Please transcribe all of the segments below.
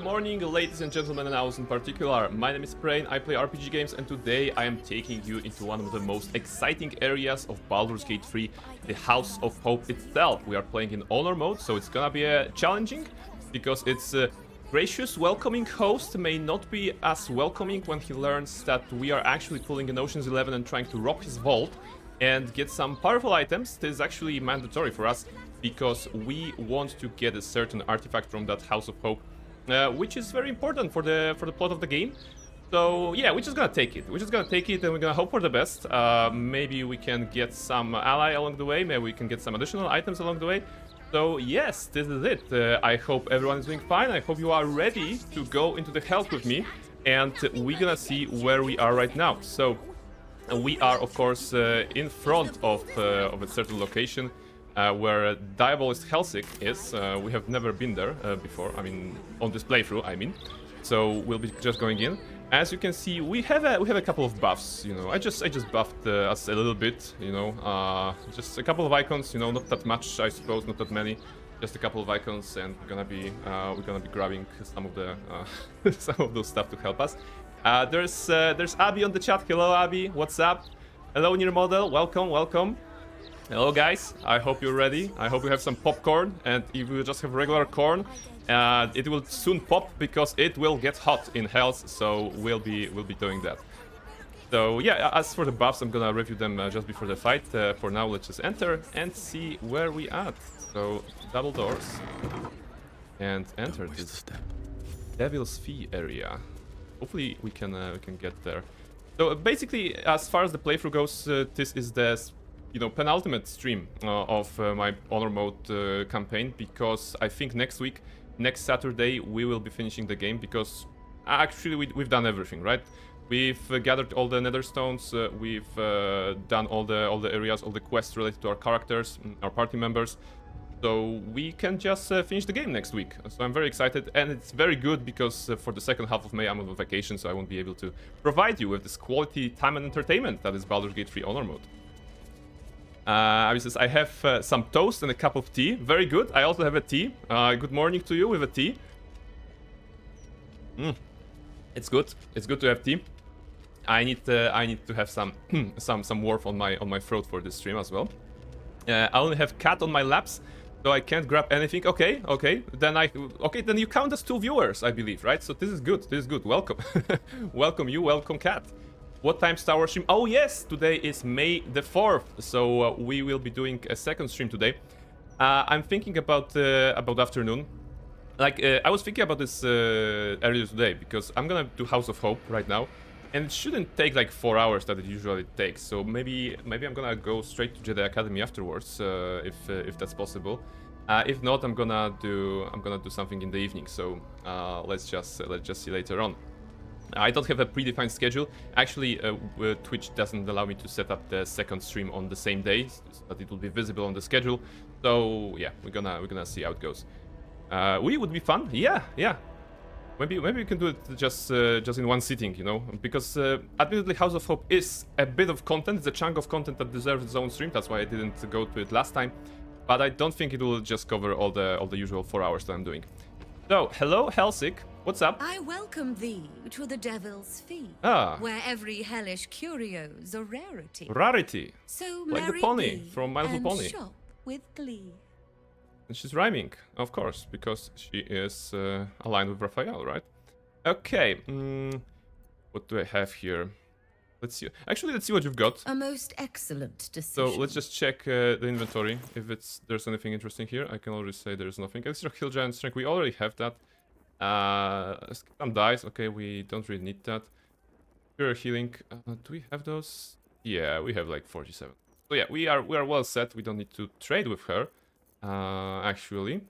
morning, ladies and gentlemen, and owls in particular. My name is Brain, I play RPG games, and today I am taking you into one of the most exciting areas of Baldur's Gate 3, the House of Hope itself. We are playing in Honor mode, so it's gonna be challenging, because its gracious, welcoming host may not be as welcoming when he learns that we are actually pulling an Ocean's 11 and trying to rock his vault and get some powerful items. This is actually mandatory for us, because we want to get a certain artifact from that House of Hope, which is very important for the plot of the game. So yeah, we're just gonna take it. We're just gonna take it, and we're gonna hope for the best. Maybe we can get some ally along the way. Maybe we can get some additional items along the way. So yes, this is it. I hope everyone is doing fine. I hope you are ready to go into the help with me, and we're gonna see where we are right now. So we are, of course, in front of a certain location. Where Diabolist Helsik is. We have never been there before. I mean, on this playthrough, I mean. So we'll be just going in. As you can see, we have a couple of buffs. You know, I just buffed us a little bit. You know, just a couple of icons. You know, not that much, I suppose, not that many. Just a couple of icons, and we're gonna be grabbing some of the some of those stuff to help us. There's Abby on the chat. Hello, Abby. What's up? Hello, Near Model. Welcome, welcome. Hello guys, I hope you're ready. I hope you have some popcorn, and if you just have regular corn, it will soon pop because it will get hot in Hells, so we'll be doing that. So yeah, as for the buffs, I'm gonna review them just before the fight. For now, let's just enter and see where we at. So double doors and enter this Devil's Fee area. Hopefully we can get there. So basically, as far as the playthrough goes, this is the penultimate stream of my Honor mode campaign, because I think next Saturday, we will be finishing the game, because actually we've done everything, right? We've gathered all the nether stones, we've done all the areas, all the quests related to our characters, our party members, so we can just finish the game next week. So I'm very excited, and it's very good because for the second half of May I'm on vacation, so I won't be able to provide you with this quality time and entertainment that is Baldur's Gate 3 Honor mode. Abby says, I have some toast and a cup of tea. Very good. I also have a tea. Good morning to you with a tea. It's good. It's good to have tea. I need to have some some warmth on my throat for this stream as well. I only have cat on my laps, so I can't grab anything. Okay. Then you count as 2 viewers, I believe, right? So this is good. This is good. Welcome, welcome you. Welcome, cat. What time's Tower stream? Oh yes, today is May the 4th, so we will be doing a second stream today. I'm thinking about afternoon. Like, I was thinking about this earlier today, because I'm gonna do House of Hope right now, and it shouldn't take like 4 hours that it usually takes. So maybe I'm gonna go straight to Jedi Academy afterwards, if that's possible. If not, I'm gonna do something in the evening. So let's just see later on. I don't have a predefined schedule. Actually, Twitch doesn't allow me to set up the second stream on the same day, so that it will be visible on the schedule. So yeah, we're gonna see how it goes. We would be fun. Yeah. Maybe we can do it just in one sitting, you know, because admittedly, House of Hope is a bit of content. It's a chunk of content that deserves its own stream. That's why I didn't go to it last time. But I don't think it will just cover all the usual 4 hours that I'm doing. So hello, Helsik. What's up? I welcome thee to the Devil's Fee, where every hellish curio's a rarity. Rarity. So like the pony from My Little Pony. Shop with glee. And she's rhyming, of course, because she is aligned with Raphael, right? Okay. What do I have here? Let's see. Actually, let's see what you've got. A most excellent decision. So let's just check the inventory. If there's anything interesting here, I can already say there's nothing. Extra Hill Giant Strength. We already have that. Some dice. Okay, we don't really need that. Pure healing. Do we have those? Yeah, we have like 47. So yeah, we are well set. We don't need to trade with her. Actually,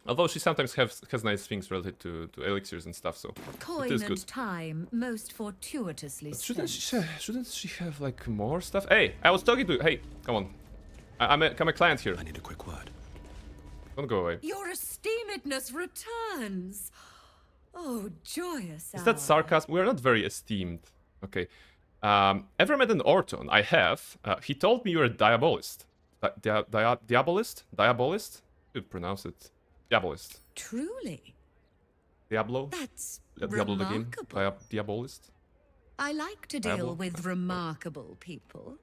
although she sometimes has nice things related to elixirs and stuff. So coin it is good. And time most fortuitously. Shouldn't she have like more stuff? Hey, I was talking to you. Hey, come on. I'm a client here. I need a quick word. Don't go away. Your esteemedness returns. Oh, joyous. Is that sarcasm? We are not very esteemed. Okay. Ever met an Orton? I have. He told me you're a diabolist. Diabolist? Diabolist? You pronounce it. Diabolist. Truly? Diablo? That's Diablo the game? remarkable. Diabolist? I like to deal with remarkable people.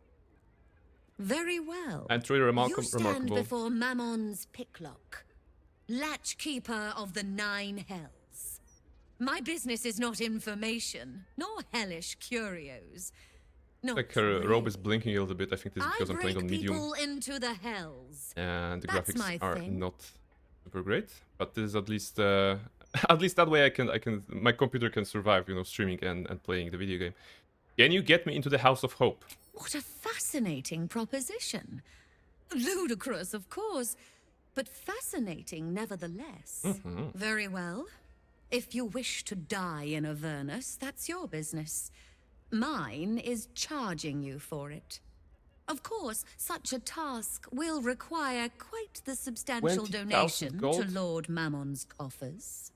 Very well. And truly You stand remarkable. before Mammon's picklock, latchkeeper of the 9 hells. My business is not information, nor hellish curios. Not like her robe is blinking a little bit. I think this is because I'm playing on medium. people into the hells. And the That's graphics are thing. not super great, but this is at least at least that way I can my computer can survive, you know, streaming and playing the video game. Can you get me into the House of Hope? What a fascinating proposition. Ludicrous, of course, but fascinating nevertheless. Very well. If you wish to die in Avernus, that's your business. Mine is charging you for it. Of course, such a task will require quite the substantial donation to Lord Mammon's coffers.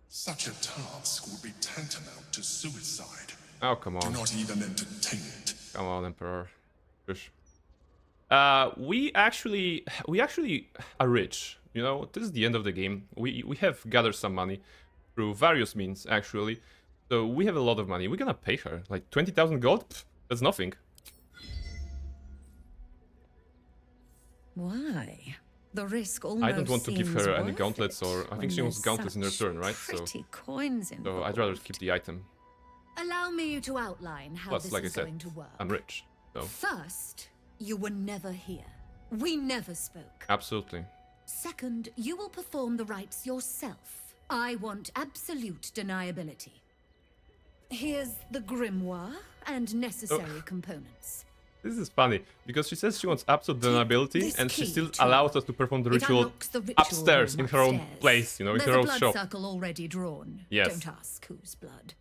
Such a task would be tantamount to suicide. Oh, come on. Do not even entertain it. Come on, Emperor. Push. We actually are rich. You know, this is the end of the game. We have gathered some money through various means, actually. So we have a lot of money. We're gonna pay her like 20,000 gold. Pff, that's nothing. Why? The risk almost I don't want to give her any gauntlets, or I think she wants gauntlets in her turn, right? Coins so I'd rather keep the item. Allow me to outline how Plus, this like is going to work. I'm rich. So. First, you were never here. We never spoke. Absolutely. Second, you will perform the rites yourself. I want absolute deniability. Here's the grimoire and necessary components. This is funny, because she says she wants absolute deniability, and she still allows us to perform the ritual upstairs in her own place, you know, in her own shop. There's a blood circle already drawn. Yes. Don't ask whose blood.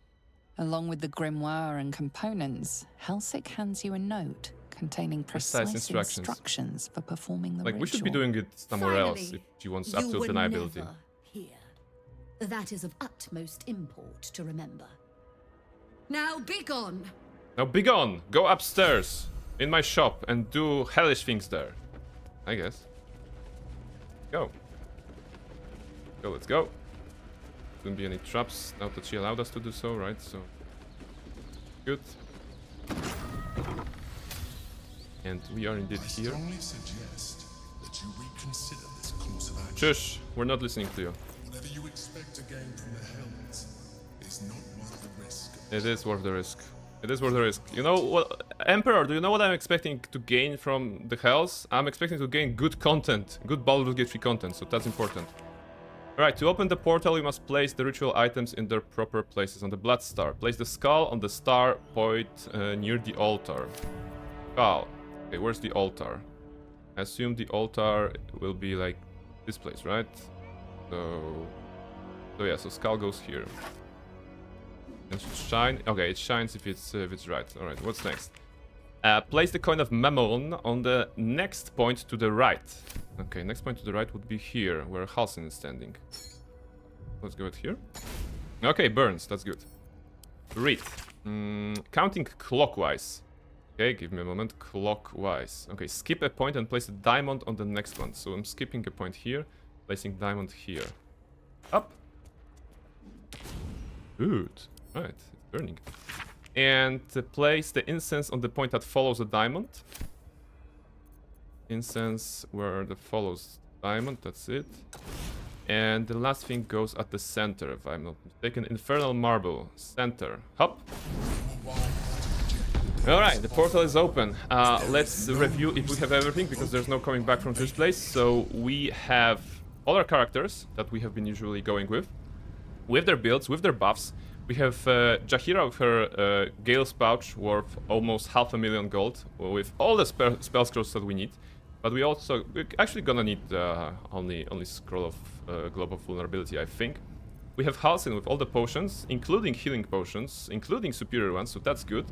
Along with the grimoire and components, Helsik hands you a note containing precise instructions for performing the ritual. We should be doing it somewhere else if she wants absolute deniability. Never here. That is of utmost import to remember. Now be gone. Now be gone. Go upstairs in my shop and do hellish things there. I guess. Go. Go, let's go. Shouldn't be any traps now that she allowed us to do so, right? So good. And we are indeed here. I strongly suggest that you reconsider this course of action. Shush, we're not listening to you. Whatever you expect to gain from the hells is not worth the risk. It is worth the risk. It is worth the risk. You know what, Emperor, do you know what I'm expecting to gain from the hells? I'm expecting to gain good content, good Baldur's Gate 3 content, so that's important. Alright, to open the portal, you must place the ritual items in their proper places on the blood star. Place the skull on the star point near the altar. Skull. Okay, where's the altar? I assume the altar will be like this place, right? So yeah, so skull goes here. And should shine. Okay, it shines if it's right. Alright, what's next? Place the coin of Mammon on the next point to the right. Okay, next point to the right would be here, where Halsin is standing. Let's go it here. Okay, burns, that's good. Read. Counting clockwise. Okay, give me a moment. Clockwise. Okay, skip a point and place a diamond on the next one. So I'm skipping a point here, placing diamond here. Up. Good. Right, it's burning. And place the incense on the point that follows the diamond. Incense where that follows diamond, that's it. And the last thing goes at the center, if I'm not mistaken. Infernal marble, center. Hop. Alright, the portal is open. Let's review if we have everything, because there's no coming back from this place. So we have all our characters that we have been usually going with their builds, with their buffs. We have Jaheira with her Gale's Pouch, worth almost 500,000 gold, with all the spell scrolls that we need. But we're actually gonna need only Scroll of Global Vulnerability, I think. We have Halsin with all the potions, including healing potions, including superior ones, so that's good.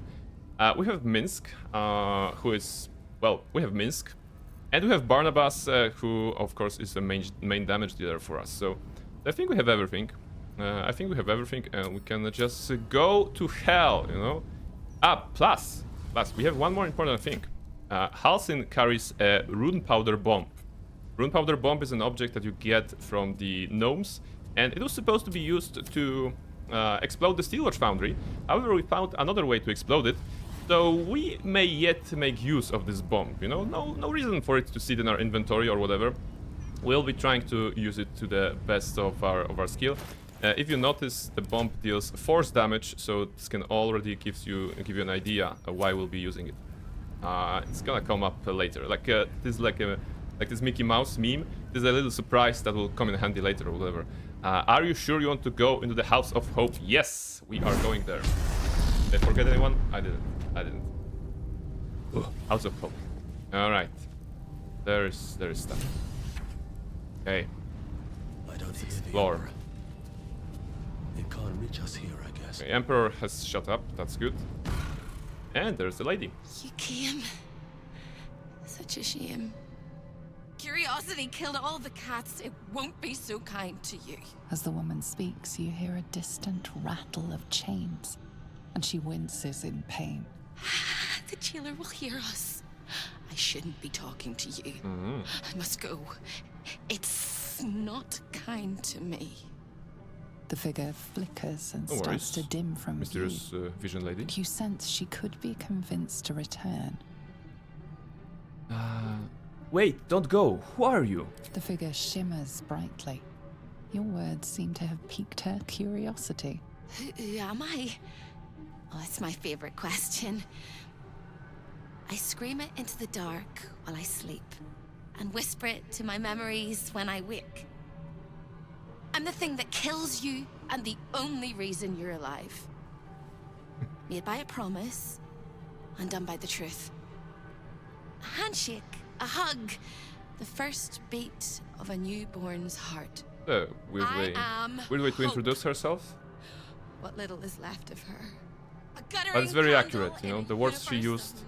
We have Minsk, who is, well, we have Minsk. And we have Barnabas, who, of course, is the main damage dealer for us. So I think we have everything. And we can just go to hell, you know. Plus, we have one more important thing. Halsin carries a Rune Powder Bomb. Rune Powder Bomb is an object that you get from the gnomes. and it was supposed to be used to explode the Steelwatch Foundry. However, we found another way to explode it, so we may yet make use of this bomb. You know, no reason for it to sit in our inventory or whatever. We'll be trying to use it to the best of our skill. If you notice, the bomb deals force damage, so this can already give you an idea of why we'll be using it. It's gonna come up later. Like this is like this Mickey Mouse meme. There's a little surprise that will come in handy later or whatever. Are you sure you want to go into the House of Hope? Yes, we are going there. Did I forget anyone? I didn't. Ugh, House of Hope. All right. There is stuff. Okay. Let's explore. It can't reach us here, I guess. Okay, Emperor has shut up. That's good. And there's the lady. You came. Such a shame. Curiosity killed all the cats. It won't be so kind to you. As the woman speaks, you hear a distant rattle of chains, and she winces in pain. The jailer will hear us. I shouldn't be talking to you. I must go. It's not kind to me. The figure flickers and No starts worries. to dim from Mysterious view. vision lady. You sense she could be convinced to return. Wait, don't go. Who are you? The figure shimmers brightly. Your words seem to have piqued her curiosity. Who am I? Oh, it's my favorite question. I scream it into the dark while I sleep, and whisper it to my memories when I wake. I'm the thing that kills you, and the only reason you're alive. Made by a promise, undone by the truth. A handshake, a hug, the first beat of a newborn's heart. Weird way. Weird way to introduce herself. What little is left of her. But it's very accurate, you know, the words she used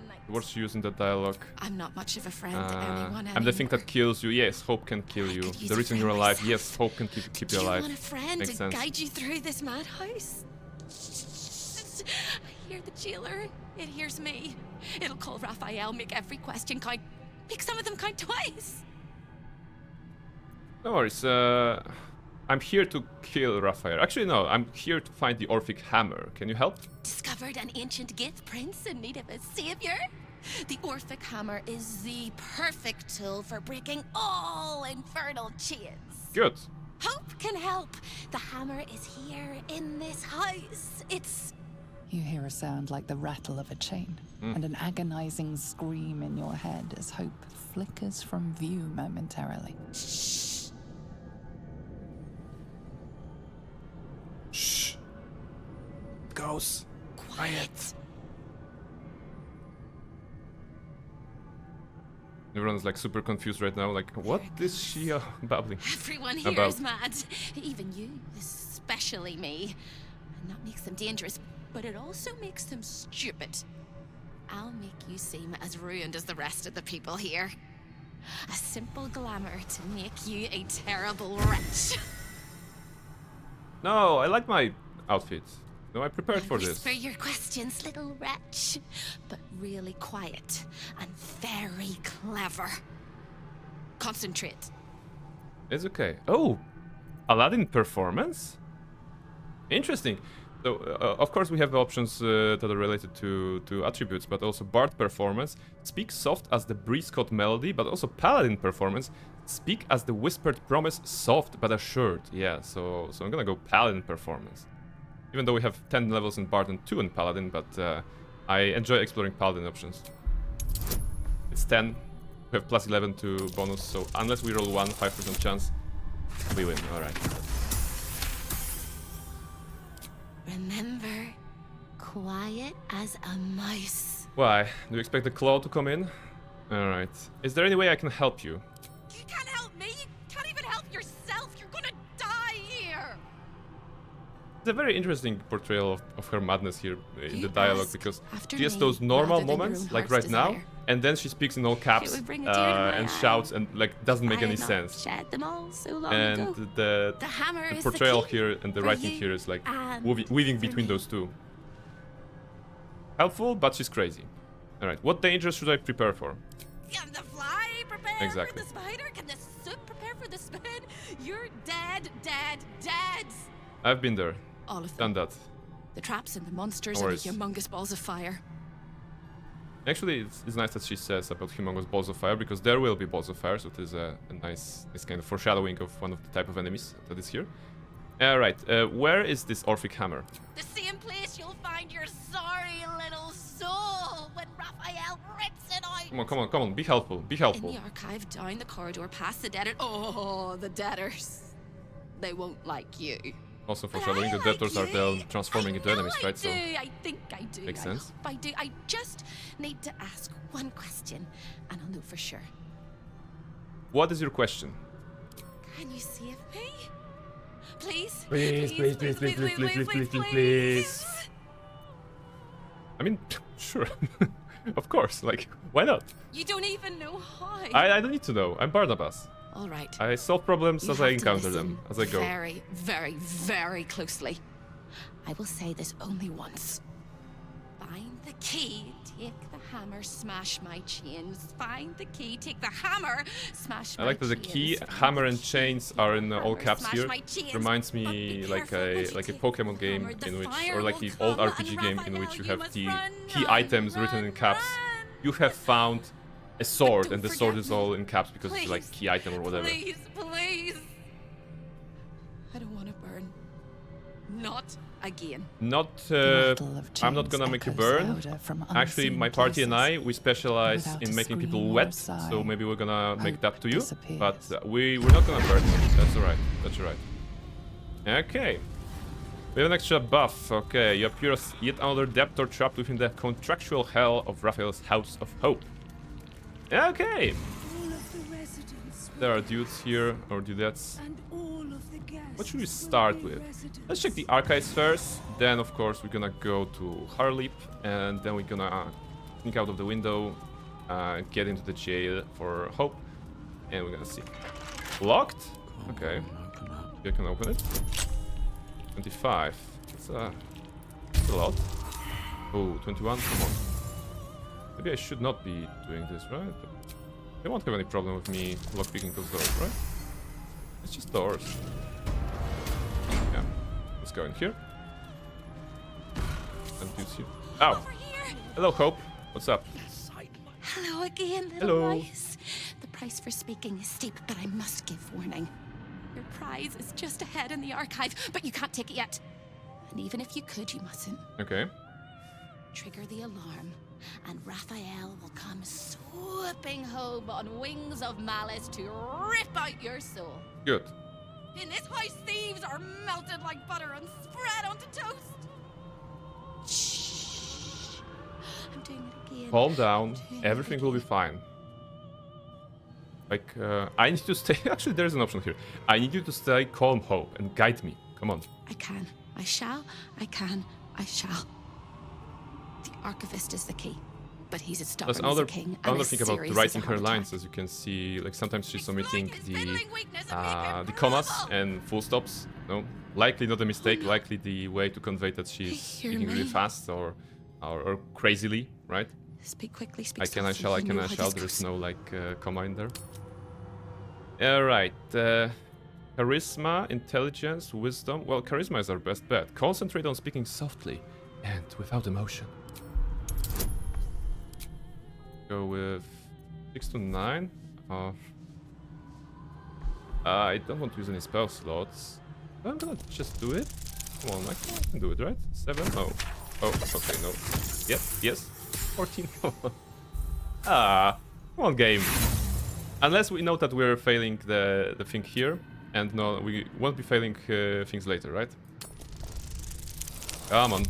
in the dialogue. I'm not much of a friend to anyone I'm the thing anymore. that kills you. Yes, hope can kill you. could use The a reason friend you're alive. myself. Yes, hope can keep you Do you alive. want a friend Makes to sense. guide you through this madhouse? I hear the jailer. It hears me. It'll call Raphael, make every question count. Make some of them count twice. No worries. I'm here to kill Raphael. Actually, no. I'm here to find the Orphic Hammer. Can you help? Discovered an ancient gift prince in need of a savior. The Orphic Hammer is the perfect tool for breaking all infernal chains. Good. Hope can help. The hammer is here in this house. It's... You hear a sound like the rattle of a chain, and an agonizing scream in your head as hope flickers from view momentarily. Shh. It goes. quiet. Everyone's like super confused right now. Like, what is she babbling Everyone here about? is mad. Even you, especially me. And that makes them dangerous, but it also makes them stupid. I'll make you seem as ruined as the rest of the people here. A simple glamour to make you a terrible wretch. No, I like my outfit. No, I prepared for Whisper this. your questions, little wretch. But really quiet and very clever. Concentrate. It's okay. Oh, Aladdin performance? Interesting. So, of course, we have options that are related to attributes, but also Bard performance. Speak soft as the breeze caught melody, but also Paladin performance. Speak as the whispered promise, soft but assured. Yeah, so I'm gonna go Paladin performance. Even though we have 10 levels in Bard and 2 in Paladin, but I enjoy exploring Paladin options. It's 10. We have plus 11 to bonus, so unless we roll 1, 5% chance, we win. Alright. Remember, quiet as a mouse. Why? Do you expect the claw to come in? Alright. Is there any way I can help you? You can't help me. You can't even help yourself. You're gonna die here. It's a very interesting portrayal of her madness here in You the dialogue, ask because after she has me those normal rather than your moments, own like heart's right now, desire. and then she speaks in all caps would bring a tear to my and eye. shouts and like doesn't make I any had not sense. Shed them all so long And ago. the The hammer is portrayal the key here and the for writing you here is like and weaving for between me. those two. Helpful, but she's crazy. Alright, what dangers should I prepare for? Can the fly prepare Exactly. for the spider? Can the soup, prepare for the spin. You're dead, dead, dead. I've been there. All of Done them. that. The traps and the monsters No and the worries. humongous balls of fire. Actually, it's nice that she says about humongous balls of fire, because there will be balls of fire, so it is a nice kind of foreshadowing of one of the type of enemies that is here. Alright, where is this Orphic hammer? The same place you'll find your sorry little soul when Raphael rips it out. Come on, come on, come on, be helpful, be In helpful. the archive, down the corridor, past the debtor. Oh, the debtors. They won't like you. Also But foreshadowing, I the debtors like are then you. transforming into enemies, right? So I think I do. Makes I sense. hope I do. I just need to ask one question, and I'll know for sure. what is your question? Can you save me? Please? Please. I mean, sure. Of course, like, why not? You don't even know how. I don't need to know. I'm Barnabas. All right. I solve problems You as I have to encounter them, listen as I go. Very, very, very closely. I will say this only once. Find the key, take the hammer, smash my chains. Find the key, take the hammer, smash my I like that the chains. key, Find hammer, the and key, chains take are the in all hammer, caps smash here. my chains. Reminds But me be like careful when you a take Pokemon the game hammer. The in which, fire or like will the old come, RPG and game in which Raphael, you have must the run, key run, items written in run, caps. run. You have found a sword, don't and the sword forget is me. all in caps because it's like Please. key item or whatever. Please, please. I don't want to burn. Not again. Not, The rattle of I'm not chains gonna make you echoes burn. louder from Actually, unseen my party and places. I, we specialize Without in a making people scream or wet, a sigh, so maybe we're gonna make hope that to you. disappears. But we're not gonna burn you. That's alright. That's alright. Okay. We have an extra buff. Okay, you appear as yet another debtor trapped within the contractual hell of Raphael's House of Hope. Okay. There are dudes here, or dudettes. What should we start with? Let's check the archives first. Then, of course, we're gonna go to Harleap, and then we're gonna sneak out of the window, get into the jail for Hope, and we're gonna see. Locked? Okay. You can open it. 25. That's a lot. Oh, 21. Come on. Maybe I should not be doing this, right? But they won't have any problem with me lockpicking those doors, right? It's just doors. Yeah. Let's go in here. And dudes here. Ow! Over here. Hello, Hope. What's up? Hello again, little Hello. mice. The price for speaking is steep, but I must give warning. Your prize is just ahead in the archive, but you can't take it yet. And even if you could, you mustn't. Okay. Trigger the alarm, and Raphael will come swooping home on wings of malice to rip out your soul. Good. In this house, thieves are melted like butter and spread onto toast. Shh. I'm doing it again. Calm down. Doing it Everything will be again. fine. Like, I need to stay. Actually, there's an option here. I need you to stay calm, Hope, and guide me. Come on. I can. I shall. I can. I shall. The archivist is the key, but he's as stubborn That's as another, a king and another as thing about serious writing as a her heart lines. attack. As you can see, like sometimes she's omitting Exploit his fiddling weakness and make the him commas grovel. and full stops. No, likely not a mistake. Likely the way to convey that she's Hear speaking really me. fast or crazily, right? Speak quickly. Speak I can, I softly. shall, I You can, know I how shall. this There's goes. no like comma in there. Alright. Charisma, intelligence, wisdom. Well, charisma is our best bet. Concentrate on speaking softly and without emotion. Go with 6 to 9. I don't want to use any spell slots. I'm gonna just do it. Come on, I can do it, right? 7? Oh. Oh, okay, no. Yep, yes. 14. Come on, game. Unless we know that we're failing the thing here, and no, we won't be failing things later, right? Come on.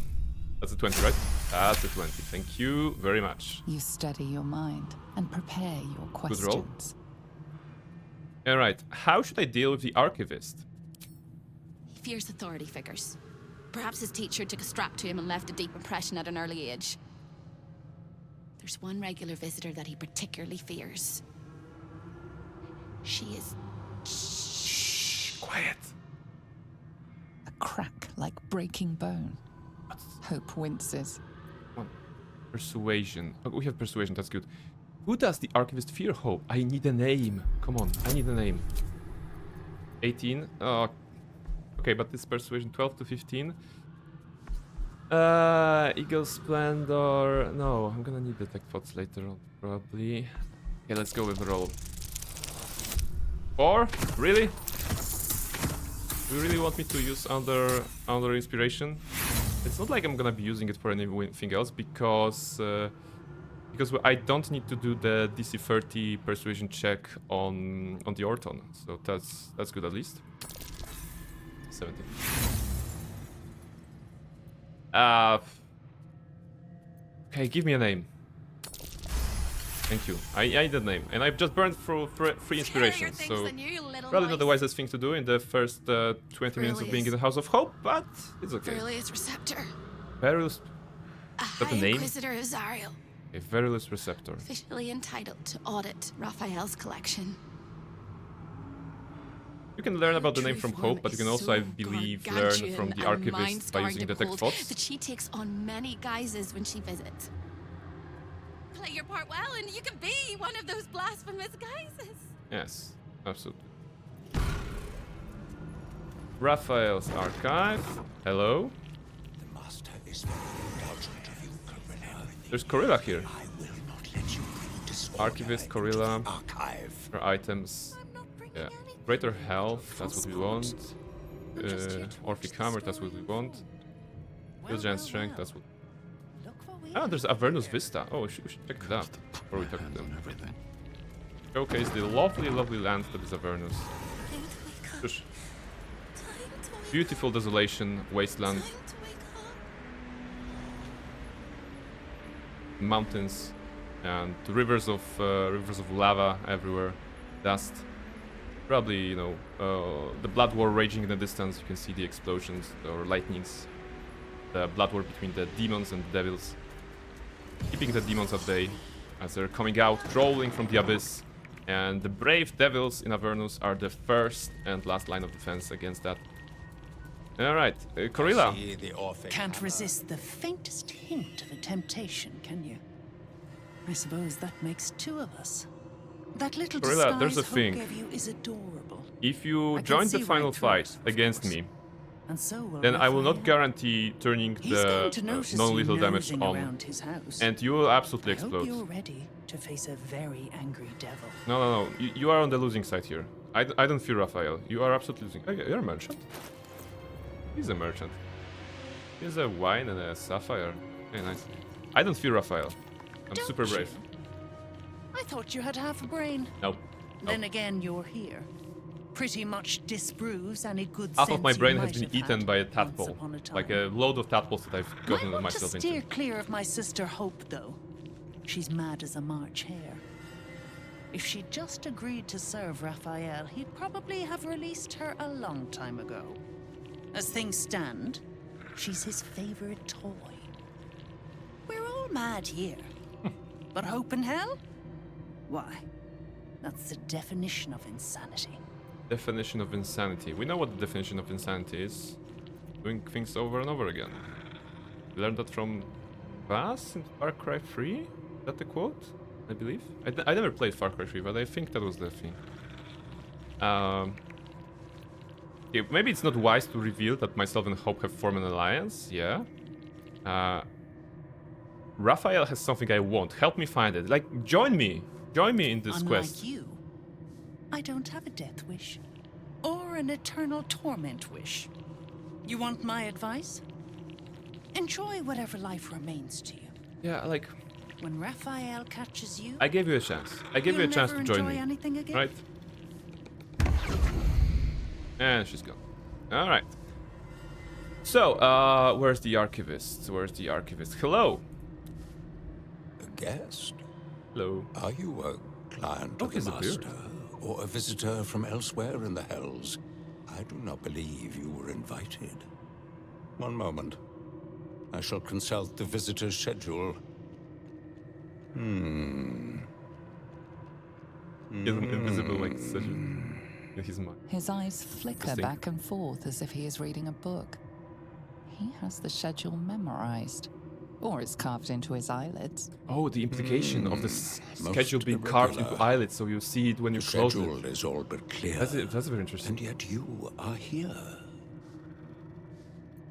That's a 20, right? That's a 20. Thank you very much. You steady your mind and prepare your Good roll. questions. Alright, how should I deal with the archivist? He fears authority figures. Perhaps his teacher took a strap to him and left a deep impression at an early age. There's one regular visitor that he particularly fears. She is... Shh, quiet. A crack like breaking bone. Hope winces. Come on. Persuasion. Oh, we have persuasion, that's good. Who does the Archivist fear? Hope. I need a name. Come on, I need a name. 18. Okay, but this persuasion 12 to 15. Eagle Splendor. No, I'm gonna need the tech pots later on, probably. Okay, let's go with the roll. 4? Really? You really want me to use under inspiration? It's not like I'm gonna be using it for anything else because I don't need to do the DC 30 persuasion check on the Orton, so that's good at least. 17. Okay, give me a name. Thank you. I need a name, and I've just burned through 3 inspirations, so probably not the wisest thing to do in the first 20 minutes of being in the House of Hope, but it's okay. Verilius Receptor. Verilius. Is that the name? Inquisitor Azariel. A Verilius Receptor. Officially entitled to audit Raphael's collection. You can learn about the name from Hope, but you can also, I believe, learn from the Archivist by using the tech pots. That she takes on many guises when she visits. Play your part well, and you can be one of those blasphemous guises. Yes, absolutely. Raphael's Archive. Hello. The master is very indulgent of you, Corilla. There's Corilla here. I will not let you bring disorder Archivist, into Corilla. the archive. Her items. Yeah. Greater health, that's what we want. Orphic Hammer, that's what we want. Field Giant Strength, that's what... Ah, there's Avernus Vista. Oh, we should check that before we talk to them. Showcase the lovely, lovely land that is Avernus. Shush. Beautiful desolation, wasteland. Mountains and rivers of lava everywhere. Dust. Probably, you know, the blood war raging in the distance. You can see the explosions or lightnings. The blood war between the demons and the devils. Keeping the demons at bay as they're coming out, crawling from the abyss. And the brave devils in Avernus are the first and last line of defense against that. Alright, Corilla. Can't resist the faintest hint of a temptation, can you? I suppose that makes 2 of us. That little Corilla, there's a disguise thing. Hope gave you is adorable. If you I can join see the final right through fight it, of against course. me, And so will then I will not Raphael. guarantee turning He's going the to notice non-lethal you damage nosing on. around his house. And you will absolutely I hope explode. you're ready to face a very angry devil. No. You are on the losing side here. I don't fear Raphael. You are absolutely losing. Oh, you're a merchant? He's a merchant. He's a wine and a sapphire. Very nice. I don't fear Raphael. I'm Don't super brave. you? I thought you had half a brain. Nope. Then again, you're here. Pretty much disproves any good Half sense of my you brain has might been have eaten had by a once tadpole. upon a time. Like a load of tadpoles that I've gotten Might want myself to steer into. clear of my sister Hope, though. She's mad as a March hare. If she'd just agreed to serve Raphael, he'd probably have released her a long time ago. As things stand, she's his favorite toy. We're all mad here. But Hope and Hell? Why? That's the definition of insanity. Definition of insanity. We know what the definition of insanity is. Doing things over and over again. We learned that from Vass in Far Cry 3? Is that the quote? I believe. I never played Far Cry 3, but I think that was the thing. Yeah, maybe it's not wise to reveal that myself and Hope have formed an alliance. Yeah. Raphael has something I want. Help me find it. Like, join me. Join me in this Unlike quest. you, I don't have a death wish. Or an eternal torment wish. You want my advice? Enjoy whatever life remains to you. Yeah, like, When Raphael catches you, I gave you a chance. I gave you a you'll chance never to join enjoy me. anything again. Right? And she's gone. Alright. So, where's the archivist? Where's the archivist? Hello. A guest? Hello. Are you a client Oh, of the he's a beard. master? Or a visitor from elsewhere in the Hells? I do not believe you were invited. One moment. I shall consult the visitor's schedule. He's invisible like such in his mind. His eyes flicker Interesting. back and forth as if he is reading a book. He has the schedule memorized. Or it's carved into his eyelids. Oh, the implication of the schedule being carved into irregular. eyelids, so you see it when you The close schedule it. is all but clear. That's very interesting. And yet you are here.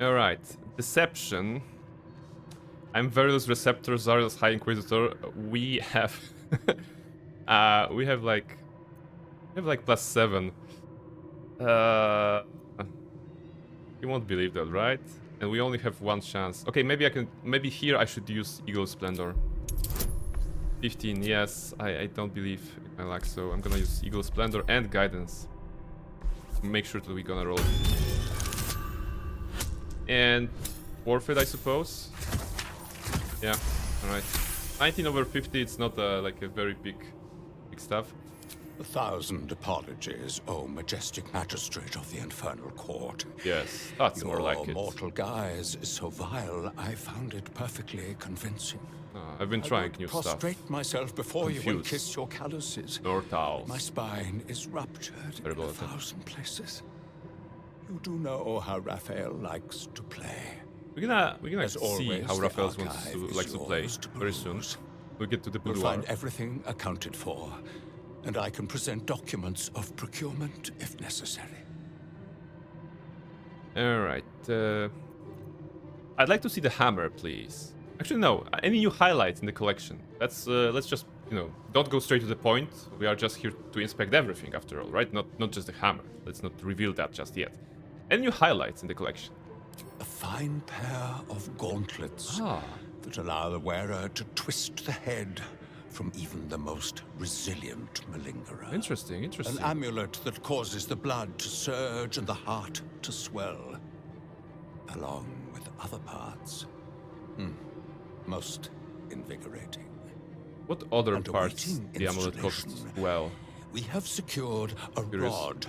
Alright, deception. I'm Various Receptor, Zariel's High Inquisitor. We have we have like +7. You won't believe that, right? And we only have one chance. Okay, maybe here I should use Eagle Splendor. 15, yes, I don't believe in my luck, so I'm gonna use Eagle Splendor and Guidance. Make sure that we're gonna roll. And forfeit, I suppose. Yeah, alright. 19 over 50, it's not like a very big stuff. 1,000 apologies, O majestic magistrate of the infernal court. Yes, that's more like Your it. mortal guise is so vile, I found it perfectly convincing. I've been trying new stuff. Prostrate myself before you and Confused. kiss your calluses. Nortals. My spine is ruptured in Terrible a attempt. 1,000 places. You do know how Raphael likes to play. We're gonna As see always, how the Raphael archive likes is to play yours to very soon. peruse. We'll get to the You'll boudoir. find everything accounted for, and I can present documents of procurement if necessary. Alright. I'd like to see the hammer, please. Actually, no. Any new highlights in the collection? Let's just, don't go straight to the point. We are just here to inspect everything, after all, right? Not just the hammer. Let's not reveal that just yet. Any new highlights in the collection? A fine pair of gauntlets Ah. that allow the wearer to twist the head from even the most resilient malingerer. Interesting, An interesting. amulet that causes the blood to surge and the heart to swell, along with other parts. Most invigorating. What other And parts awaiting the amulet causes installation. well? We have secured a Curious. rod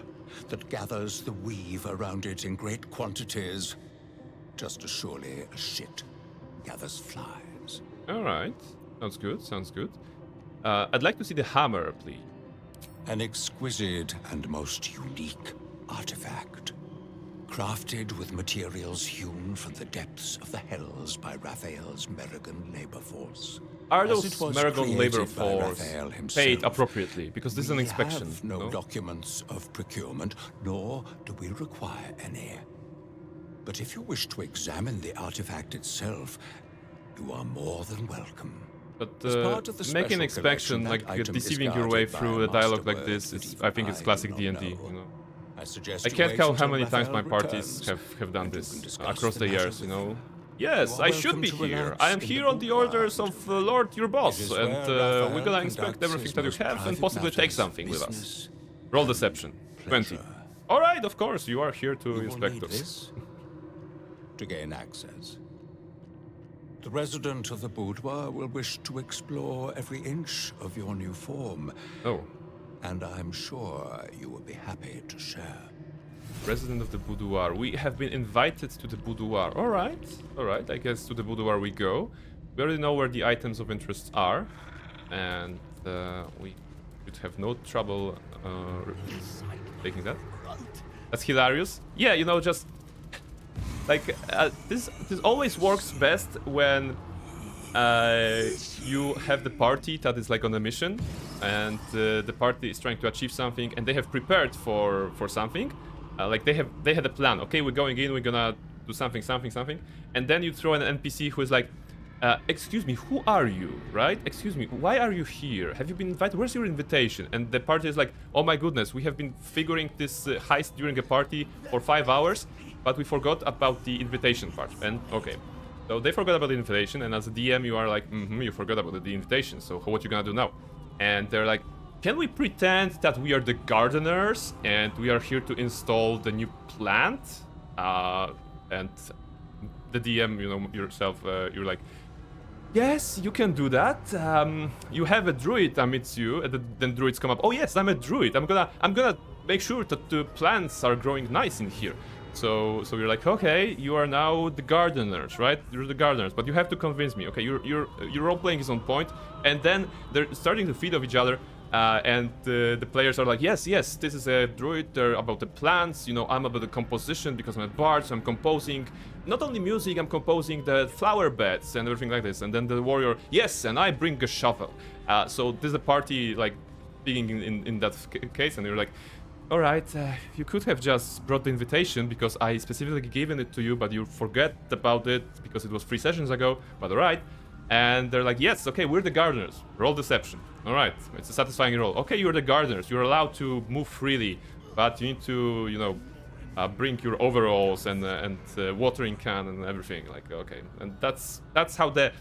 that gathers the weave around it in great quantities, just as surely as shit gathers flies. Alright. Sounds good, sounds good. I'd like to see the hammer, please. An exquisite and most unique artifact, crafted with materials hewn from the depths of the hells by Raphael's Merrigan labor force. Are As those it was Merrigan labor created by force Raphael paid himself, appropriately? Because this is an we inspection. have no documents of procurement, nor do we require any. But if you wish to examine the artifact itself, you are more than welcome. But As part of the making special inspection, collection, like that item is deceiving your way guarded by through a a dialogue master like this, word is, that I think it's even classic I D&D. do not You know, I suggest I you can't wait count how until many times my Raphael parties returns, have done and you this can discuss across the the matter years. You with know. him. Yes, You are I should welcome be to here. relax I am in here the on the boudoir, orders of gentlemen. Lord, your boss, It is and where we're Raphael gonna inspect conducts everything his that you most have and private possibly take matters, something with us. business, Roll deception. 20. pleasure. All right, of course, you are here to You will inspect need us. this to gain access. The resident of the boudoir will wish to explore every inch of your new form, Oh, and I'm sure you will be happy to share. resident of the boudoir. We have been invited to the boudoir. All right. I guess to the boudoir we go. We already know where the items of interest are, and we should have no trouble taking that. That's hilarious. Yeah, just like this always works best when you have the party that is like on a mission, and the party is trying to achieve something, and they have prepared for something. Like they had a plan. Okay, we're going in, we're gonna do something, and then you throw an NPC who is like, excuse me, who are you, right? Excuse me, why are you here? Have you been invited? Where's your invitation? And the party is like, oh my goodness, we have been figuring this heist during a party for 5 hours, but we forgot about the invitation part. And okay, so they forgot about the invitation, and as a DM you are like, you forgot about the invitation, so what you gonna do now? And they're like, can we pretend that we are the gardeners and we are here to install the new plant? And the DM, yourself, you're like, yes, you can do that. You have a druid amidst you, and then druids come up. Oh yes, I'm a druid. I'm gonna make sure that the plants are growing nice in here. So you're like, okay, you are now the gardeners, right? You're the gardeners, but you have to convince me. Okay, your role playing is on point, and then they're starting to feed off each other. And the players are like, yes, this is a druid. They're about the plants. I'm about the composition because I'm a bard, so I'm composing. not only music, I'm composing the flower beds and everything like this. And then the warrior, yes, and I bring a shovel. So this is a party like speaking in that case, and you're like, all right, you could have just brought the invitation because I specifically given it to you, but you forget about it because it was 3 sessions ago. But all right. And they're like, yes, okay, we're the gardeners. Roll deception. All right, it's a satisfying roll. Okay, you're the gardeners. You're allowed to move freely, but you need to, you know, bring your overalls and watering can and everything. Like, okay, and that's how the,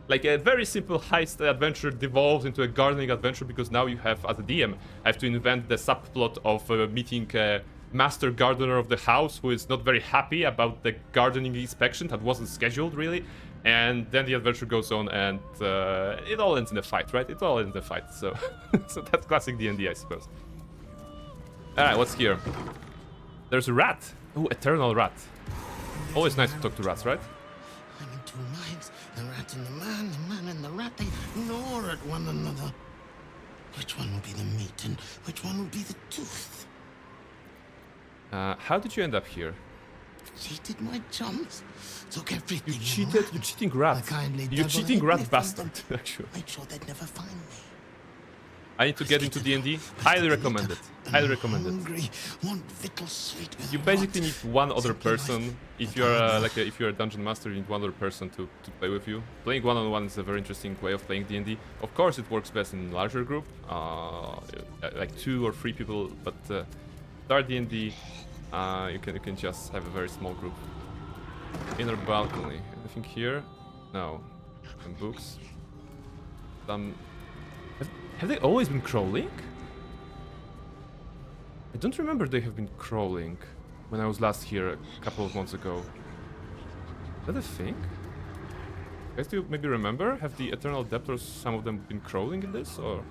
like, a very simple heist adventure devolves into a gardening adventure, because now you have, as a DM, have to invent the subplot of meeting a master gardener of the house who is not very happy about the gardening inspection that wasn't scheduled really. And then the adventure goes on, and it all ends in a fight, right? It all ends in a fight, so so that's classic D&D, I suppose. Alright, what's here? There's a rat. Oh, eternal rat. Always nice to talk to rats, right? I'm in 2 minds. The rat and the man and the rat, they gnaw at one another. Which one will be the meat and which one will be the tooth? How did you end up here? Cheated my chums. Took everything. You cheated? You cheating rat. You cheating rat bastard, actually. Made sure they'd never find me. I need to get into D&D. Highly recommend it. Highly recommend it. Hungry, want victuals sweet with You basically need one other person. If you're if you're a dungeon master, you need one other person to play with you. Playing one-on-one is a very interesting way of playing D&D. Of course, it works best in larger group, like 2 or 3 people. But start D&D, you can just have a very small group. Inner balcony. Anything here? No. Some books. Some. Have they always been crawling? I don't remember they have been crawling when I was last here a couple of months ago. Is that a thing? Guys, do you maybe remember? Have the Eternal Debtors, some of them, been crawling in this? Or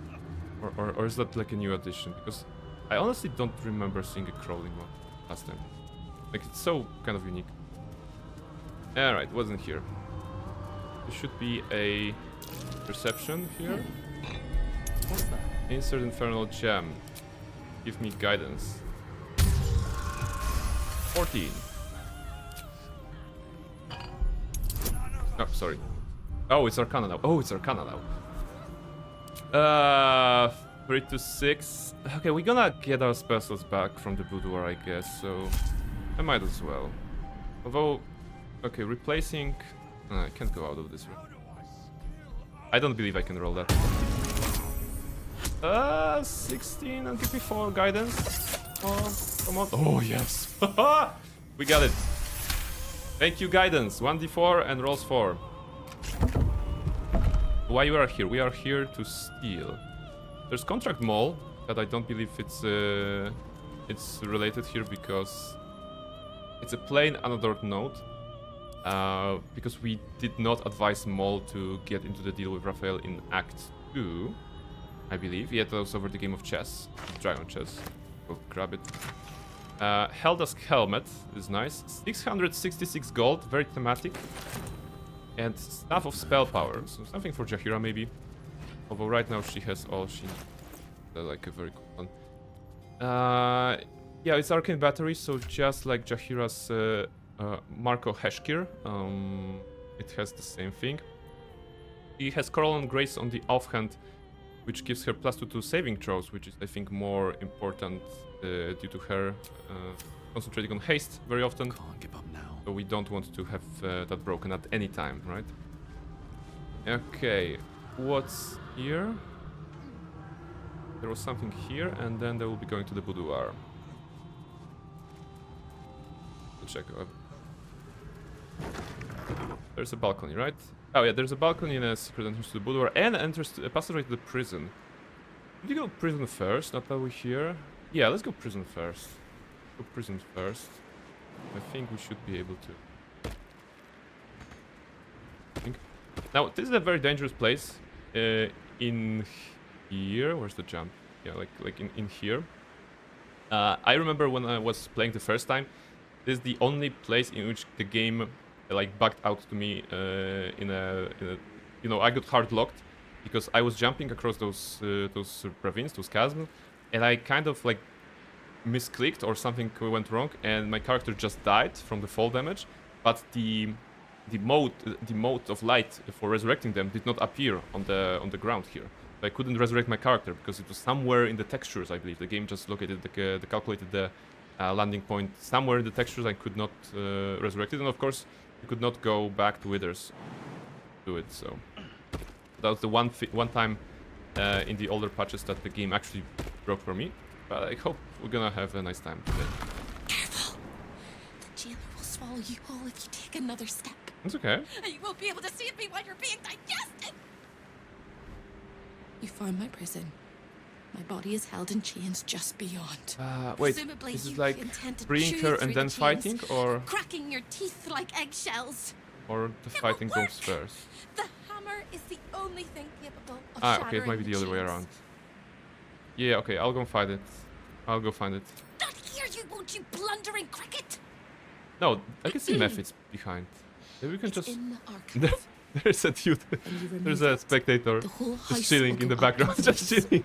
is that like a new addition? Because I honestly don't remember seeing a crawling one last time. Like, it's so kind of unique. Alright, wasn't here. There should be a perception here. What's that? Insert Infernal Gem. Give me guidance. 14. Oh, sorry. Oh, it's Arcana now. Oh, it's Arcana now. 3 to 6. Okay, we're gonna get our specials back from the boudoir, I guess, so I might as well. Although, okay, replacing... I can't go out of this room. I don't believe I can roll that. 16 and give me 4 guidance. Oh, come on. Oh, yes. We got it. Thank you, guidance. 1d4 and rolls 4. Why we are here? We are here to steal. There's Contract Mall, but I don't believe it's related here because it's a plain unadorned note. Because we did not advise Mall to get into the deal with Raphael in Act 2. I believe. Yeah, that was over the game of chess. Dragon chess. Go grab it. Helda's helmet is nice. 666 gold, very thematic. And Staff of Spell Power. So something for Jaheira maybe. Although right now she has all she needs. Like a very cool one. Yeah, it's Arcane Battery, so just like Jaheira's Marco Heshkir. It has the same thing. He has Coral and Grace on the offhand, which gives her +2 to saving throws, which is, I think, more important due to her concentrating on haste very often. Can't give up now. So we don't want to have that broken at any time, right? Okay, what's here? There was something here, and then they will be going to the boudoir. Let's check. There's a balcony, right? Oh yeah, there's a balcony and a secret entrance to the boudoir and a passageway to the prison. Did you go prison first? Not that we're here. Yeah, let's go prison first. Go prison first. I think we should be able to. Now, this is a very dangerous place. In here, where's the jump? Yeah, like in here. I remember when I was playing the first time. This is the only place in which the game like bugged out to me in a you know, I got hard locked because I was jumping across those ravines, those chasms, and I kind of like misclicked or something went wrong, and my character just died from the fall damage. but the mode of light for resurrecting them did not appear on the ground here. So I couldn't resurrect my character because it was somewhere in the textures, I believe. The game just located calculated the landing point somewhere in the textures. I could not resurrect it, and of course you could not go back to Withers to do it. So that was the one time in the older patches that the game actually broke for me. But I hope we're gonna have a nice time today. Careful! The jailer will swallow you whole if you take another step. It's okay. And you won't be able to see me while you're being digested! You found my prison. My body is held in chains just beyond. Wait, Presumably this is you like intend to freeing chew her through and then the chains, fighting, or cracking your teeth like eggshells. the It fighting will comes work. first? The hammer is the only thing capable of Okay, shattering it might be the other way chains. around. Yeah, okay, I'll go find it. I'll go find it. Not here, you won't, you blundering cricket! No, I can see methods behind. Maybe we can It's just. in the archive. There's a dude. When you remove There's a it, spectator the whole just house chilling will in the go up background, in just flames. chilling.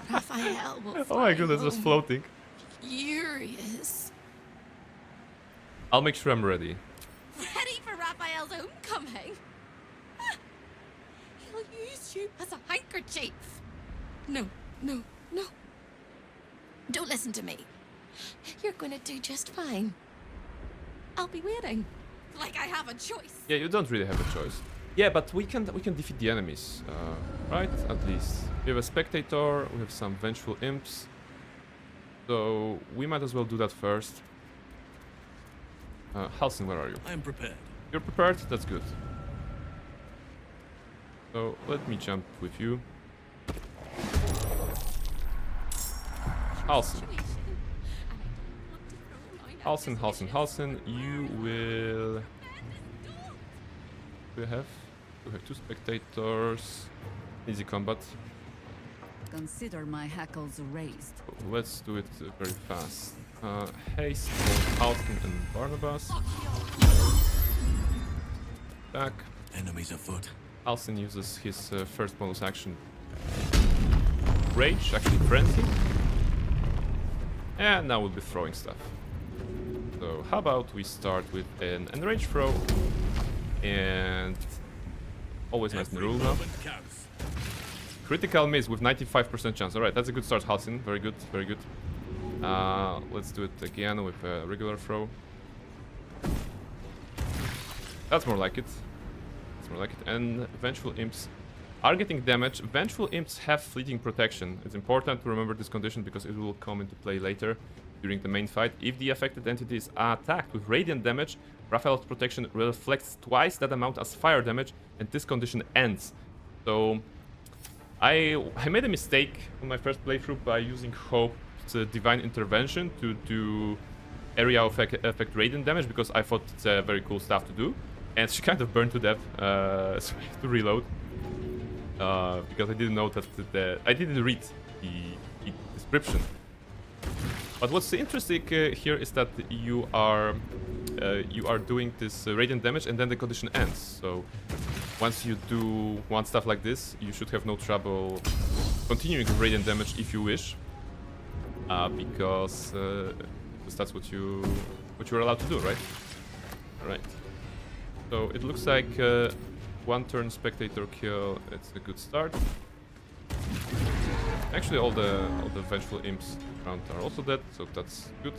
Raphael will Oh my fly goodness, just home, floating. furious. I'll make sure I'm ready. Ready for Raphael's homecoming? Ah, he'll use you as a handkerchief. No, no, no. Don't listen to me. You're gonna do just fine. I'll be waiting. Like I have a choice. Yeah, you don't really have a choice. Yeah, but we can defeat the enemies, right? At least we have a spectator. We have some vengeful imps. So we might as well do that first. Halsin, where are you? I am prepared. You're prepared? That's good. So let me jump with you. Halsin. Halsin, you will... We have two spectators. Easy combat. Consider my hackles raised. Let's do it very fast. Haste for Halsin and Barnabas. Back. Enemies afoot. Halsin uses his first bonus action. Rage, actually Frenzy. And now we'll be throwing stuff. So how about we start with an enrage throw. And always nice in the rule now. Critical miss with 95% chance. Alright, that's a good start, Halsin. Very good, very good. Let's do it again with a regular throw. That's more like it. That's more like it. And Vengeful Imps are getting damage. Vengeful Imps have fleeting protection. It's important to remember this condition because it will come into play later during the main fight. If the affected entity is attacked with radiant damage, Raphael's protection reflects twice that amount as fire damage, and this condition ends. So I made a mistake on my first playthrough by using Hope's Divine Intervention to do area effect radiant damage because I thought it's a very cool stuff to do, and she kind of burned to death, so I have to reload because I didn't know that I didn't read the description. But what's interesting here is that you are doing this radiant damage and then the condition ends. So once you do one stuff like this, you should have no trouble continuing with radiant damage if you wish, because that's what you're allowed to do, right? Right. So it looks like one turn spectator kill. It's a good start. Actually, all the vengeful imps around are also dead, so that's good.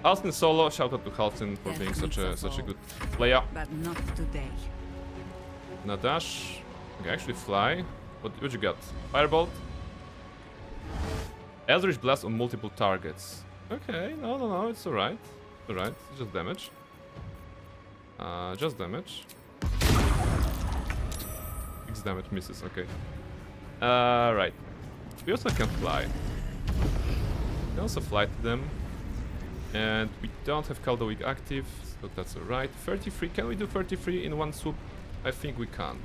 Halsin solo. Shout out to Halsin for being such a good player. But not today. Nadash. Okay, actually fly. What you got? Firebolt. Eldritch Blast on multiple targets. Okay, no, it's alright. It's alright, it's just damage. Just damage. 6 damage misses, okay. Right. We also can fly. We can also fly to them. And we don't have Caldowick active, so that's alright. 33, can we do 33 in one swoop? I think we can.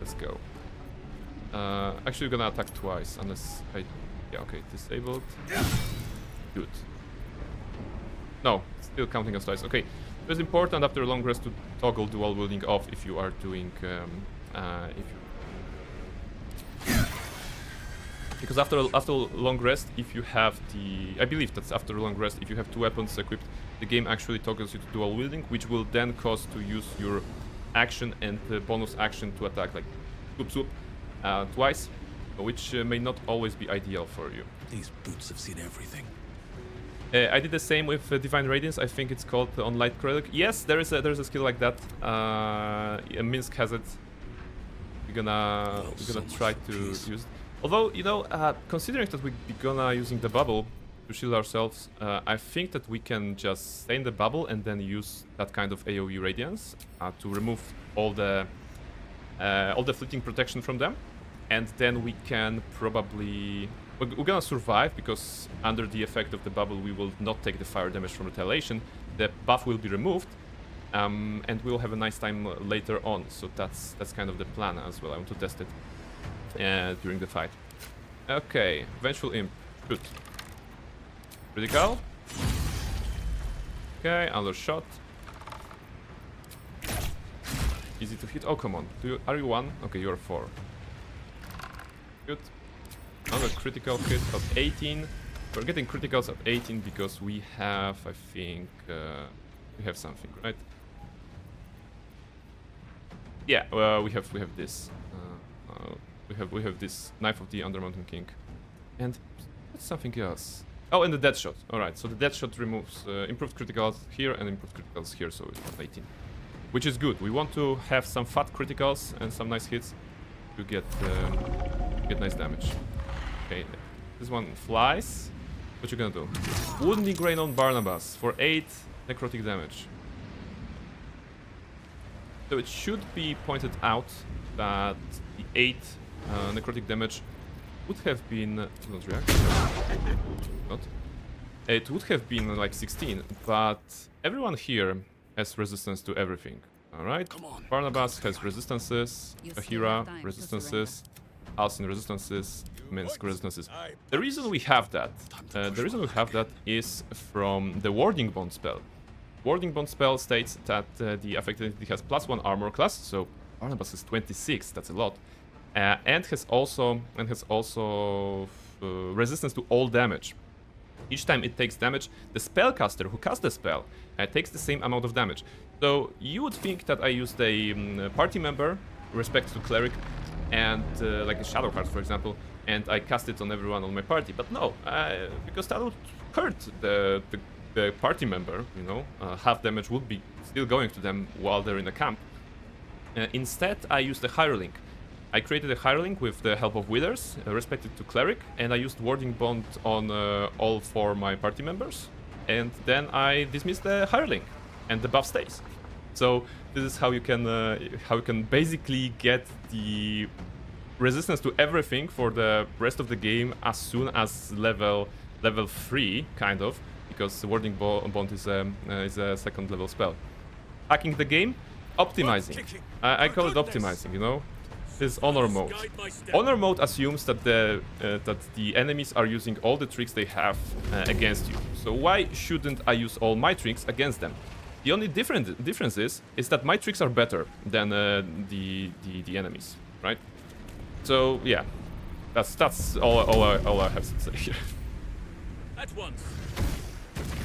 Let's go. Actually, we're gonna attack twice, unless I... Yeah, okay, disabled. Good. No, still counting as twice. Okay, it's important after a long rest to toggle dual wielding off if you are doing... Because after a long rest, if you have I believe that's after a long rest, if you have 2 weapons equipped, the game actually toggles you to dual wielding, which will then cause to use your action and bonus action to attack, like swoop twice, which may not always be ideal for you. These boots have seen everything. I did the same with Divine Radiance. I think it's called on Light Relic. Yes, there's a skill like that. Minsk has it. We're gonna try to use it. Although, you know, considering that we're gonna using the bubble to shield ourselves, I think that we can just stay in the bubble and then use that kind of AoE Radiance to remove all the fleeting protection from them, and then we can probably we're gonna survive because under the effect of the bubble we will not take the fire damage from retaliation. The buff will be removed, and we'll have a nice time later on. So that's kind of the plan as well. I want to test it during the fight. Okay, Vengeful Imp. Good. Critical. Okay, another shot. Easy to hit. Oh, come on. Are you 1? Okay, you're 4. Good. Another critical hit of 18. We're getting criticals at 18 because we have, I think, we have something, right? Yeah, well, we have this. We have this Knife of the Undermountain King, and what's something else? Oh, and the dead shot. All right, so the dead shot removes improved criticals here and improved criticals here, so it's 18, which is good. We want to have some fat criticals and some nice hits to get nice damage. Okay, this one flies. What you gonna do? Wounding Rain on Barnabas for 8 necrotic damage. So it should be pointed out that the 8 necrotic damage would have been... Don't react. Not. It would have been like 16, but everyone here has resistance to everything. Alright? Barnabas has resistances, Ahira resistances, Alcin resistances, Minsk resistances. The reason we have that, is from the Warding Bond spell. Warding Bond spell states that the affected entity has +1 armor class, so Barnabas is 26, that's a lot, and has also resistance to all damage. Each time it takes damage, the spellcaster who casts the spell takes the same amount of damage. So you would think that I used a party member, respect to cleric, and like a shadow card, for example, and I cast it on everyone on my party. But no, because that would hurt the party member, you know, half damage would be still going to them while they're in the camp. Instead, I used a Hirelink. I created a Hirelink with the help of Withers, respected to Cleric, and I used Warding Bond on all 4 my party members. And then I dismissed the Hirelink, and the buff stays. So this is how you can basically get the resistance to everything for the rest of the game as soon as level 3, kind of, because Warding Bond is a second level spell. Hacking the game, optimizing. I call it optimizing, you know. This is honor mode. Honor mode assumes that the enemies are using all the tricks they have against you. So why shouldn't I use all my tricks against them? The only difference is that my tricks are better than the enemies, right? So yeah, that's all I have to say here. At once.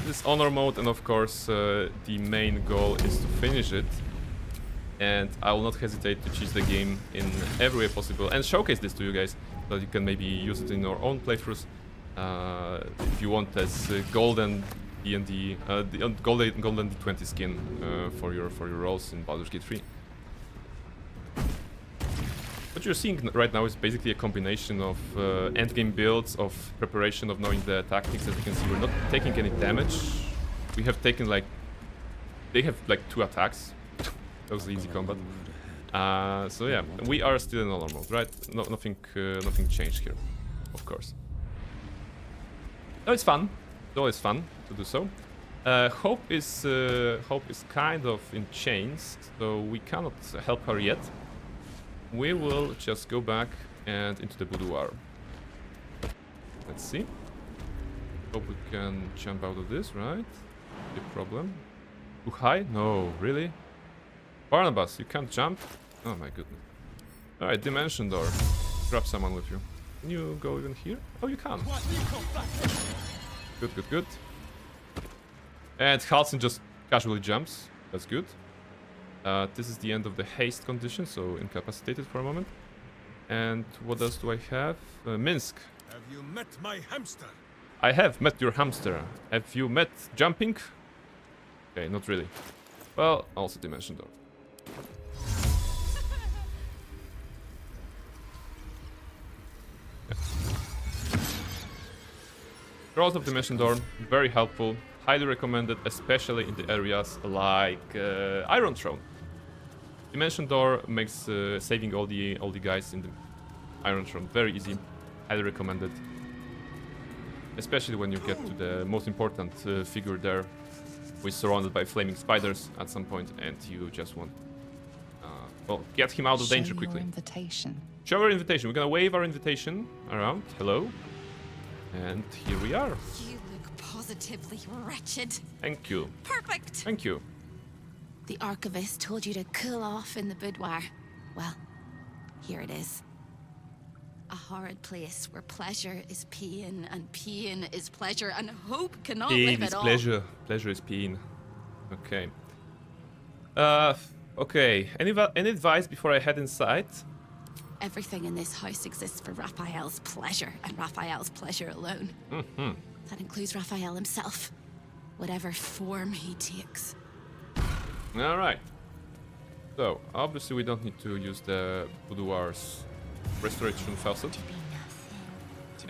This is honor mode, and of course the main goal is to finish it. And I will not hesitate to cheese the game in every way possible and showcase this to you guys, so that you can maybe use it in your own playthroughs if you want this golden D&D, golden D20 skin for your rolls in Baldur's Gate 3. What you're seeing right now is basically a combination of endgame builds, of preparation, of knowing the tactics. As you can see, we're not taking any damage. We have taken they have 2 attacks. That was easy combat. So yeah, we are still in normal mode, right? Nothing changed here, of course. No, it's fun. It's always fun to do so. Hope is kind of in chains, so we cannot help her yet. We will just go back and into the boudoir. Let's see. Hope we can jump out of this, right? No problem. Too high? No, really? Barnabas, you can't jump? Oh my goodness. Alright, Dimension Door. Grab someone with you. Can you go even here? Oh, you can. Good, good, good. And Halsin just casually jumps. That's good. This is the end of the haste condition, so incapacitated for a moment. And what else do I have? Minsk. Have you met my hamster? I have met your hamster. Have you met jumping? Okay, not really. Well, also Dimension Door. Scrolls of Dimension Door, very helpful. Highly recommended, especially in the areas like Iron Throne. Dimension Door makes saving all the guys in the Iron Throne very easy. Highly recommended. Especially when you get to the most important figure there, who is surrounded by flaming spiders at some point, and you just want, well, get him out of danger quickly. Invitation. Show our invitation. We're gonna wave our invitation around. Hello. And here we are. You look positively wretched. Thank you. Perfect. Thank you. The archivist told you to cool off in the boudoir. Well, here it is. A horrid place where pleasure is pain, and pain is pleasure, and hope cannot Pain live is at all. pleasure. Pleasure is pain. Okay. Okay. Any advice before I head inside? Everything in this house exists for Raphael's pleasure, and Raphael's pleasure alone. That includes Raphael himself, whatever form he takes. All right. So obviously we don't need to use the boudoir's restoration faucet.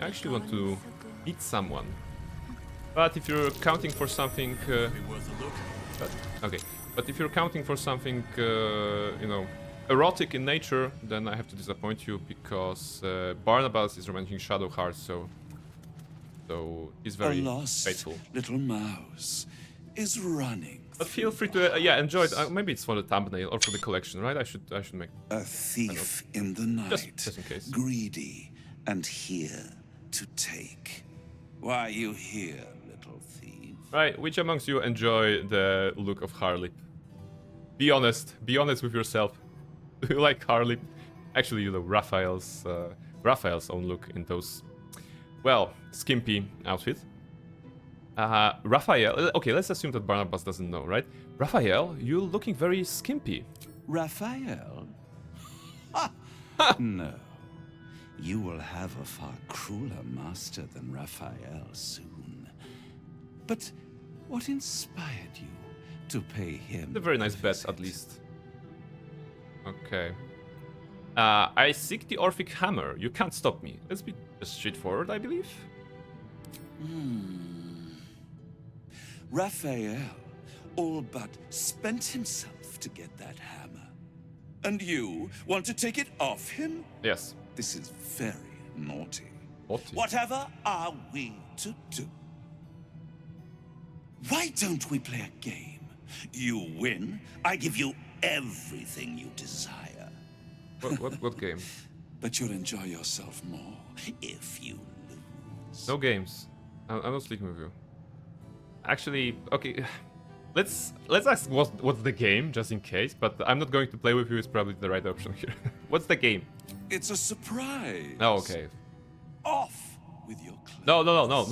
I actually want to meet someone. But if you're counting for something, okay. But if you're counting for something, you know, erotic in nature, then I have to disappoint you because Barnabas is romancing Shadowheart, so he's very faithful. Little mouse is running. But feel free to yeah, enjoy it. Maybe it's for the thumbnail or for the collection, right? I should make a thief in the night, just in case. Greedy and here to take. Why are you here, little thief? Right, which amongst you enjoy the look of Harley? Be honest with yourself. Do you like Harley? Actually, you know, Raphael's own look in those, well, skimpy outfits. Raphael, okay, let's assume that Barnabas doesn't know, right? Raphael, you're looking very skimpy. Raphael? No. You will have a far crueler master than Raphael soon. But what inspired you to pay him? It's a very nice bet, at least. Okay. I seek the Orphic Hammer. You can't stop me. Let's be straightforward, I believe. Raphael all but spent himself to get that hammer. And you want to take it off him? Yes. This is very naughty. Naughty. Whatever are we to do? Why don't we play a game? You win, I give you everything you desire. What game? But you'll enjoy yourself more if you lose. No games. I'm not speaking with you. Actually, okay. Let's ask what's the game, just in case. But I'm not going to play with you. It's probably the right option here. What's the game? It's a surprise. Oh, okay. Off with your clothes.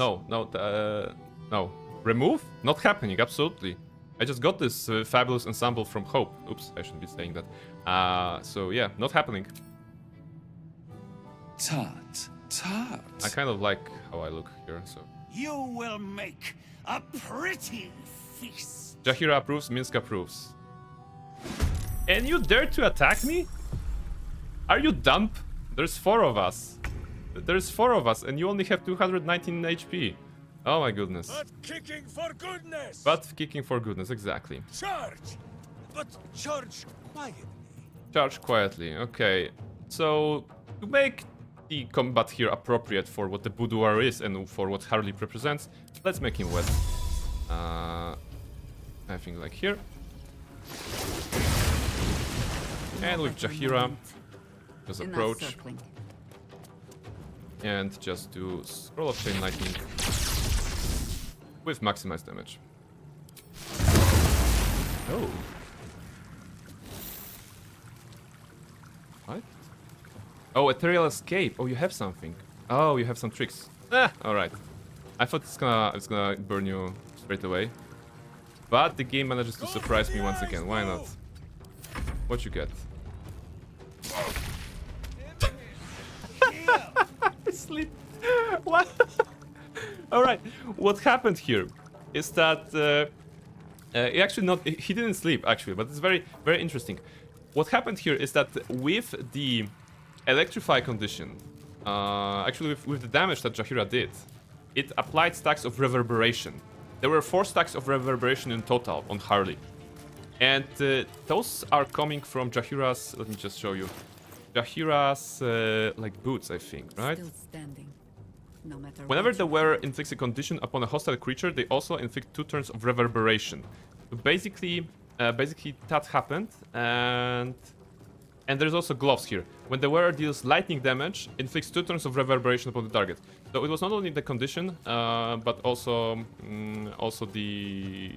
No. Remove? Not happening. Absolutely. I just got this fabulous ensemble from Hope. Oops, I shouldn't be saying that. So yeah, not happening. Tut. I kind of like how I look here, so. You will make a pretty feast. Jahira approves, Minsk approves. And you dare to attack me? Are you dumb? There's 4 of us. There's 4 of us, and you only have 219 HP. Oh my goodness. But kicking for goodness! But kicking for goodness, exactly. Charge! But charge quietly. Charge quietly, okay. So, to make the combat here appropriate for what the boudoir is and for what Harley represents, let's make him wet. I think like here. And with Jahira, just approach. And just do Scroll of Chain Lightning with maximized damage. Oh. What? Oh, Ethereal Escape. Oh, you have something. Oh, you have some tricks. Ah, alright. I thought it's gonna burn you straight away. But the game manages to surprise me once again. Why not? What you get? Sleep. What? Alright. What happened here is that he actually not he didn't sleep actually, but it's very very interesting. What happened here is that with the electrify condition, actually with the damage that Jaheira did, it applied stacks of reverberation. There were 4 stacks of reverberation in total on Harley. And those are coming from Jaheira's, let me just show you. Jaheira's like boots, I think, right? Still standing, no matter Whenever what the you wearer inflicts a condition upon a hostile creature, they also inflict 2 turns of reverberation. So basically that happened, and there's also gloves here. When the wearer deals lightning damage, inflicts 2 turns of reverberation upon the target. So it was not only the condition, but also the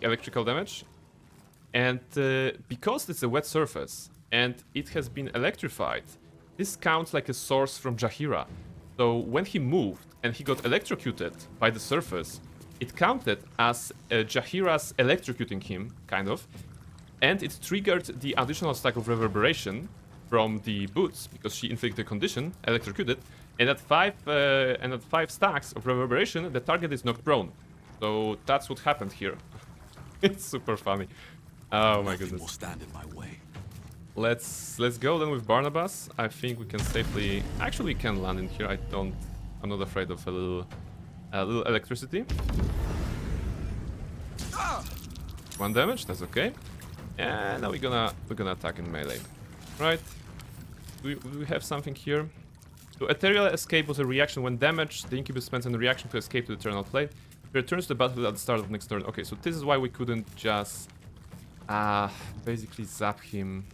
electrical damage. And because it's a wet surface and it has been electrified, this counts like a source from Jaheira. So when he moved and he got electrocuted by the surface, it counted as Jaheira's electrocuting him, kind of. And it triggered the additional stack of reverberation from the boots because she inflicted a condition, electrocuted, and at 5 stacks of reverberation, the target is knocked prone. So that's what happened here. It's super funny. Oh my goodness. Will stand in my way. Let's go then with Barnabas. I think we can safely. Actually, we can land in here. I'm not afraid of a little electricity. 1 damage. That's okay. And now we're gonna attack in melee, right? We have something here. So ethereal escape was a reaction when damaged. The incubus spends a reaction to escape to the eternal plane. It returns to the battle at the start of next turn. Okay, so this is why we couldn't just basically zap him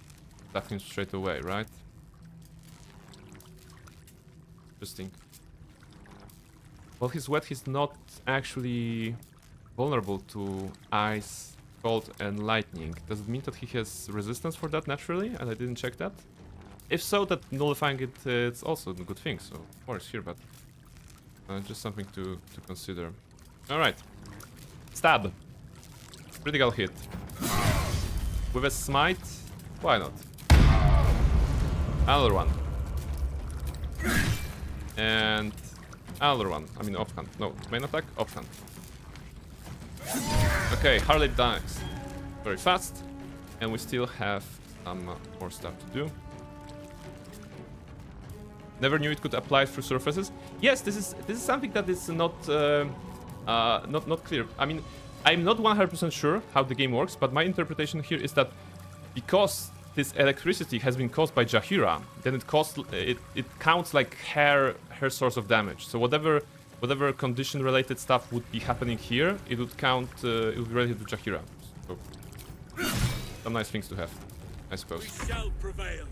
straight away, right? Interesting. Well, he's wet. He's not actually vulnerable to ice, cold, and lightning. Does it mean that he has resistance for that naturally? And I didn't check that. If so, that nullifying it, it's also a good thing. So, of course, here, but just something to consider. All right, stab, critical hit with a smite. Why not? Another one. And another one. I mean, offhand. No, main attack, offhand. Okay, Harley dies very fast, and we still have some more stuff to do. Never knew it could apply through surfaces. Yes, this is something that is not clear. I mean, I'm not 100% sure how the game works, but my interpretation here is that because this electricity has been caused by Jaheira, then it counts like her source of damage. So whatever condition-related stuff would be happening here, it would count. It would be related to Jaheira. So some nice things to have, I suppose. We shall prevail.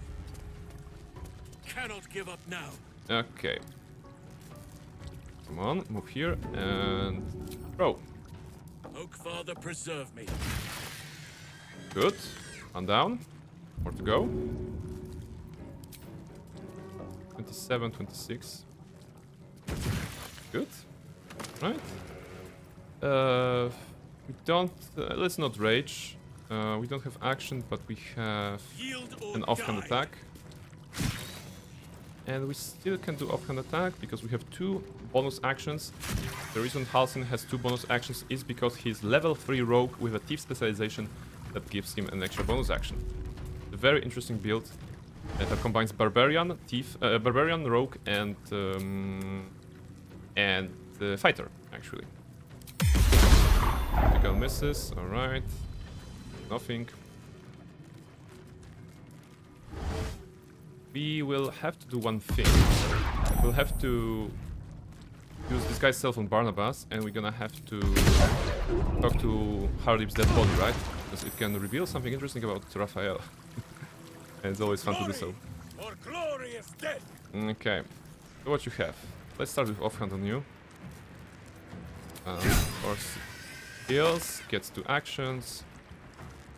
Cannot give up now. Okay. Come on, move here and throw. Oak Father, preserve me. Good. One down. More to go. 27, 26. Good. Right. We don't. Let's not rage. We don't have action, but we have an offhand attack. And we still can do offhand attack because we have 2 bonus actions. The reason Halsin has 2 bonus actions is because he's level 3 rogue with a thief specialization that gives him an extra bonus action. A very interesting build that combines barbarian, thief, barbarian, rogue, and fighter actually. Critical misses. All right. Nothing. We will have to do one thing. We'll have to use this guy's self on Barnabas, and we're gonna have to talk to Harley's dead body, right? Because it can reveal something interesting about Raphael. And it's always fun to do so. Or glorious death. Okay. So what you have? Let's start with offhand on you. Of course, heals, gets 2 actions,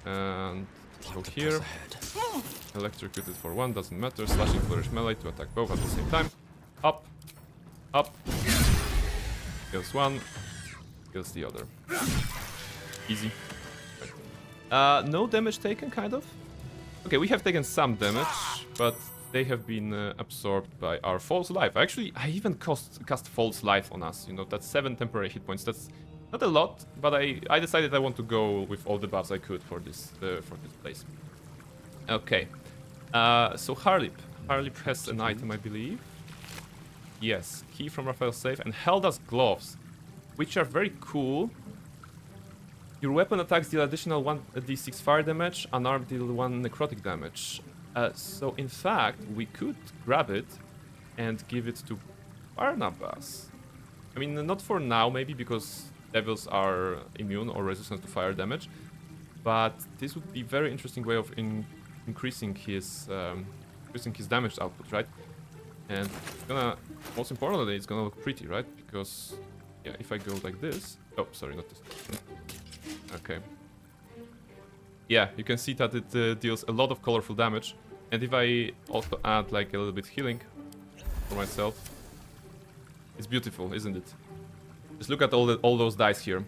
and go here. Electrocuted for 1, doesn't matter. Slashing flourish melee to attack both at the same time. Up. Up. Kills one. Kills the other. Easy. No damage taken, kind of. Okay, we have taken some damage, but they have been absorbed by our false life. Actually, I even cast false life on us. You know, that's 7 temporary hit points. That's not a lot, but I decided I want to go with all the buffs I could for this place. Okay. So Harlip. Harlip has an item, I believe. Yes, key from Raphael's safe and Helda's gloves, which are very cool. Your weapon attacks deal additional 1d6 fire damage, unarmed deal 1 necrotic damage. So in fact, we could grab it and give it to Barnabas. I mean, not for now, maybe because devils are immune or resistant to fire damage, but this would be a very interesting way of increasing his damage output, right? And it's gonna, most importantly, it's gonna look pretty, right? Because, yeah, if I go like this... Oh, sorry, not this. Okay. Yeah, you can see that it deals a lot of colorful damage. And if I also add, like, a little bit healing for myself... It's beautiful, isn't it? Just look at all those dice here.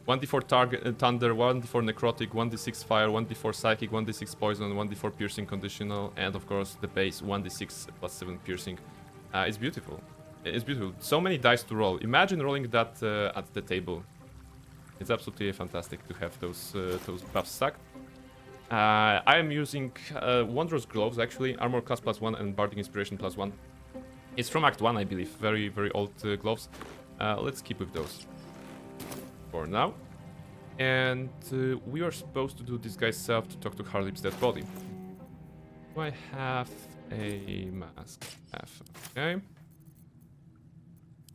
1d4 target, thunder, 1d4 necrotic, 1d6 fire, 1d4 psychic, 1d6 poison, 1d4 piercing conditional, and of course the base 1d6 plus 7 piercing. It's beautiful. It's beautiful. So many dice to roll. Imagine rolling that at the table. It's absolutely fantastic to have those buffs stacked. I am using Wondrous Gloves, actually, Armor class +1 and Bardic Inspiration +1. It's from Act 1, I believe. Very, very old gloves. Let's keep with those for now. And we are supposed to do this guy's self to talk to Harlip's dead body. Do I have a mask? Okay.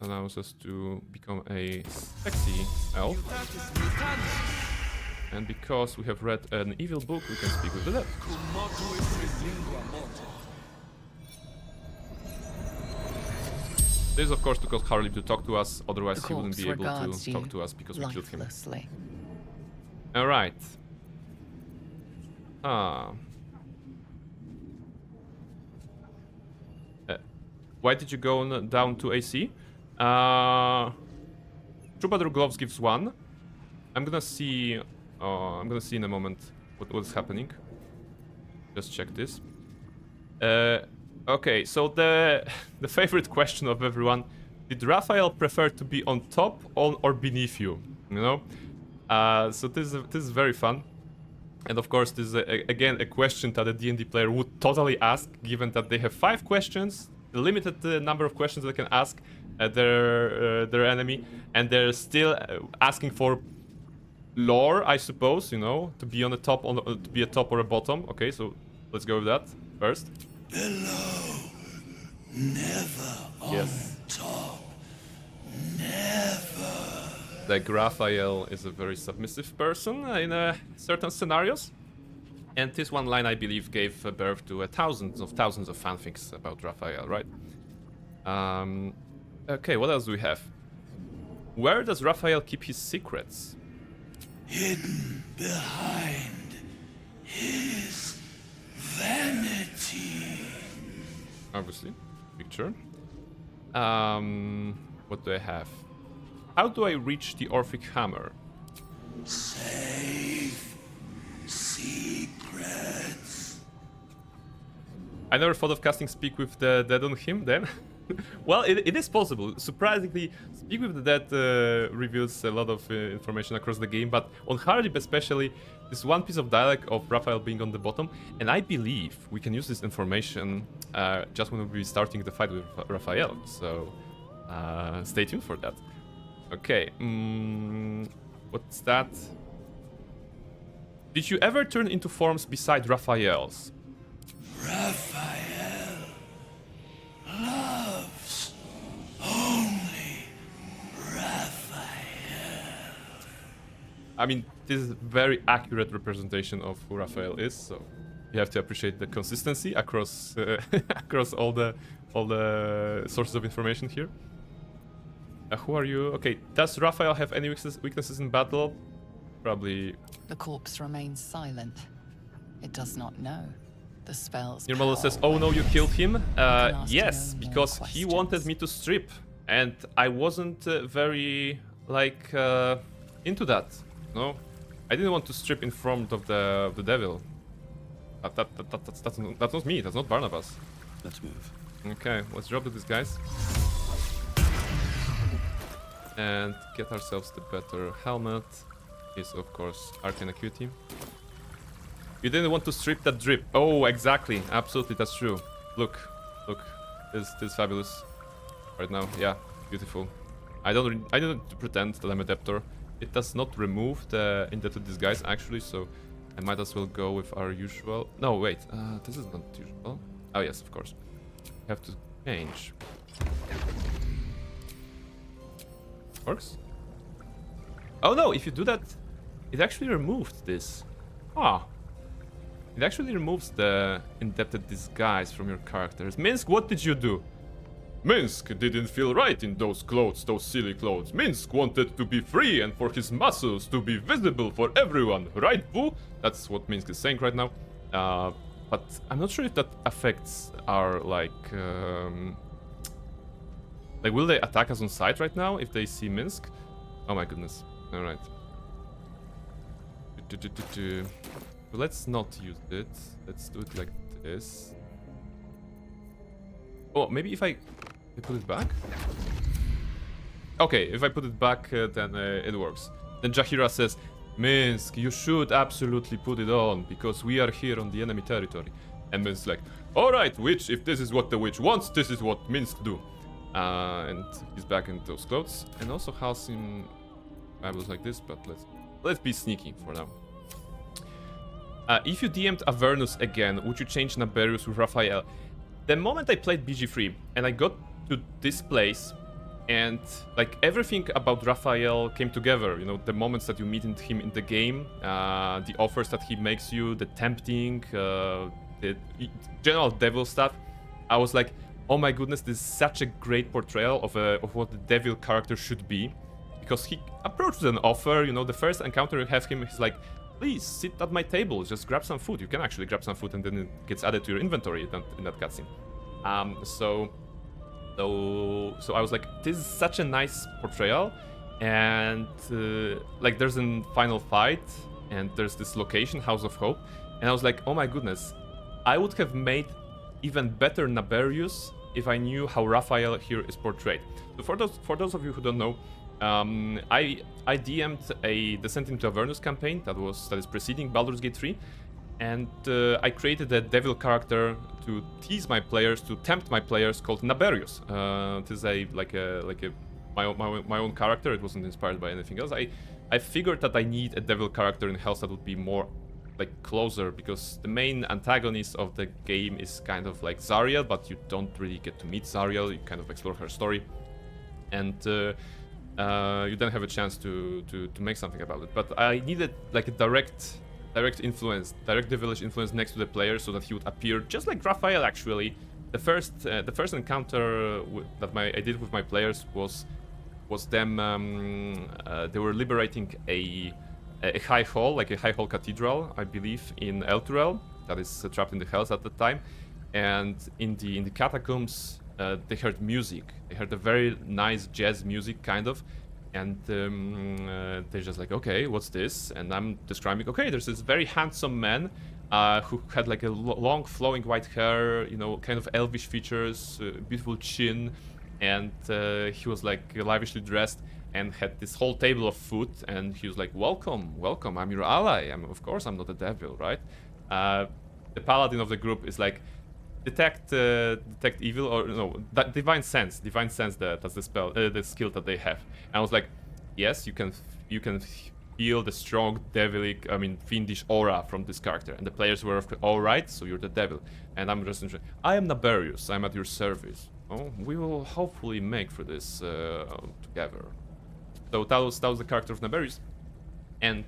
Allows us to become a sexy elf. And because we have read an evil book, we can speak with the dead. This is of course to cause Harlip to talk to us, otherwise he wouldn't be able to talk to us because we killed him. Alright. Why did you go down to AC? Troubadour Gloves gives 1. I'm gonna see in a moment what's happening. Just check this. Okay, so the favorite question of everyone: did Raphael prefer to be on top, on, or beneath you? You know. So this is very fun, and of course this is again a question that a D&D player would totally ask, given that they have 5 questions, the limited number of questions they can ask their enemy, and they're still asking for lore, I suppose. You know, to be on the top, to be a top or a bottom. Okay, so let's go with that first. Below, never on top, never. Like Raphael is a very submissive person in certain scenarios, and this one line I believe gave birth to thousands of fanfics about Raphael, right? Okay, what else do we have? Where does Raphael keep his secrets? Hidden behind his vanity. Obviously, picture. What do I have? How do I reach the Orphic Hammer? Safe secrets. I never thought of casting Speak with the Dead on him then. Well, it is possible. Surprisingly, Speak with the Dead reveals a lot of information across the game, but on Harlip especially, this one piece of dialogue of Raphael being on the bottom, and I believe we can use this information just when we'll be starting the fight with Raphael, so stay tuned for that. Okay, what's that? Did you ever turn into forms beside Raphael's? Raphael loves only Raphael. I mean, this is a very accurate representation of who Raphael is, so you have to appreciate the consistency across across all the sources of information here. Who are you? Okay, does Raphael have any weaknesses in battle? Probably. The corpse remains silent. It does not know. The spell's Nirmala says, power oh no, you killed him? ask Yes, no more because he wanted questions. me to strip. And I wasn't very, like, into that. No? I didn't want to strip in front of the devil. That's not me, that's not Barnabas. Let's move. Okay, let's drop to these guys. And get ourselves the better helmet. Is of course Arcane Acuity. You didn't want to strip that drip. Oh, exactly. Absolutely, that's true. Look. This is fabulous. Right now, yeah, beautiful. I don't pretend that I'm a Deptor. It does not remove the indebted disguise actually, so I might as well go with our usual. No, wait, this is not usual. Oh yes, of course. Have to change. Works? Oh no, if you do that, it actually removed this. Ah. It actually removes the indebted disguise from your characters. Minsk, what did you do? Minsk didn't feel right in those clothes, those silly clothes. Minsk wanted to be free and for his muscles to be visible for everyone, right, Boo? That's what Minsk is saying right now. But I'm not sure if that affects our, like, will they attack us on sight right now if they see Minsk? Oh my goodness. Alright. Let's not use it. Let's do it like this. Oh, maybe if I put it back? Okay, if I put it back, then it works. Then Jahira says, Minsk, you should absolutely put it on, because we are here on the enemy territory. And Minsk's like, alright, witch, if this is what the witch wants, this is what Minsk do. And he's back in those clothes. And also Halcyon, I was like this, but let's be sneaky for now. If you DM'd Avernus again, would you change Naberius with Raphael? The moment I played BG3 and I got to this place, and like everything about Raphael came together, you know, the moments that you meet him in the game, the offers that he makes you, the tempting, the general devil stuff, I was like, oh my goodness, this is such a great portrayal of what the devil character should be. Because he approaches an offer, you know, the first encounter you have him, he's like, please sit at my table, just grab some food. You can actually grab some food and then it gets added to your inventory in that cutscene. So I was like, this is such a nice portrayal. And like there's a final fight and there's this location, House of Hope. And I was like, oh my goodness, I would have made even better Naberius if I knew how Raphael here is portrayed. So for those of you who don't know, I DM'd a Descent into Avernus campaign that is preceding Baldur's Gate 3, and I created a devil character to tease my players, to tempt my players, called Naberius. It is my own character. It wasn't inspired by anything else. I figured that I need a devil character in Hells that would be more like closer, because the main antagonist of the game is kind of like Zariel, but you don't really get to meet Zariel. You kind of explore her story, and you then have a chance to make something about it. But I needed like a direct influence, direct devilish influence next to the player, so that he would appear just like Raphael. Actually, the first encounter that I did with my players was them. They were liberating a high hall, like a high hall cathedral, I believe, in Elturel, that is trapped in the Hells at the time, and in the catacombs. They heard music. They heard a very nice jazz music, kind of, and they're just like, okay, what's this? And I'm describing, okay, there's this very handsome man who had like a long flowing white hair, you know, kind of elvish features, beautiful chin, and he was like lavishly dressed and had this whole table of food, and he was like, welcome, I'm your ally. Of course I'm not a devil, right? The paladin of the group is like, detect evil, or no, divine sense. That's the spell, the skill that they have. And I was like, yes, you can feel the strong devilic, fiendish aura from this character. And the players were all right, so you're the devil. And I'm just I am Naberius. I'm at your service. Oh, we will hopefully make for this together. So that was the character of Naberius. And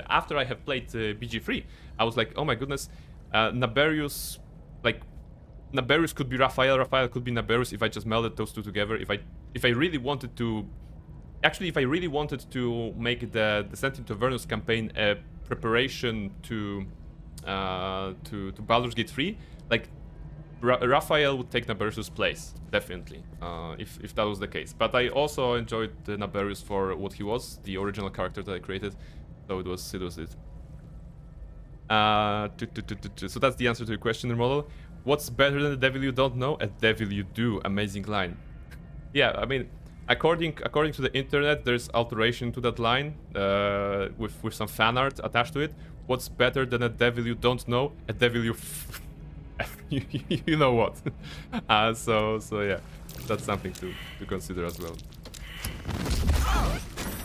after I have played BG3, I was like, oh my goodness, Naberius, like. Naberius could be Raphael could be Naberius if I just melded those two together. If I really wanted to make the Descent into Avernus campaign a preparation to to Baldur's Gate 3, like Raphael would take Naberius' place, definitely, if that was the case. But I also enjoyed Naberius for what he was, the original character that I created. So it was it. So that's the answer to your question, model. What's better than the devil you don't know? A devil you do. Amazing line. Yeah, I mean, according to the internet, there's alteration to that line with some fan art attached to it. What's better than a devil you don't know? A devil you you know what. So yeah, that's something to consider as well.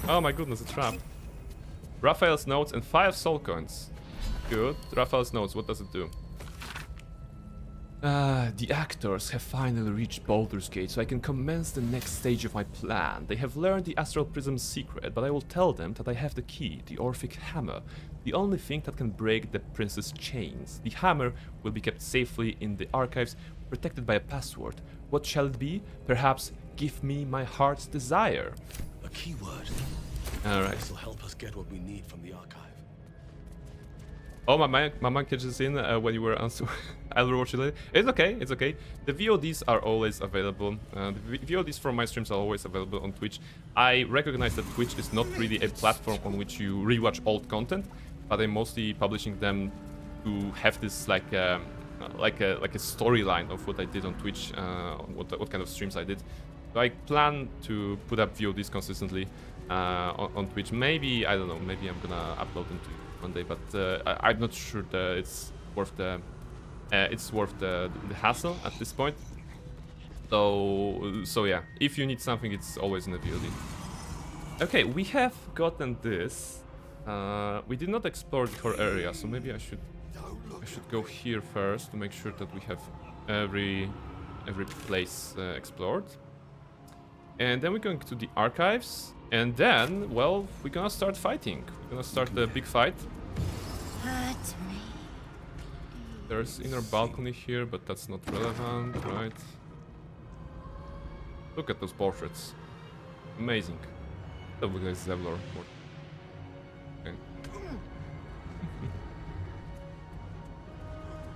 Oh my goodness, a trap. Raphael's notes and 5 soul coins. Good. Raphael's notes, what does it do? The actors have finally reached Baldur's Gate, so I can commence the next stage of my plan. They have learned the Astral Prism's secret, but I will tell them that I have the key, the Orphic Hammer, the only thing that can break the prince's chains. The hammer will be kept safely in the archives, protected by a password. What shall it be? Perhaps give me my heart's desire. A keyword. Alright. This will help us get what we need from the archive. Oh, my mic catches in when you were answering. I'll rewatch it later. It's okay, it's okay. The VODs are always available. The VODs from my streams are always available on Twitch. I recognize that Twitch is not really a platform on which you rewatch old content, but I'm mostly publishing them to have this like a storyline of what I did on Twitch, what kind of streams I did. So I plan to put up VODs consistently on Twitch. Maybe, I don't know, maybe I'm gonna upload them to one day, but I'm not sure that it's worth the hassle at this point. So yeah, if you need something, it's always in the VOD. Okay, we have gotten this. We did not explore the whole area, so maybe I should go here first to make sure that we have every place explored. And then we're going to the archives, and then, well, we're gonna start fighting. We're gonna start the big fight. There's inner balcony here, but that's not relevant, right? Look at those portraits. Amazing. That looks like Zevlor. Okay.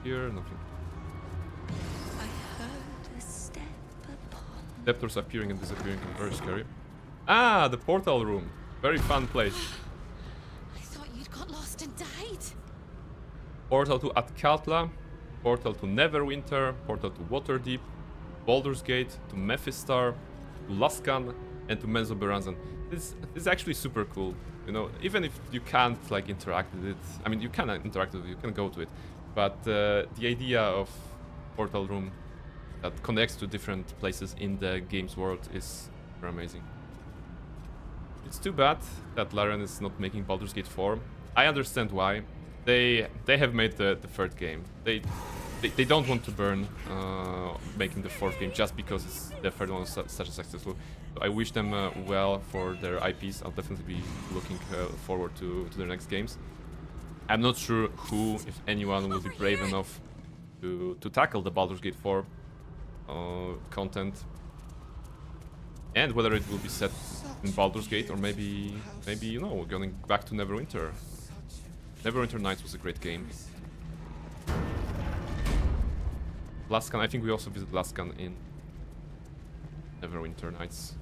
Here, nothing. I heard a step upon. Deptors appearing and disappearing, very scary. Ah, the portal room. Very fun place. I thought you'd got lost and died. Portal to Atkatla, portal to Neverwinter, portal to Waterdeep, Baldur's Gate, to Mephistar, to Luskan, and to Menzoberranzan. This is actually super cool. You know, even if you can't like interact with it, I mean, you can interact with it, you can go to it, but the idea of portal room that connects to different places in the game's world is super amazing. It's too bad that Larian is not making Baldur's Gate 4. I understand why. They have made the third game. They don't want to burn making the fourth game just because the third one was such a successful. So I wish them well for their IPs. I'll definitely be looking forward to their next games. I'm not sure who, if anyone, will be brave enough to tackle the Baldur's Gate 4 content, and whether it will be set in Baldur's Gate or maybe you know, going back to Neverwinter. Neverwinter Nights was a great game. Luskan, I think we also visit Luskan in Neverwinter Nights.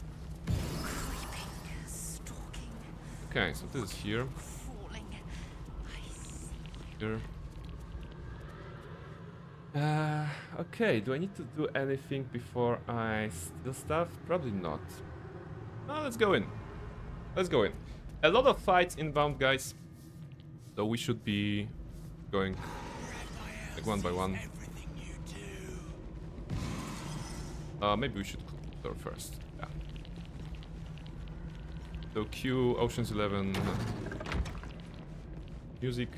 Okay, so this is here. Here. Okay, do I need to do anything before I steal stuff? Probably not. Oh, let's go in. Let's go in. A lot of fights inbound, guys. So we should be going like one by one. Maybe we should clear first. Yeah. So Q, Ocean's 11, music.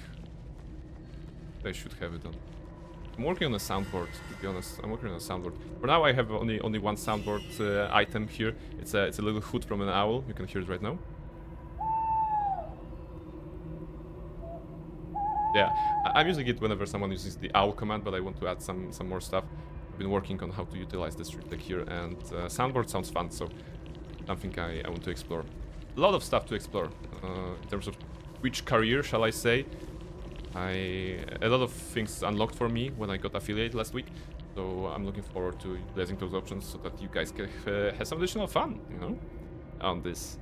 I should have it on. I'm working on a soundboard, to be honest. I'm working on a soundboard. For now, I have only one soundboard item here. It's a little hoot from an owl. You can hear it right now. Yeah, I'm using it whenever someone uses the owl command, but I want to add some more stuff. I've been working on how to utilize this trick here, and soundboard sounds fun, so something I want to explore. A lot of stuff to explore in terms of which career, shall I say. A lot of things unlocked for me when I got affiliate last week, so I'm looking forward to utilizing those options so that you guys can have some additional fun, you know, on this.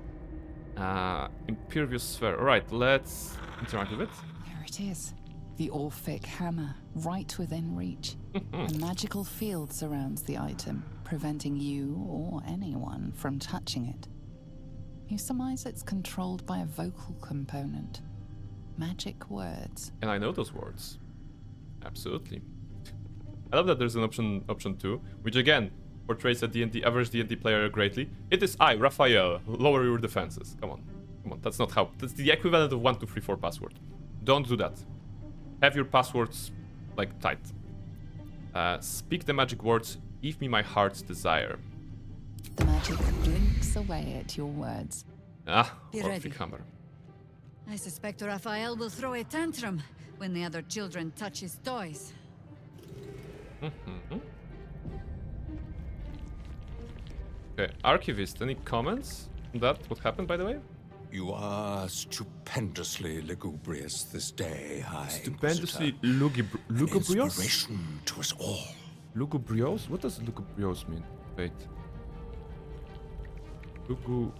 Impervious sphere. Alright, let's interact with it. There it is. The Orphic hammer, right within reach. A magical field surrounds the item, preventing you or anyone from touching it. You surmise it's controlled by a vocal component. Magic words. And I know those words. Absolutely. I love that there's an option 2, which again portrays a average D&D player greatly. It is I, Raphael. Lower your defenses. Come on. That's not how. That's the equivalent of 1, 2, 3, 4 password. Don't do that. Have your passwords like tight. Speak the magic words. Give me my heart's desire. The magic blinks away at your words. Be ready. Orphic hammer. I suspect Raphael will throw a tantrum when the other children touch his toys. Okay, Archivist, any comments on that? What happened, by the way? You are stupendously lugubrious this day, High Stupendously Inquisitor. An lugubrious? inspiration to us all. Lugubrious? What does lugubrious mean? Wait. Lugubrious.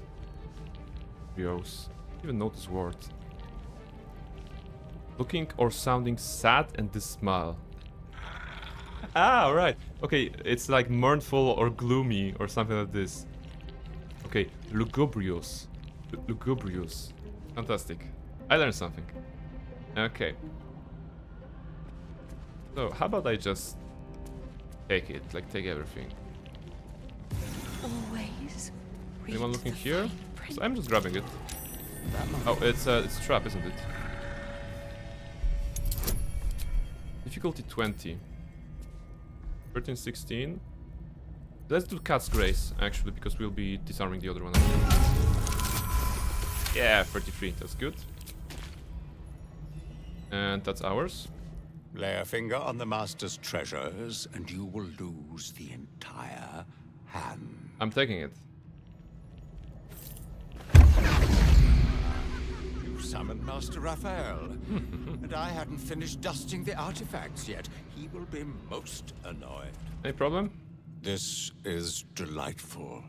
I don't even know this word. Looking or sounding sad and dismal. Right. Okay, it's like mournful or gloomy or something like this. Okay, lugubrious. Lugubrious. Fantastic. I learned something. Okay. So, how about I just take it? Like, take everything. Always. Anyone looking here? So I'm just grabbing it. Oh, it's a trap, isn't it? Difficulty 20. 13, 16. Let's do Cat's Grace, actually, because we'll be disarming the other one. Yeah, 33. That's good. And that's ours. Lay a finger on the master's treasures, and you will lose the entire hand. I'm taking it. You summoned Master Raphael, and I hadn't finished dusting the artifacts yet. He will be most annoyed. Any problem? This is delightful.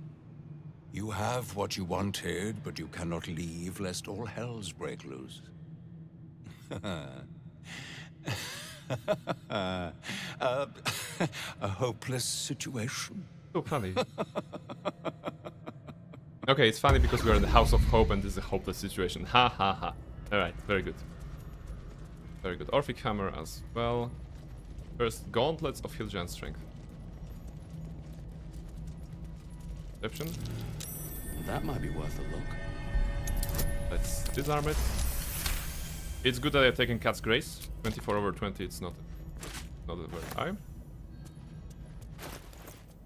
You have what you wanted, but you cannot leave lest all hells break loose. A hopeless situation. So funny. Okay, it's funny because we are in the House of Hope and this is a hopeless situation. Ha ha ha. Alright, very good. Very good. Orphic Hammer as well. First, Gauntlets of Heal Giant Strength. Perception. That might be worth a look. Let's disarm it. It's good that I've taken Cat's Grace. 24 over 20, it's not a very high.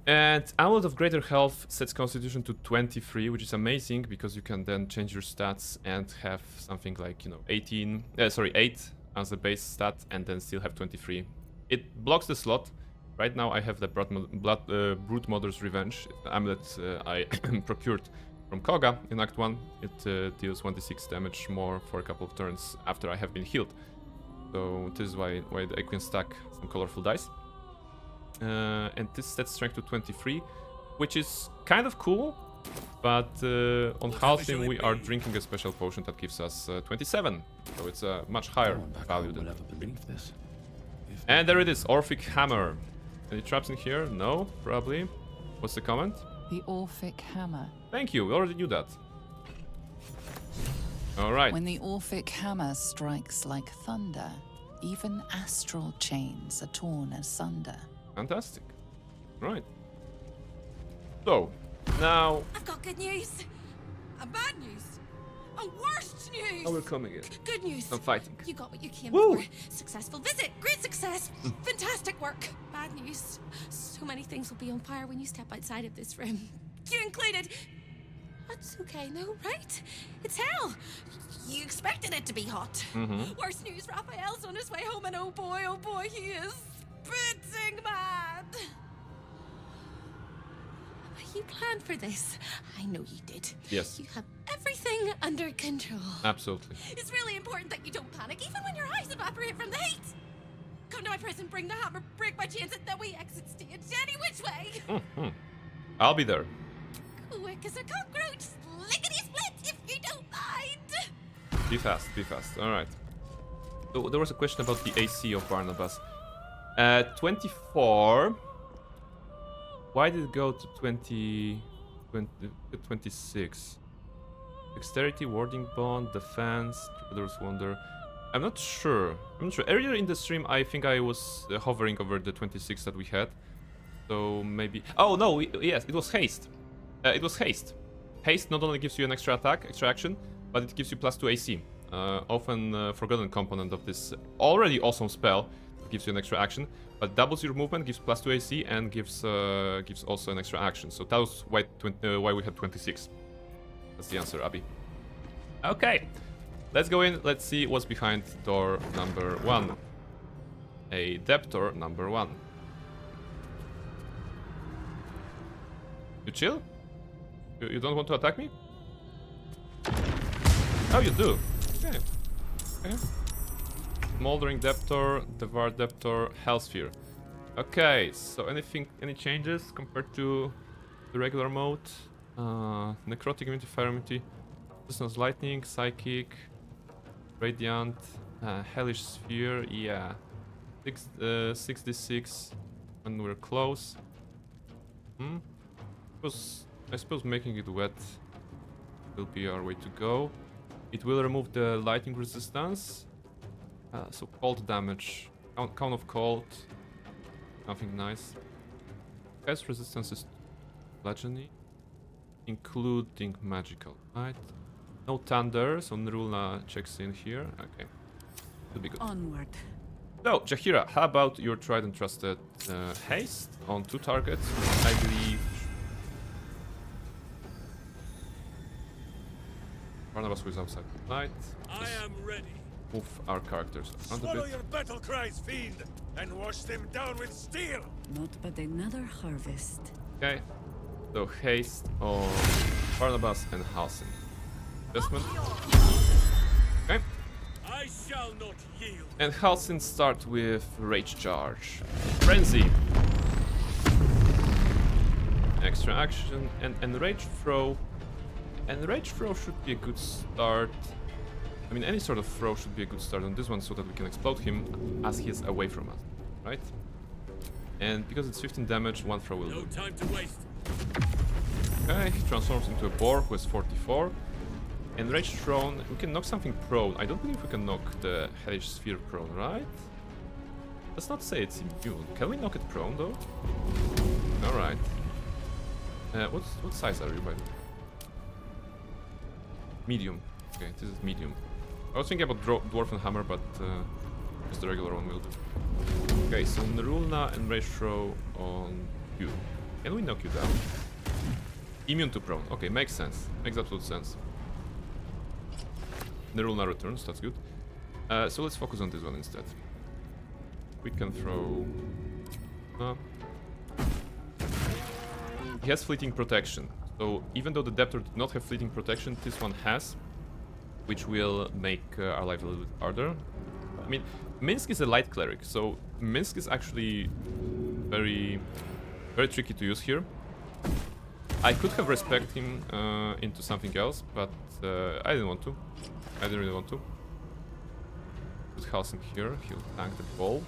And Amulet of Greater Health sets Constitution to 23, which is amazing because you can then change your stats and have something like, you know, 8 as a base stat and then still have 23. It blocks the slot. Right now I have the Brute Mother's Revenge amulet I procured from Koga in Act 1. It deals 1d6 damage more for a couple of turns after I have been healed. So this is why I can stack some colorful dice. And this sets strength to 23, which is kind of cool, but on halving we are drinking a special potion that gives us 27, so it's a much higher value than ever believe this. And there it is, Orphic Hammer. Any traps in here? No, probably. What's the comment? The Orphic hammer. Thank you, we already knew that. Alright. When the Orphic hammer strikes like thunder, even astral chains are torn asunder. Fantastic. Right. So, now... I've got good news. A bad news. A worst news. Oh, we're coming in. Good news. I'm fighting. You got what you came Woo! for. Successful visit. Great success. Fantastic work. Bad news. So many things will be on fire when you step outside of this room. You included. That's okay, no, right? It's hell. You expected it to be hot. Worst news, Raphael's on his way home, and oh boy, he is spitting mad. You planned for this. I know you did. Yes. You have everything under control. Absolutely. It's really important that you don't panic, even when your eyes evaporate from the heat. Come to my prison, bring the hammer, break my chains, and then we exit stage any which way. I'll be there. Quick as a cockroach, lickety-split, if you don't mind. Be fast, be fast. Alright. So there was a question about the AC of Barnabas. 24. Why did it go to 26? Dexterity, warding bond, defense, Troubadour's Wonder. I'm not sure. Earlier in the stream, I think I was hovering over the 26 that we had. So maybe... Oh, no, yes, it was haste. It was haste. Haste not only gives you an extra attack, extra action, but it gives you +2 AC. Often forgotten component of this already awesome spell. It gives you an extra action, but doubles your movement, gives +2 AC, and gives also an extra action. So that was why we had 26. That's the answer, Abby. Okay, let's go in. Let's see what's behind door number 1. A debtor number 1. You chill? You don't want to attack me? Oh, you do. Okay. Okay. Smoldering Debtor, Devour Debtor, Hellsphere. Okay, so any changes compared to the regular mode? Necrotic immunity, fire immunity, resistance lightning, psychic, radiant, hellish sphere, yeah. 6d6 when we're close. I suppose making it wet will be our way to go. It will remove the lightning resistance. So cold damage. Count of cold. Nothing nice. Cast resistance is bludgeoning, including magical, right? No thunder, so Nrulna checks in here. Okay. Will be good. Onward. So, Jaheira, how about your tried and trusted haste on 2 targets? I believe Barnabas who is outside the light. I am ready. Move our characters around a Swallow bit. your battle cries, fiend, and wash them down with steel. Not but another harvest. Okay. So haste on Barnabas and Halsin. Adjustment. Okay. I shall not yield. And Halsin start with Rage Charge. Frenzy. Extra action and Rage Throw. And Rage Throw should be a good start. I mean, any sort of throw should be a good start on this one so that we can explode him as he is away from us, right? And because it's 15 damage, 1 throw will do. No time to waste. Okay, he transforms into a boar who has 44. And Rage Thrown, we can knock something prone. I don't believe we can knock the Hellish Sphere prone, right? Let's not say it's immune. Can we knock it prone, though? Alright. What size are you, by the way? Medium. Okay, this is medium. I was thinking about Dwarven Hammer, but just the regular one will do. Okay, so Nrulna and Rage Throw on you. Can we knock you down? Immune to prone. Okay, makes sense. Makes absolute sense. Nrulna returns, that's good. So let's focus on this one instead. We can throw... He has fleeting protection. So even though the Debtor did not have fleeting protection, this one has. Which will make our life a little bit harder. I mean, Minsk is a light cleric, so Minsk is actually very, very tricky to use here. I could have respected him into something else, but I didn't want to. I didn't really want to. Put Halsin here, he'll tank the ball.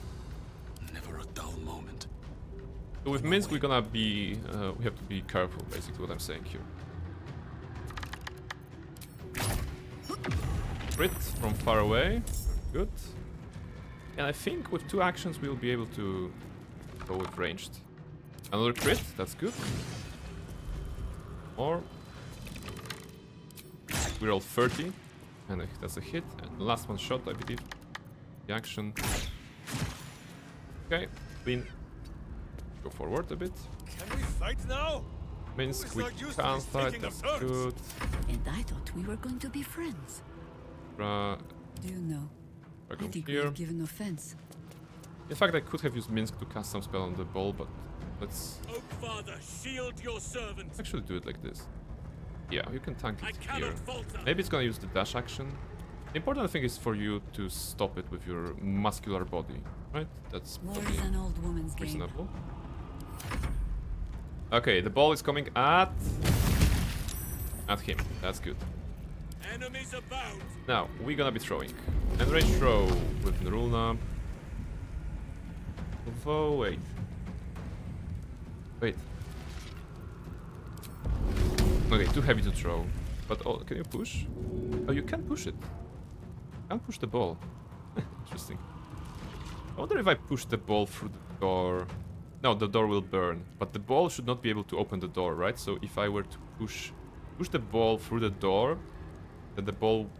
Never a dull moment. So with Minsk, we're gonna be, we have to be careful, basically, what I'm saying here. Crit from far away, good. And I think with 2 actions we'll be able to go with ranged. Another crit, that's good. Or we roll 30, and that's a hit. And the last one shot, I believe. The action. Okay, clean. Go forward a bit. Can we fight now? Minsk, we can't fight, that's good. And I thought we were going to be friends. Do you know? I think we here. have given offense. In fact, I could have used Minsk to cast some spell on the ball, but Let's Oak Father, shield your servant. actually do it like this. Yeah, you can tank I it cannot here. falter. Maybe it's gonna use the dash action. The important thing is for you to stop it with your muscular body, right? That's War probably is an old woman's game. reasonable. Okay, the ball is coming at him. That's good. Enemies abound. Now, we're gonna be throwing. And range throw with Nerulna. Although, wait. Wait. Okay, too heavy to throw. But oh, can you push? Oh, you can push it. You can push the ball. Interesting. I wonder if I push the ball through the door. No, the door will burn. But the ball should not be able to open the door, right? So if I were to push the ball through the door, then the ball,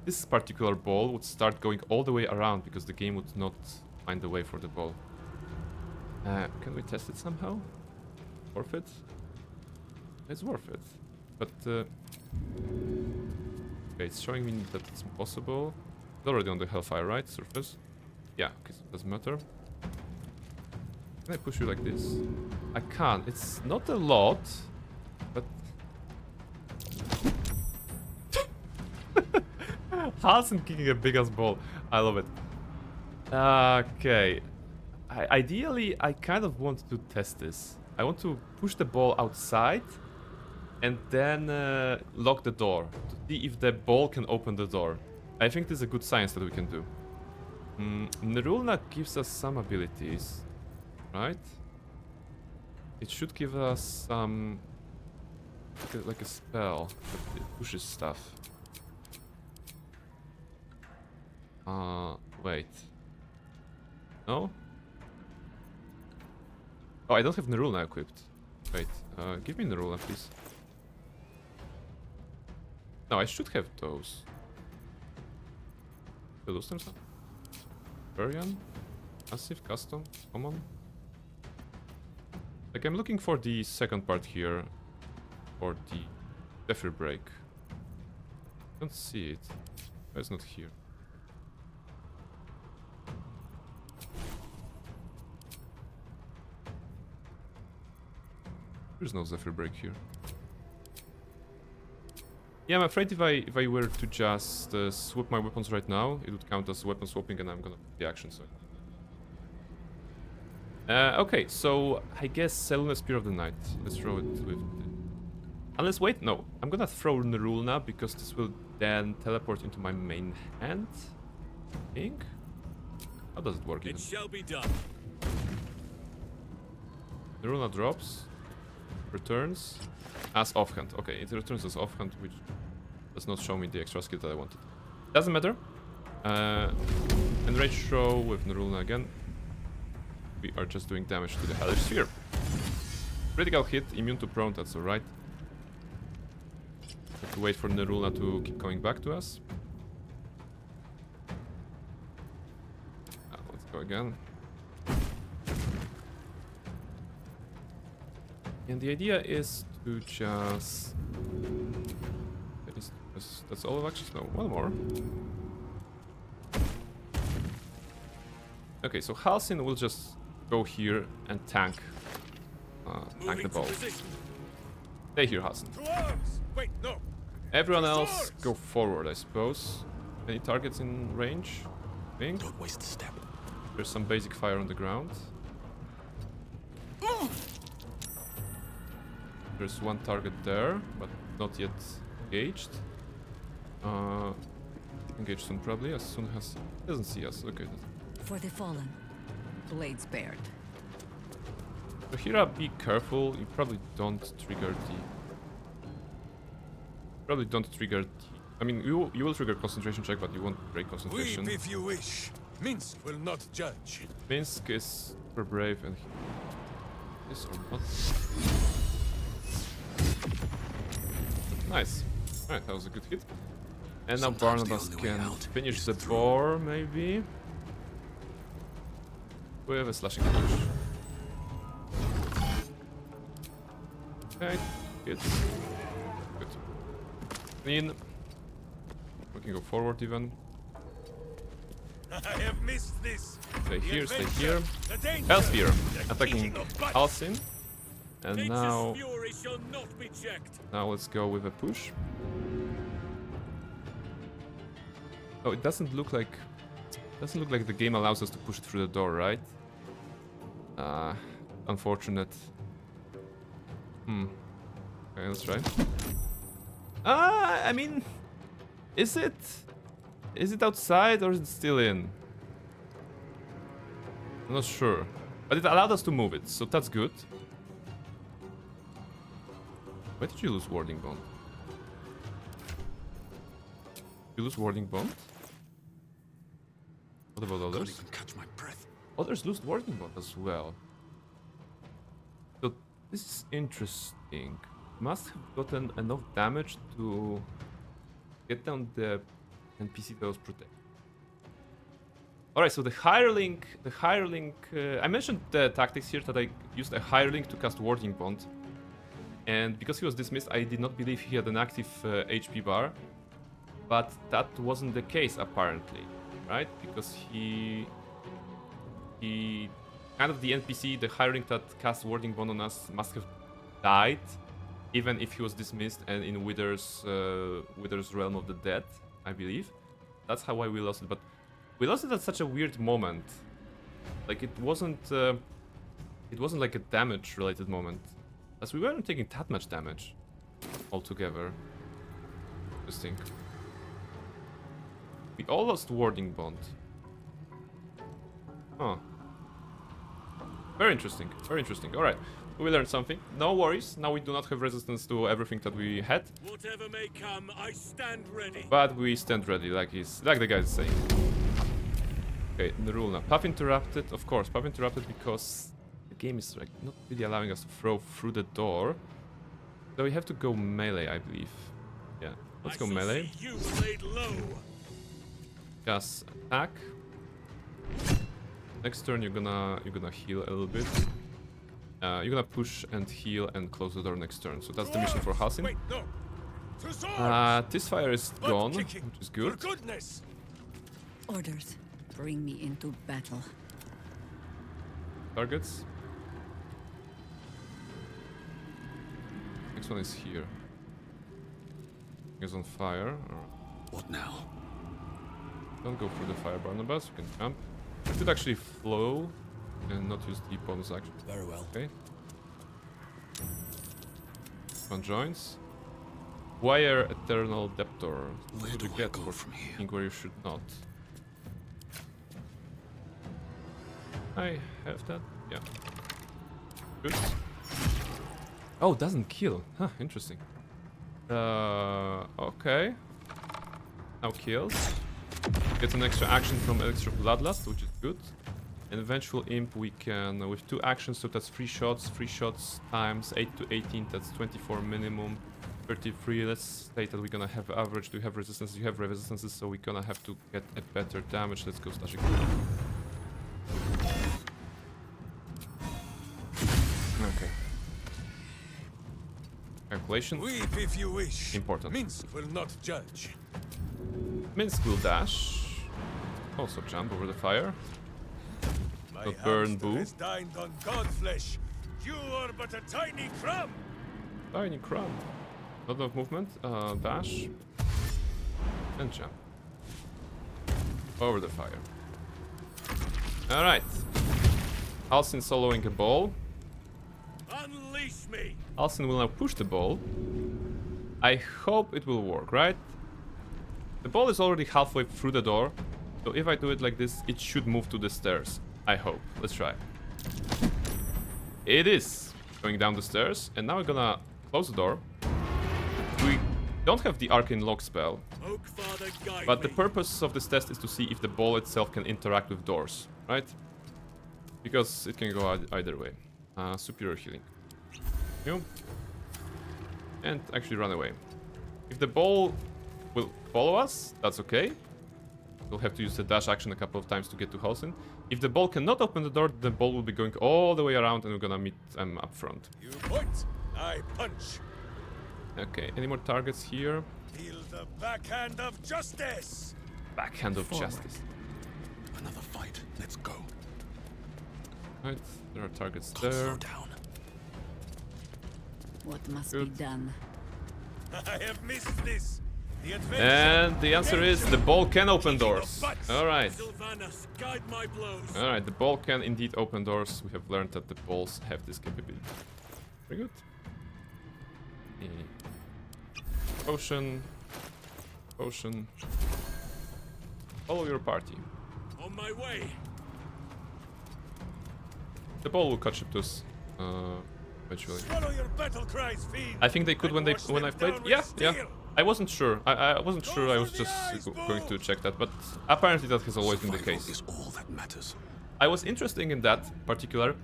this particular ball, would start going all the way around because the game would not find a way for the ball. Can we test it somehow? Worth it? It's worth it. But okay, it's showing me that it's impossible. It's already on the Hellfire, right? Surface. Yeah, okay, so it doesn't matter. Can I push you like this? I can. It's not a lot, but Halson kicking a big ass ball. I love it. Okay. Ideally, I kind of want to test this. I want to push the ball outside and then lock the door to see if the ball can open the door. I think this is a good science that we can do. Nerulna gives us some abilities, right? It should give us some... like a spell that it pushes stuff. Wait. No? Oh, I don't have Nerulna equipped. Wait, give me Nerulna, please. No, I should have those. The Lustrums? Varian? Massive, custom, common? Like, I'm looking for the second part here. For the Zephyr Break. Don't see it. Oh, it's not here. There's no Zephyr Break here. Yeah, I'm afraid if I were to just swap my weapons right now, it would count as weapon swapping and I'm gonna put the action, so... okay, so I guess Selûne Spear of the Night. Let's throw it with... Unless, wait, no. I'm gonna throw Nerulna because this will then teleport into my main hand. I think? How does it work even? It shall be done. Nerulna drops. Returns as offhand. Okay, it returns as offhand, which does not show me the extra skill that I wanted. Doesn't matter. And Rage Throw with Nerulna again. We are just doing damage to the Hellish Sphere. Critical hit, immune to prone, that's alright. Have to wait for Nerulna to keep coming back to us. Let's go again. And the idea is to just... That's all of actions? No, one more. Okay, so Halcyon will just go here and tank the ball. Stay here, Halcyon. Wait, no. Everyone else go forward, I suppose. Any targets in range? Don't waste a step. There's some basic fire on the ground. There's one target there, but not yet engaged. Engage soon, probably, as soon as he doesn't see us. Okay. For the fallen, blades bared. So Hira, be careful. You probably don't trigger the. I mean, you will trigger concentration check, but you won't break concentration. Weep if you wish. Minsk will not judge. Minsk is super brave and this or not. Nice. Alright, that was a good hit. And now Barnabas can finish the boar, maybe. With a slashing damage. Okay, good. Good. Clean. We can go forward even. I have missed this. Stay The here, stay adventure, here. the danger, Hellsphere the attacking kicking of butts. Halsin. And Nature's now, fury shall not be checked. now let's go with a push. Oh, it doesn't look like the game allows us to push it through the door, right? Unfortunate. Okay, let's try. I mean, is it outside or is it still in? I'm not sure. But it allowed us to move it, so that's good. Why did you lose Warding Bond? You lose Warding Bond? What about others? Can't even catch my breath. Others lose Warding Bond as well. So this is interesting. Must have gotten enough damage to get down the NPC that was protected. Alright, so the hireling, I mentioned the tactics here that I used a hireling to cast Warding Bond. And because he was dismissed, I did not believe he had an active HP bar. But that wasn't the case apparently, right? Because he kind of the NPC, the hireling that cast Warding Bond on us must have died, even if he was dismissed and in Wither's realm of the dead, I believe. That's how we lost it, but we lost it at such a weird moment. Like it wasn't like a damage-related moment, as we weren't taking that much damage altogether. Interesting. We all lost Warding Bond. Huh. Very interesting. Very interesting. All right. We learned something. No worries. Now we do not have resistance to everything that we had. Whatever may come, I stand ready. But we stand ready, like the guy is saying. Okay, the rule now. Path interrupted. Of course, path interrupted because the game is like not really allowing us to throw through the door. So we have to go melee, I believe. Yeah. Let's go melee. You laid low. Just attack. Next turn you're gonna heal a little bit. You're gonna push and heal and close the door next turn. So that's the mission for Halsin. Wait, no. This fire is gone, which is good. For goodness. Orders. Bring me into battle. Targets. Next one is here. He's on fire. What now? Don't go through the fire, Barnabas. You can jump. You could actually flow and not use the bonus action. Very well. Okay. One joins. Wire Eternal Deptor. Where do I go from here? Think where you should not. I have that. Yeah. Good. Oh, doesn't kill. Huh, interesting. Okay. Now kills. Gets an extra action from extra Bloodlust, which is good. And Vengeful Imp we can, with 2 actions, so that's 3 shots. 3 shots times 8 to 18, that's 24 minimum. 33, let's say that we're gonna have average. Do you have resistances? You have resistances, so we're gonna have to get a better damage. Let's go slash again. Okay. Calculation. Weep if you wish. Important. Minsk will not judge. Minsk will dash. Also jump over the fire. My The burn hamster boo. has dined on god flesh. You are but a tiny crumb. Tiny crumb. Not enough movement. Dash. And jump. Over the fire. Alright. Halsin soloing a ball. Unleash me. Halsin will now push the ball. I hope it will work, right? The ball is already halfway through the door. So if I do it like this, it should move to the stairs. I hope. Let's try. It is going down the stairs. And now we're gonna close the door. We don't have the Arcane Lock spell. Oak Father, guide But the me. purpose of this test is to see if the ball itself can interact with doors, right? Because it can go either way. Superior healing. You. And actually run away. If the ball will follow us, that's okay. We'll have to use the dash action a couple of times to get to Halsin. If the ball cannot open the door, the ball will be going all the way around and we're gonna meet them up front. You point, I punch. Okay, any more targets here? Feel the backhand of justice. Backhand of Forward. justice. Another fight. Let's go. Right, there are targets Can't there. slow down. What must Good. be done? I have missed this. The adventure. And the answer is the ball can open doors. Alright. Sylvanas, guide my blows. Alright, the ball can indeed open doors. We have learned that the balls have this capability. Very good. Potion. Potion. Follow your party. On my way. The ball will catch up to us eventually. Swallow your battle cries, fiend. I think they could when I played. Yeah, yeah. steel. I wasn't sure. I wasn't sure. I was just going to check that, but apparently that has always been the Survival case. is all that matters. I was interested in that particular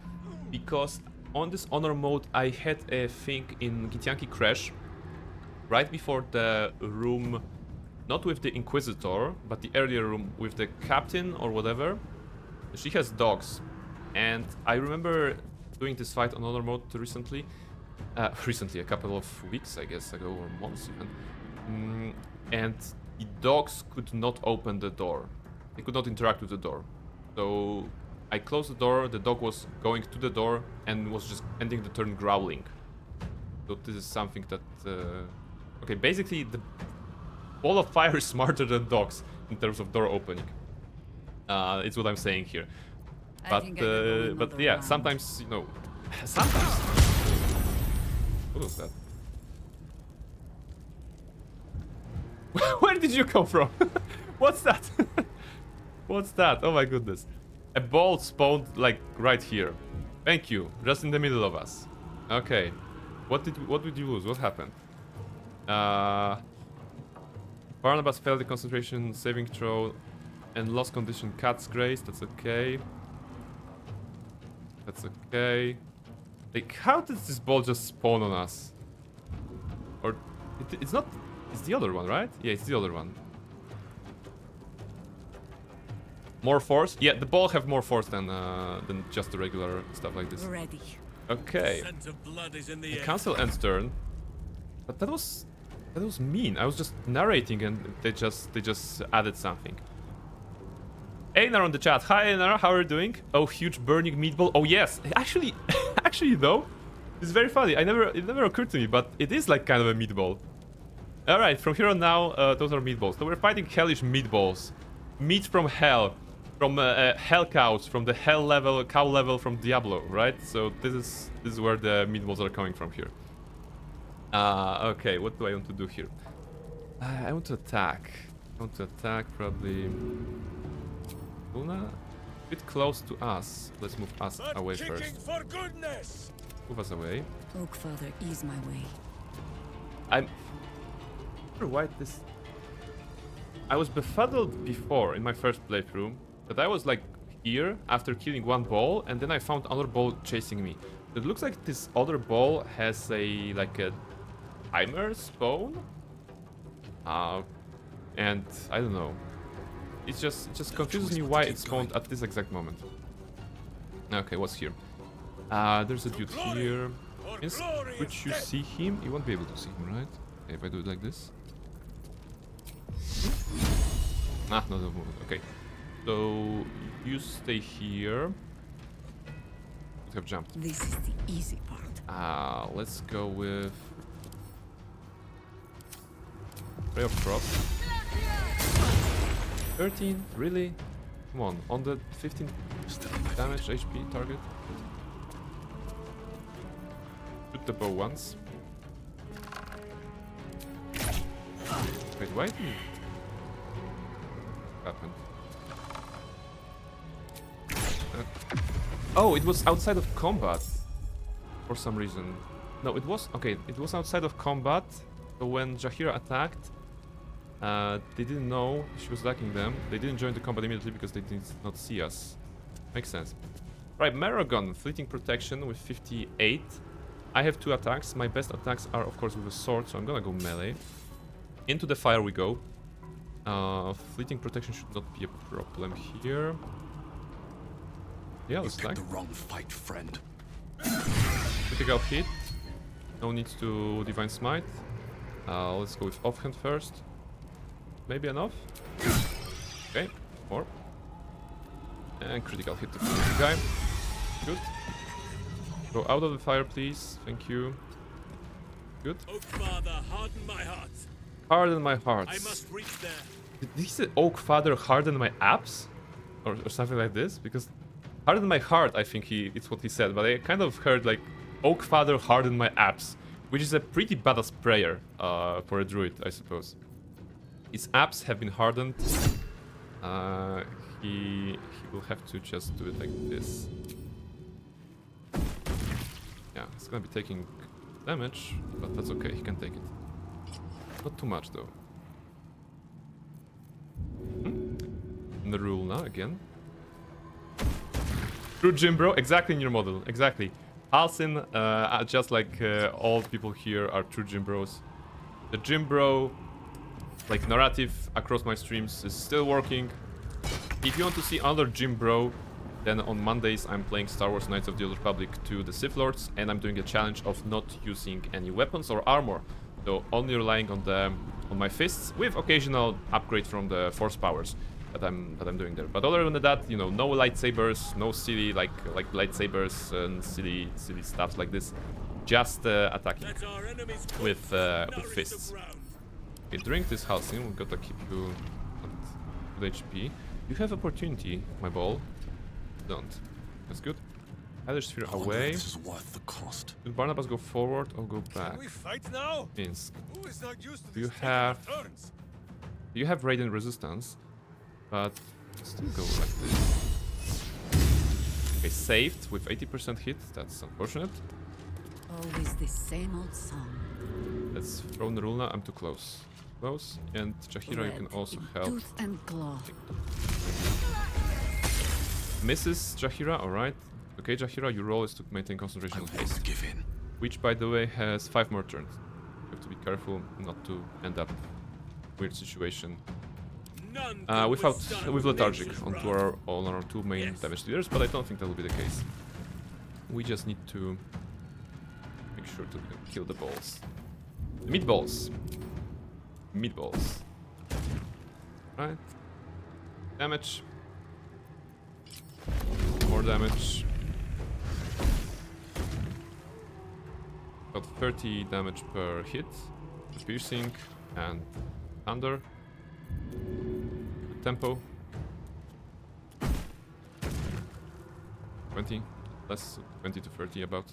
because on this honor mode I had a thing in Githyanki Crash right before the room, not with the Inquisitor, but the earlier room with the captain or whatever. She has dogs, and I remember doing this fight on honor mode recently. Recently, a couple of weeks, I guess, ago, or months even. And the dogs could not open the door. They could not interact with the door. So I closed the door, the dog was going to the door and was just ending the turn growling. So this is something that... okay, basically the ball of fire is smarter than dogs in terms of door opening. It's what I'm saying here. But yeah, round. sometimes, you know... Sometimes... What was that? Where did you come from? What's that? What's that? Oh my goodness. A ball spawned like right here. Thank you. Just in the middle of us. Okay. What did you lose? What happened? Barnabas failed the concentration saving throw and lost condition Cat's Grace. That's okay. That's okay. Like, how did this ball just spawn on us? Or it's not. It's the other one, right? Yeah, it's the other one. More force? Yeah, the ball have more force than just the regular stuff like this. Ready. Okay. Scent of blood is in the The air. council ends turn. But that was mean. I was just narrating and they just added something. Einar on the chat. Hi Einar, how are you doing? Oh, huge burning meatball. Oh yes. Actually though, it's very funny. It never occurred to me, but it is like kind of a meatball. Alright, from here on now, those are meatballs. So we're fighting hellish meatballs. Meat from hell. From hell cows, from the hell level, cow level from Diablo, right? So this is where the meatballs are coming from here. Okay, what do I want to do here? I want to attack. Probably... Luna? A bit close to us. Let's move us Butt away kicking first. for goodness. Move us away. Oak Father, ease my way. I'm... Why this... I was befuddled before in my first playthrough that I was like here after killing one ball and then I found another ball chasing me. It looks like this other ball has a like a timer spawn. And I don't know. It just confuses me why it spawned at this exact moment. Okay, what's here? There's a dude here. Yes, could you see him? You won't be able to see him, right? Okay, if I do it like this. Ah, no, okay. So you stay here. Could have jumped. This is the easy part. Let's go with Ray of Frost. 13, really? Come on the 15 damage HP target. Shoot the bow once. Wait, why did it happen? Oh, it was outside of combat for some reason. No, it was okay. It was outside of combat. So when Jaheira attacked, they didn't know she was attacking them. They didn't join the combat immediately because they did not see us. Makes sense. Right, Maragon, fleeting protection with 58. I have 2 attacks. My best attacks are, of course, with a sword, so I'm gonna go melee. Into the fire we go. Fleeting protection should not be a problem here. Yeah, let's attack. The wrong fight, friend. Critical hit. No need to Divine Smite. Let's go with offhand first. Maybe enough. Okay, more. And critical hit to the guy. Good. Go out of the fire, please. Thank you. Good. Oak Father, harden my heart. Harden my heart. I must reach there. Did he say Oak Father harden my abs? Or something like this? Because harden my heart, I think it's what he said, but I kind of heard like Oak Father harden my abs, which is a pretty badass prayer for a druid, I suppose. His abs have been hardened. He will have to just do it like this. Yeah, it's gonna be taking damage, but that's okay, he can take it. Not too much though. Narulna again. True gym bro, exactly in your model, exactly. Halsin, just like all people here are true gym bros. The gym bro, like narrative across my streams is still working. If you want to see another gym bro, then on Mondays I'm playing Star Wars Knights of the Old Republic 2 The Sith Lords, and I'm doing a challenge of not using any weapons or armor, so only relying on my fists with occasional upgrade from the force powers that I'm doing there. But other than that, you know, no lightsabers, no silly like lightsabers and silly stuff like this. Just attacking with fists. Okay, drink this Halcyon. We've got to keep you at good HP. You have opportunity, my ball. Don't. That's good. Either sphere away. This is worth the cost. Should Barnabas go forward or go back? Can we fight now? Minsk. Who is not used to Do this you have radiant resistance, but still go like this. Okay, saved with 80% hit. That's unfortunate. Always the same old song. Let's throw Narulna. I'm too close. Close. And Jahira, you can also help. Tooth and claw. Misses Jahira, alright. Okay, Jahira, your role is to maintain concentration and haste. Give in. Which, by the way, has 5 more turns. You have to be careful not to end up weird situation. With lethargic onto on our 2 main damage dealers, but I don't think that will be the case. We just need to make sure to kill the balls. Meatballs. Meatballs. Right. Damage. More damage. Got 30 damage per hit. Piercing and thunder. Good tempo. 20. Less 20 to 30 about.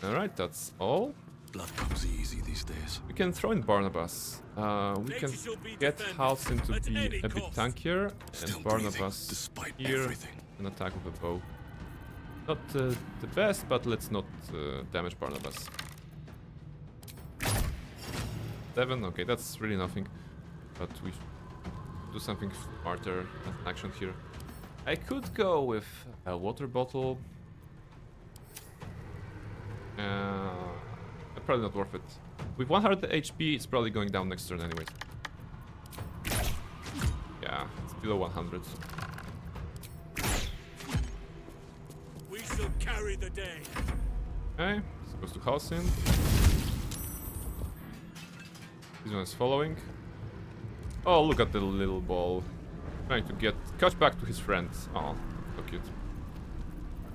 Alright, that's all. Blood comes easy these days. We can throw in Barnabas. We can get Halcyon to be a bit tankier, and Barnabas here and attack with a bow. Not the best, but let's not damage Barnabas. 7, okay, that's really nothing. But we do something smarter as an action here. I could go with a water bottle. Probably not worth it. With 100 HP, it's probably going down next turn anyways. Yeah, it's below 100. We shall carry the day. Okay, this goes to Halcyon. This one is following. Oh, look at the little ball. Trying to get cut back to his friends. Oh, so cute.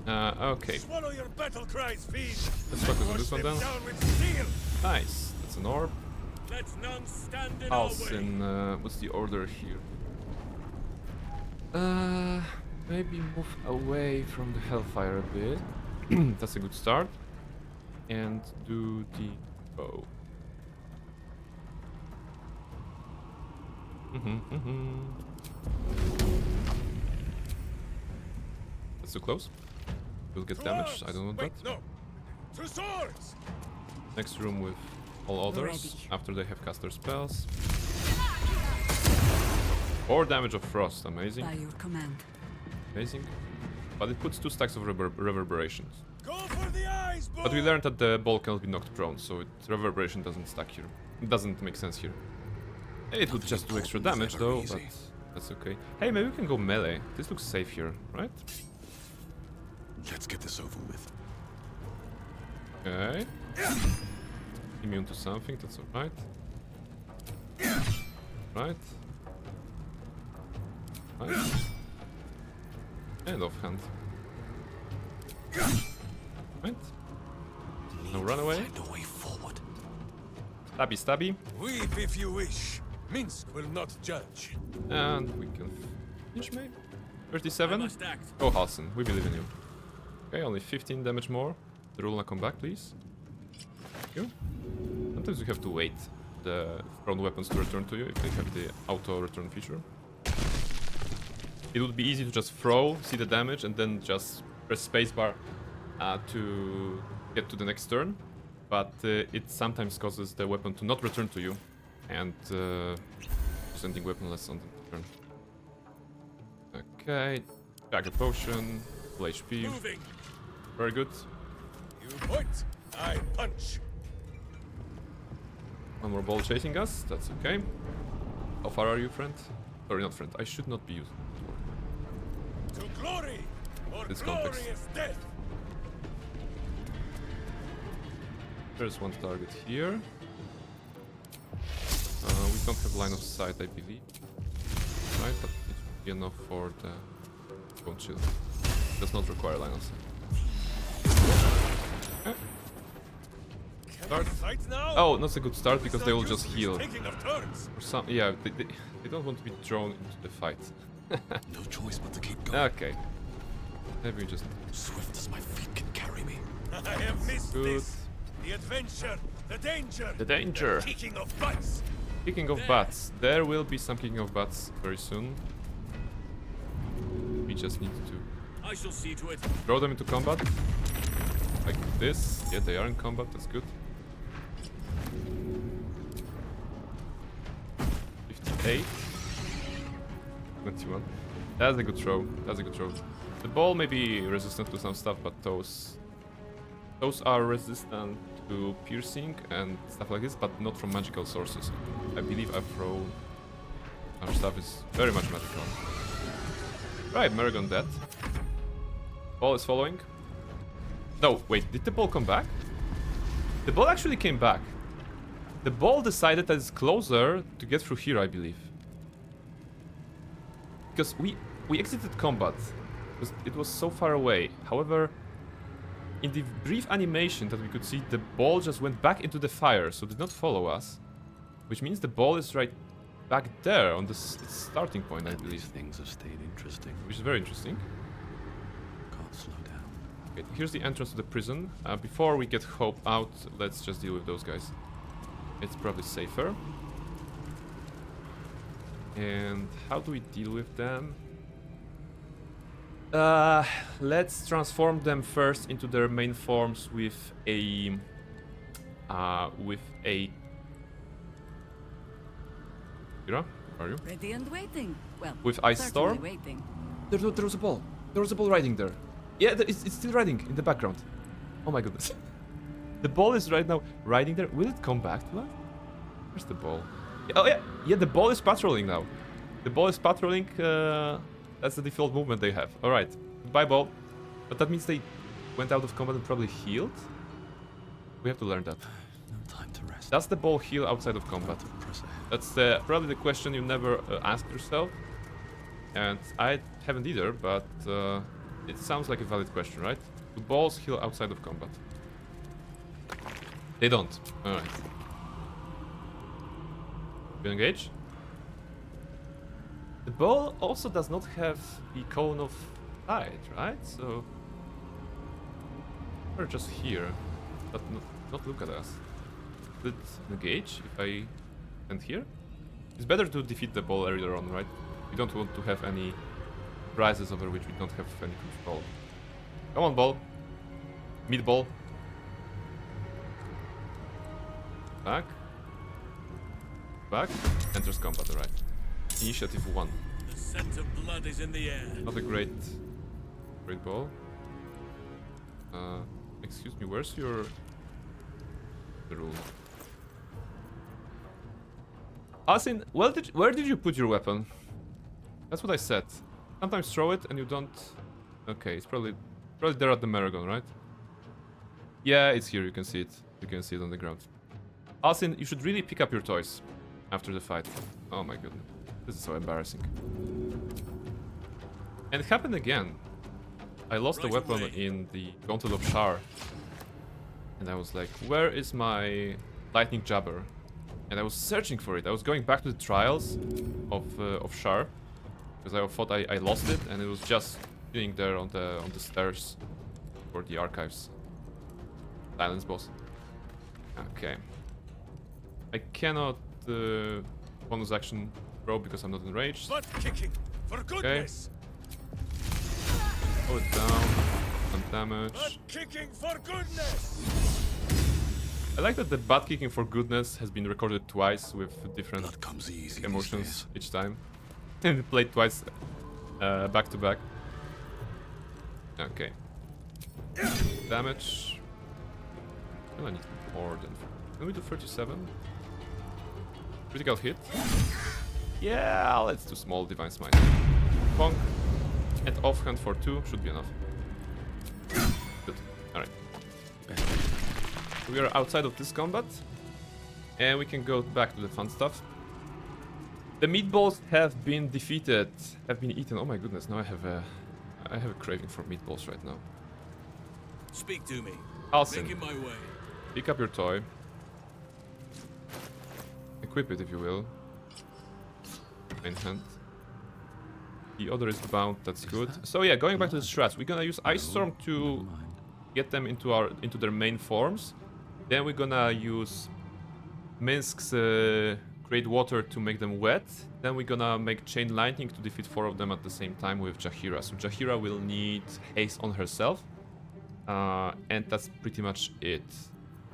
Okay. Swallow your battle cries, feed. Let's focus on this one then. Nice. That's an orb. Let none stand in Halcyon, what's the order here? Maybe move away from the Hellfire a bit. That's a good start. And do the bow. That's too close. We'll get damaged. I don't want that. No. To swords. Next room with all others after they have cast their spells. 4 damage of frost. Amazing. By your command. Amazing. But it puts 2 stacks of reverberations. Go for the eyes, boy. But we learned that the ball cannot be knocked prone, so reverberation doesn't stack here. It doesn't make sense here. It would just do extra damage though, but that's okay. Hey, maybe we can go melee. This looks safe here, right? Let's get this over with. Okay. Immune to something, that's alright. Right. Right. And offhand. Right. No run away. Find a way forward. Stabby, stabby. Weep if you wish. Minsk will not judge. And we can finish maybe? 37? must act. Oh, Halson, we believe in you. Okay, only 15 damage more. The rule now come back, please. Thank you. Sometimes you have to wait the thrown weapons to return to you if they have the auto return feature. It would be easy to just throw, see the damage, and then just press spacebar to get to the next turn. But it sometimes causes the weapon to not return to you, and sending weaponless on the turn. Okay, dagger potion, full HP. Moving. Very good. You point, I punch. One more ball chasing us, that's okay. How far are you, friend? Sorry, not friend. I should not be using To glory, or this glorious context. death. There's one target here. We don't have line of sight, I believe. Right, but it should be enough for the bone shield. Does not require line of sight. Okay. Start. Fight now? Oh, not a good start because they will just heal. Taking of turns. Or some, yeah, they don't want to be thrown into the fight. No choice but to keep going. Okay. Maybe we just Swift as my feet can carry me. I have missed Good. this. The adventure, the danger. The danger. The kicking of butts. Kicking of butts. There will be some kicking of butts very soon. We just need to I shall see to it. throw them into combat. Like this. Yeah, they are in combat, that's good. 58. 21. That's a good throw. That's a good throw. The ball may be resistant to some stuff, but those are resistant to piercing and stuff like this, but not from magical sources. I believe our stuff is very much magical. Right, Merrigan dead. Ball is following. No, wait, did the ball come back? The ball actually came back. The ball decided that it's closer to get through here, I believe. Because we exited combat. Because it was so far away. However, in the brief animation that we could see, the ball just went back into the fire, so did not follow us. Which means the ball is right back there on the starting point, I believe. These things have stayed interesting. Which is very interesting. Can't slow down. Okay, here's the entrance to the prison. Before we get Hope out, let's just deal with those guys. It's probably safer. And how do we deal with them? Let's transform them first into their main forms with a Kira, are you? Ready and waiting. Well, With Ice certainly Storm? waiting. There was a ball. There was a ball riding there. Yeah, it's still riding in the background. Oh my goodness. The ball is right now riding there. Will it come back to us? Where's the ball? Oh yeah, yeah. The ball is patrolling now. The ball is patrolling. That's the default movement they have. All right, bye ball. But that means they went out of combat and probably healed. We have to learn that. No time to rest. Does the ball heal outside of combat? Press ahead. That's probably the question you never asked yourself. And I haven't either, but it sounds like a valid question, right? Do balls heal outside of combat? They don't. Alright. You engage? The ball also does not have the cone of light, right? So we're just here, but not look at us. Could engage if I stand here? It's better to defeat the ball earlier on, right? We don't want to have any prizes over which we don't have any control. Come on, ball. Meat ball. Back. Back. Enters combat, alright. Initiative 1. The scent of blood is in the air. Not a great ball. Excuse me, where's the rule? Asin, where did you put your weapon? That's what I said. Sometimes throw it and you don't... Okay, it's probably there at the Maragon, right? Yeah, it's here, you can see it. You can see it on the ground. Asin, you should really pick up your toys after the fight. Oh my goodness. This is so embarrassing. And it happened again. I lost a weapon in the Gauntlet of Shar. And I was like, where is my lightning jabber? And I was searching for it. I was going back to the trials of Shar. Because I thought I lost it, and it was just sitting there on the stairs for the archives. Silence boss. Okay. I cannot bonus action throw because I'm not enraged. Butt kicking, for goodness. Hold it down. Some damage. Butt kicking for goodness. I like that the butt kicking for goodness has been recorded twice with different emotions each time. And played twice back to back. Okay. Damage. I need more than. Can we do 37? Critical hit. Yeah, let's do small divine smite. Bonk. And offhand for 2 should be enough. Good. Alright. We are outside of this combat. And we can go back to the fun stuff. The meatballs have been defeated. Have been eaten. Oh my goodness, now I have a craving for meatballs right now. Speak to me. Halsin, Making my way. pick up your toy. Equip it if you will. Main hand. The other is bound, that's good. So yeah, going back to the strats, we're gonna use Ice Storm to get them into their main forms. Then we're gonna use Minsk's Great Water to make them wet. Then we're gonna make Chain Lightning to defeat 4 of them at the same time with Jaheira. So Jaheira will need haste on herself. And that's pretty much it.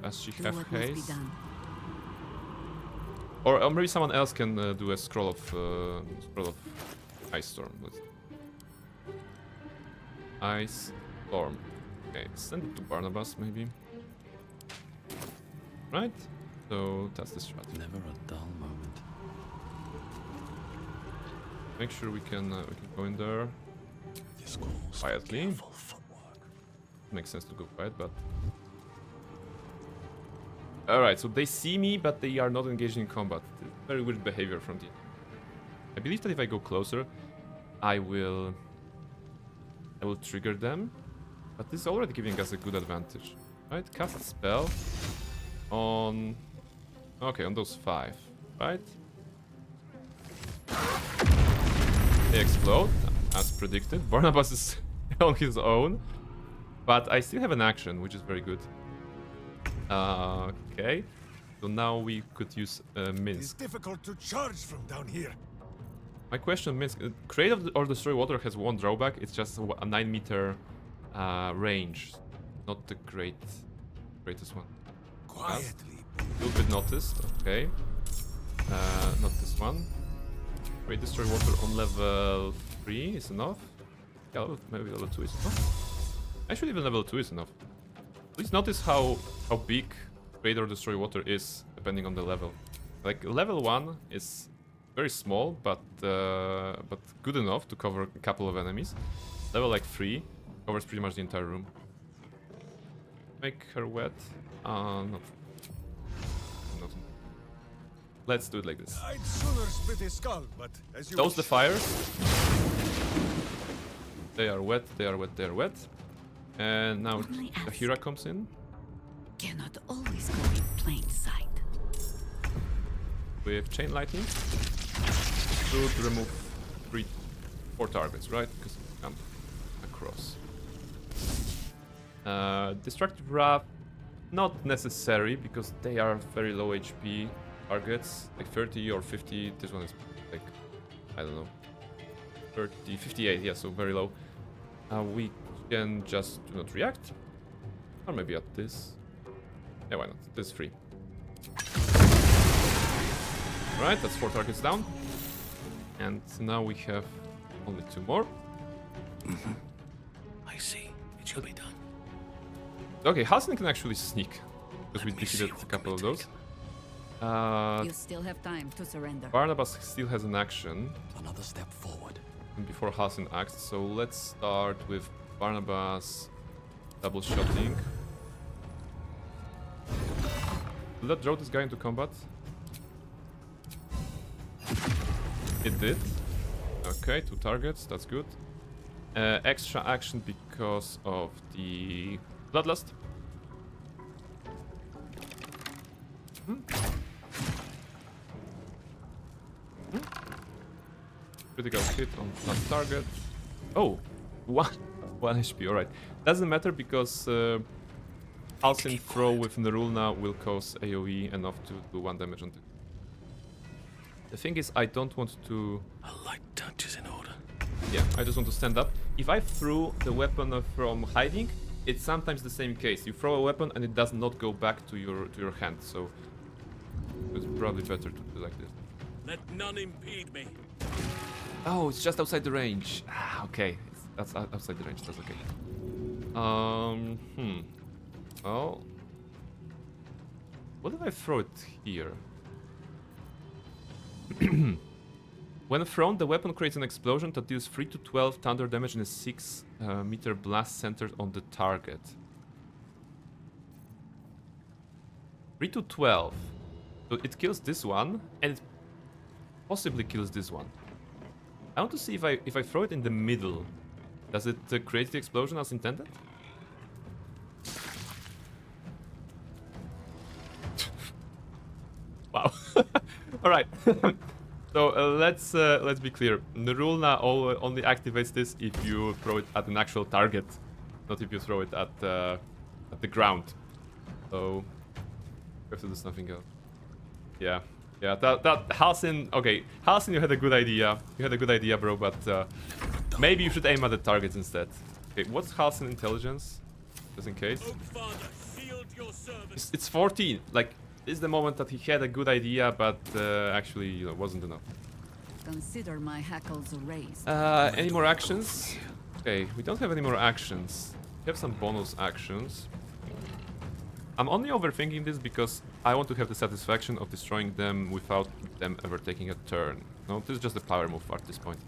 Does she have haste? Or maybe someone else can do a scroll of Ice Storm. Ice Storm. Okay, send it to Barnabas maybe. Right? So that's the strat. Never a dull moment. Make sure we can go in there quietly. Makes sense to go quiet, but all right. So they see me, but they are not engaged in combat. Very weird behavior from the. I believe that if I go closer, I will trigger them, but this is already giving us a good advantage. Right? Cast a spell on. Okay, on those 5, right? They explode, as predicted. Barnabas is on his own, but I still have an action, which is very good. Okay, so now we could use Minsk. It's difficult to charge from down here. My question, Minsk, Create or Destroy Water has one drawback. It's just a 9-meter range, not the greatest one. Quietly. A little bit noticed, okay. Not this one. Wait, Destroy Water on level 3 is enough. Yeah, maybe level 2 is enough. Actually, even level 2 is enough. Please notice how big Create or Destroy Water is, depending on the level. Like, level 1 is very small, but good enough to cover a couple of enemies. Level like 3 covers pretty much the entire room. Make her wet. Not. Let's do it like this. I'd sooner split his skull, but as you Those the fires. They are wet, they are wet, they are wet. And now Jaheira comes in. Cannot always go in plain sight. With Chain Lightning. Should remove 4 targets, right? Because we come across. Destructive Wrath, not necessary, because they are very low HP targets, like 30 or 50. This one is like, I don't know, 30, 58, yeah, so very low. We can just do not react, or maybe at this. Yeah, why not? This is free. Right, that's 4 targets down. And now we have only 2 more. I see. It shall be done. Okay, Halsin can actually sneak, because we defeated a couple of those. You still have time to surrender. Barnabas still has an action. Another step forward. And before Halsin acts, so let's start with Barnabas double shotting. Will that draw this guy into combat? It did. Okay, 2 targets, that's good. extra action because of the Bloodlust. Critical hit on last target. Oh, one HP, alright. Doesn't matter because Halcyon throw with Nerulna will cause AoE enough to do 1 damage on it. The thing is, I don't want to... A light touch is in order. Yeah, I just want to stand up. If I threw the weapon from hiding, it's sometimes the same case. You throw a weapon and it does not go back to your hand, so it's probably better to do like this. Let none impede me. Oh, it's just outside the range. Ah, okay. That's outside the range. That's okay. Oh. What if I throw it here? When thrown, the weapon creates an explosion that deals 3 to 12 thunder damage in a 6-meter blast centered on the target. 3 to 12. So it kills this one, and it possibly kills this one. I want to see if I throw it in the middle, does it create the explosion as intended? Wow. All right. So let's be clear. Nerulna only activates this if you throw it at an actual target, not if you throw it at the ground. So we have to do something else. Yeah. Yeah, that Halcyon, okay, Halcyon, you had a good idea. You had a good idea, bro, but maybe you should aim at the targets instead. Okay, what's Halcyon intelligence? Just in case. It's 14. Like, this is the moment that he had a good idea, but actually, you know, wasn't enough. Consider my hackles raised. Any more actions? Okay, we don't have any more actions. We have some bonus actions. I'm only overthinking this because I want to have the satisfaction of destroying them without them ever taking a turn. No, this is just a power move at this point.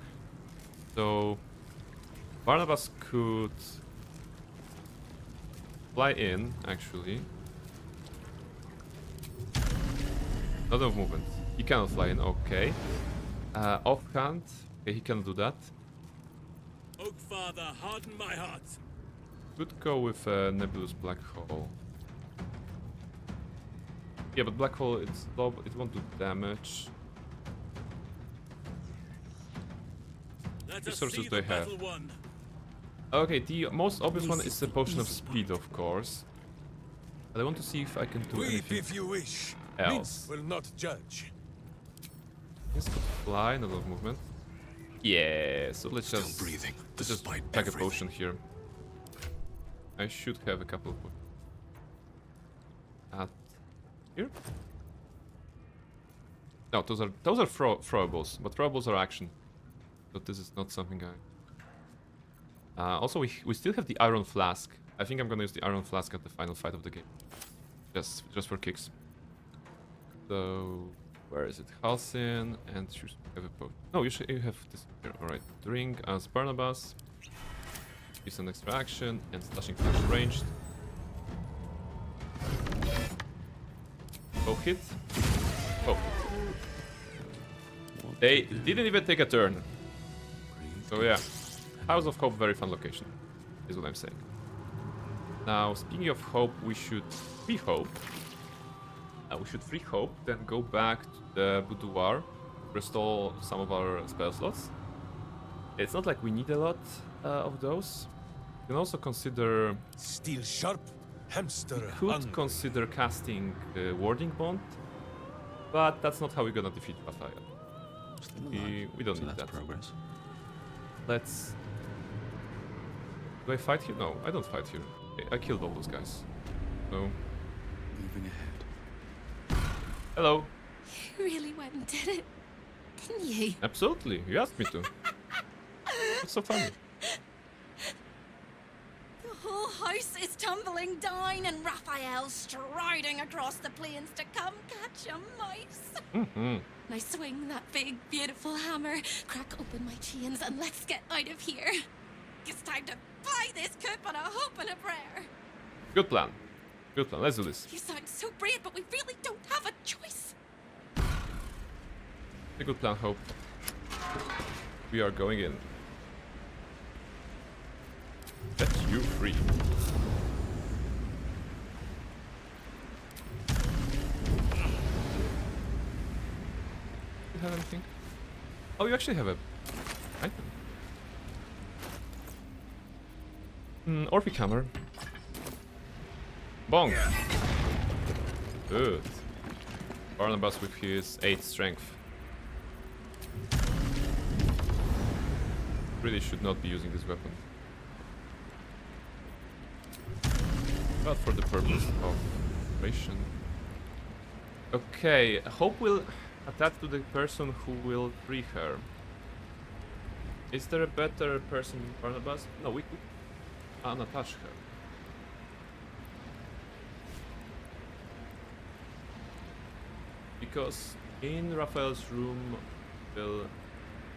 So Barnabas could fly in, actually. Not of movement. He cannot fly in, okay. Offhand, okay, he cannot do that. Oakfather, harden my heart. Could go with Nebulous Black Hole. Yeah, but Black Hole, it's low, it won't do damage. What resources do I have? Okay, the most obvious one is the Potion of Speed, of course. But I want to see if I can do anything if you wish. else. Will not judge. This could fly, not a lot of movement. Yeah, so let's just pack a potion here. I should have a couple of potions. At here? No, those are throwables, but throwables are action. But this is not something I... also, we still have the Iron Flask. I think I'm gonna use the Iron Flask at the final fight of the game. Just for kicks. So... where is it? Halcyon, and you have a potion. No, you have this here. Alright. Drink as Barnabas. Use an extra action, and Slashing Flash ranged. Bow hit. Oh. They didn't even take a turn. So yeah. House of Hope, very fun location. Is what I'm saying. Now, speaking of hope, we should free hope. Then go back to the boudoir, restore some of our spell slots. It's not like we need a lot of those. You can also consider... Steel sharp, hamster. We could consider casting Warding Bond, but that's not how we're gonna defeat Raphael. We don't need that. Progress. Let's... Do I fight here? No, I don't fight here. Okay, I killed all those guys. So... Moving ahead. Hello. You really went and did it, didn't you? Absolutely, you asked me to. What's so funny? The whole house is tumbling down and Raphael striding across the plains to come catch a mouse. Now swing that big, beautiful hammer, crack open my chains, and let's get out of here. It's time to buy this coop on a hope and a prayer. Good plan. Good plan. Let's do this. You sound so brave, but we really don't have a choice. A good plan, Hope. We are going in. Set you free. You have anything? Oh, you actually have a item. Orphic hammer. Bong. Good. Barnabas with his 8 strength. Really should not be using this weapon. But for the purpose of operation. Okay, Hope will attach to the person who will free her. Is there a better person than Barnabas? No, we could unattach her. Because in Raphael's room will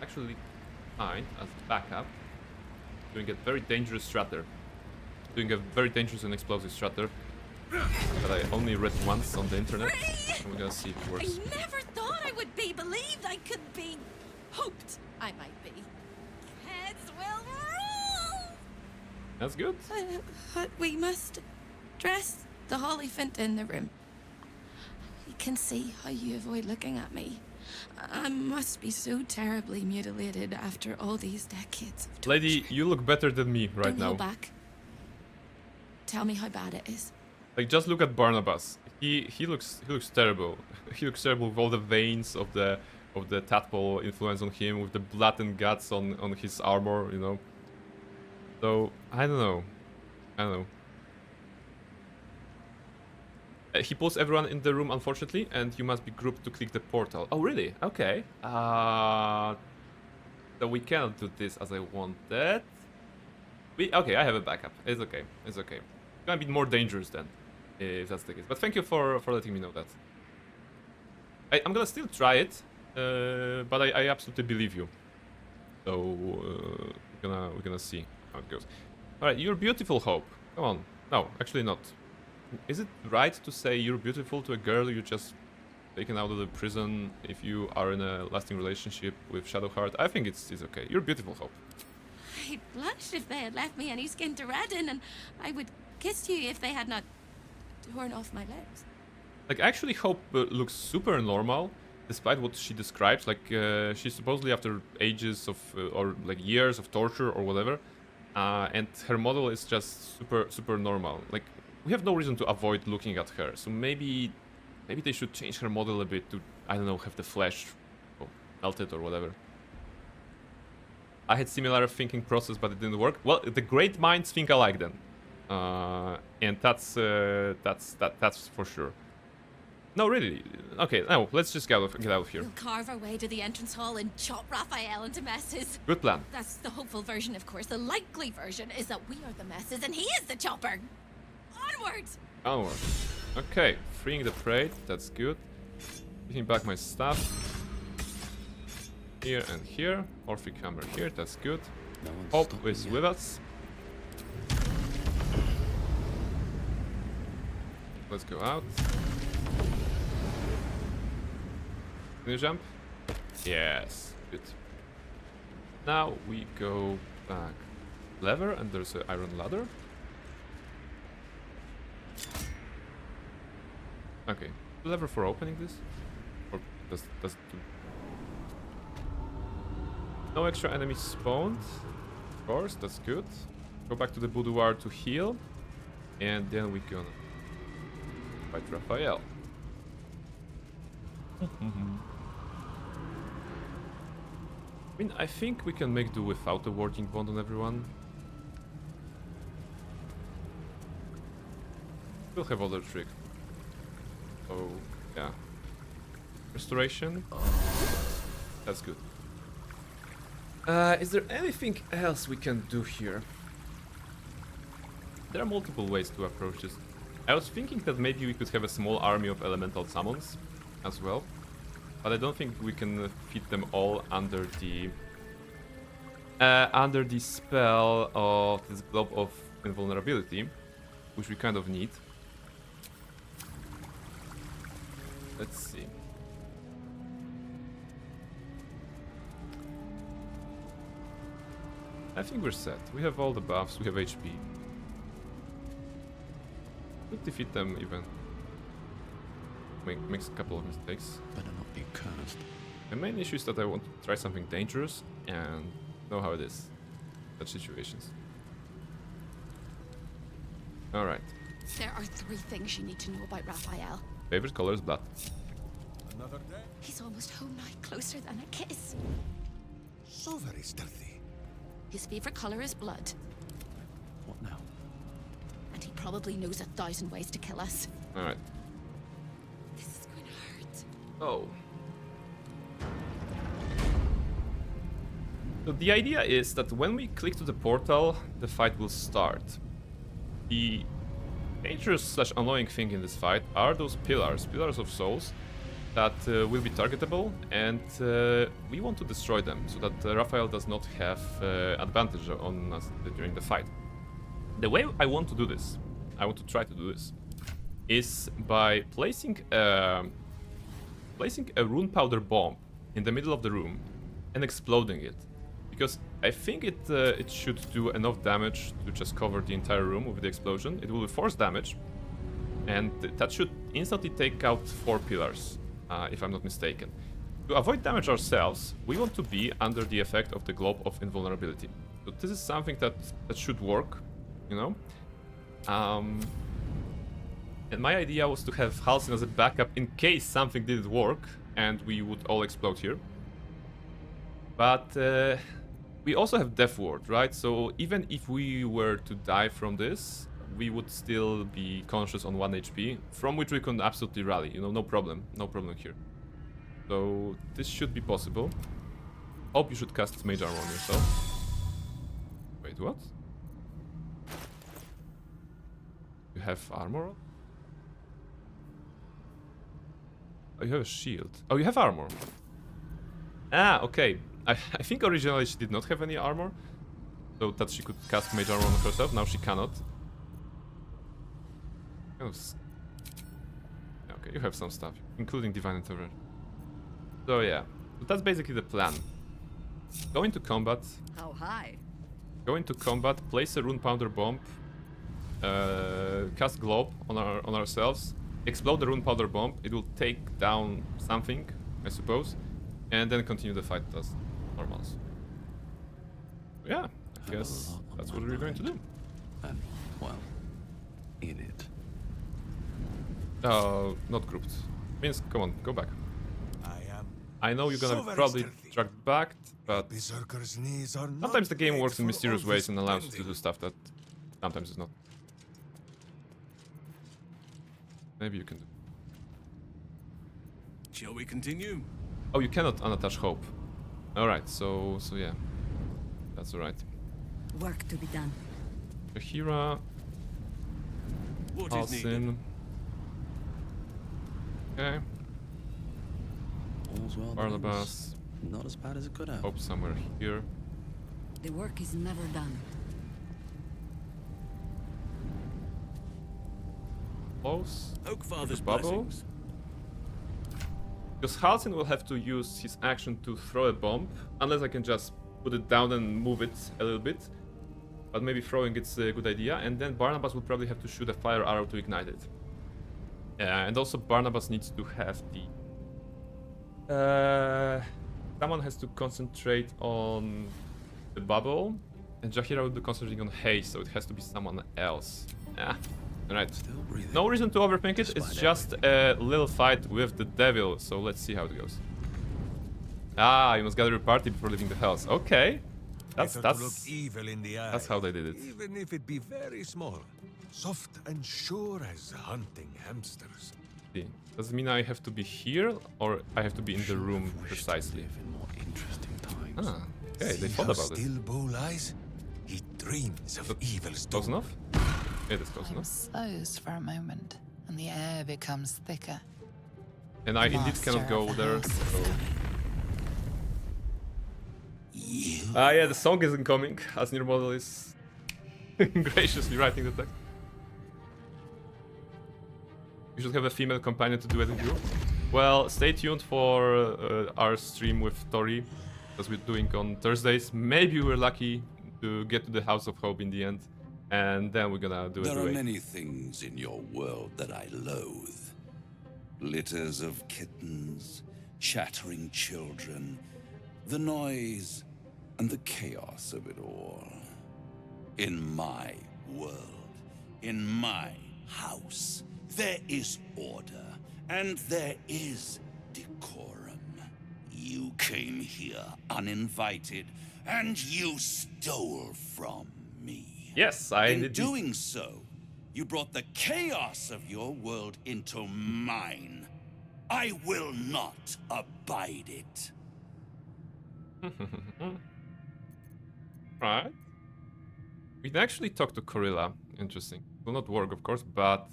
actually find as backup doing a very dangerous stratter. Doing a very dangerous and explosive stratter that I only read once on the internet. And we're gonna see if it works. I never thought I would be believed. I could be hoped I might be. Heads will roll. That's good. But we must dress the Hollyphant in the room. I can see how you avoid looking at me. I must be so terribly mutilated after all these decades of torture. Lady, you look better than me right Don't now. hold back. Tell me how bad it is. Like, just look at Barnabas. He looks terrible. He looks terrible with all the veins of the tadpole influence on him, with the blood and guts on his armor, you know. So I don't know. He pulls everyone in the room, unfortunately, and you must be grouped to click the portal. Oh, really? Okay. So we cannot do this as I wanted. Okay, I have a backup. It's okay. It's okay. It's gonna be more dangerous then, if that's the case. But thank you for letting me know that. I'm gonna still try it, but I absolutely believe you. So we're gonna see how it goes. All right, you're beautiful, Hope. Come on. No, actually not. Is it right to say you're beautiful to a girl you just taken out of the prison if you are in a lasting relationship with Shadowheart? I think it's okay. You're beautiful, Hope. I'd blush if they had left me any skin to redden, and I would kiss you if they had not torn off my legs. Like, actually, Hope looks super normal, despite what she describes. Like, she's supposedly after ages of, or like years of torture or whatever, and her model is just super normal. Like, we have no reason to avoid looking at her, so maybe they should change her model a bit to, I don't know, have the flesh melted or whatever. I had similar thinking process, but it didn't work. Well, the great minds think alike then, and that's for sure. No, really. Okay, now let's just get out of here. We'll carve our way to the entrance hall and chop Raphael into messes. Good plan. That's the hopeful version, of course. The likely version is that we are the messes and he is the chopper. Onwards! Onwards. Okay, freeing the prey. That's good. Giving back my stuff. Here and here. Orphic hammer here. That's good. Hope is with us. Let's go out. Can you jump? Yes. Good. Now we go back. Lever, and there's an iron ladder. Okay. Lever for opening this? Or does it do? No extra enemies spawned. Of course, that's good. Go back to the boudoir to heal. And then we can fight Raphael. I mean, I think we can make do without a warding bond on everyone. We'll have other trick. Oh, yeah. Restoration. That's good. Is there anything else we can do here? There are multiple ways to approach this. I was thinking that maybe we could have a small army of elemental summons as well. But I don't think we can fit them all under the spell of this globe of invulnerability, which we kind of need. Let's see. I think we're set. We have all the buffs, we have HP. Could defeat them even. Makes a couple of mistakes. Better not be cursed. The main issue is that I want to try something dangerous and know how it is. Such situations. Alright. There are 3 things you need to know about Raphael. Favorite color is blood. Another day? He's almost home now, closer than a kiss. So very stealthy. His favorite color is blood, What now? and he probably knows 1,000 ways to kill us. Alright. This is going to hurt. Oh. So the idea is that when we click to the portal, the fight will start. The dangerous slash annoying thing in this fight are those pillars of souls, that will be targetable, and we want to destroy them so that Raphael does not have advantage on us during the fight. The way I want to do this, I want to try to do this, is by placing a rune powder bomb in the middle of the room and exploding it. Because I think it should do enough damage to just cover the entire room with the explosion. It will be force damage, and that should instantly take out 4 pillars, if I'm not mistaken. To avoid damage ourselves, we want to be under the effect of the globe of invulnerability. So this is something that should work, you know. And my idea was to have Halcyon as a backup in case something didn't work and we would all explode here. But we also have Death Ward, right? So even if we were to die from this, we would still be conscious on 1 HP, from which we can absolutely rally, you know, no problem here. So this should be possible. Hope you should cast Mage Armor on yourself. Wait, what? You have armor? Oh, you have a shield. Oh, you have armor. Ah, okay. I think originally she did not have any armor, so that she could cast Mage Armor on herself. Now she cannot. Okay, you have some stuff, including Divine Intervention. So yeah, so that's basically the plan. Go into combat. How high? Go into combat, place a Rune Powder Bomb, cast Globe on ourselves, explode the Rune Powder Bomb. It will take down something, I suppose, and then continue the fight as normals. Yeah, I guess that's what we're going to do. And, well, in it. Not grouped. Means, come on, go back. I know you're gonna probably track back, but Berserker's knees are not sometimes the game made works in for mysterious ways and allows you to overspending. do stuff that sometimes is not. Maybe you can do. Shall we continue? Oh, you cannot unattach hope. Alright, so yeah. That's alright. Work to be done. Shahira, What is needed? Halcyon. Okay, All's well that Barnabas. ends. Not as bad as it could have. Hope somewhere here. The work is never done. Close. Oakfather's Bubble. blessings. Because Halcyon will have to use his action to throw a bomb, unless I can just put it down and move it a little bit. But maybe throwing it's a good idea, and then Barnabas will probably have to shoot a fire arrow to ignite it. And also Barnabas needs to have the... someone has to concentrate on the bubble, and Jahira will be concentrating on haste, so it has to be someone else. Yeah, alright. Still breathing. No reason to overthink it, it's just a little fight with the devil, so let's see how it goes. Ah, you must gather a party before leaving the house. Okay. Better to look evil in the eye, that's how they did it. even if it be very small. Soft and sure as hunting hamsters. See. Does it mean I have to be here, or I have to be in the room precisely? Live in more interesting times. Ah, okay, they See thought how about it. still Bull lies? He dreams of evil's Close doom. enough? Yeah, that's close I'm enough. slows for a moment, and the air becomes thicker. And I The indeed master cannot of go the there, house is so... coming. Ah, yeah, the song isn't coming, as Near Model is graciously writing the text. You should have a female companion to do it with you. Well, stay tuned for our stream with Tori, as we're doing on Thursdays. Maybe we're lucky to get to the House of Hope in the end, and then we're gonna do it. There are many things in your world that I loathe. Litters of kittens, chattering children, the noise and the chaos of it all. In my world, in my house, there is order and there is decorum. You came here uninvited and you stole from me. Yes, In doing so, you brought the chaos of your world into mine. I will not abide it. Right. We can actually talk to Corilla. Interesting. Will not work, of course, but...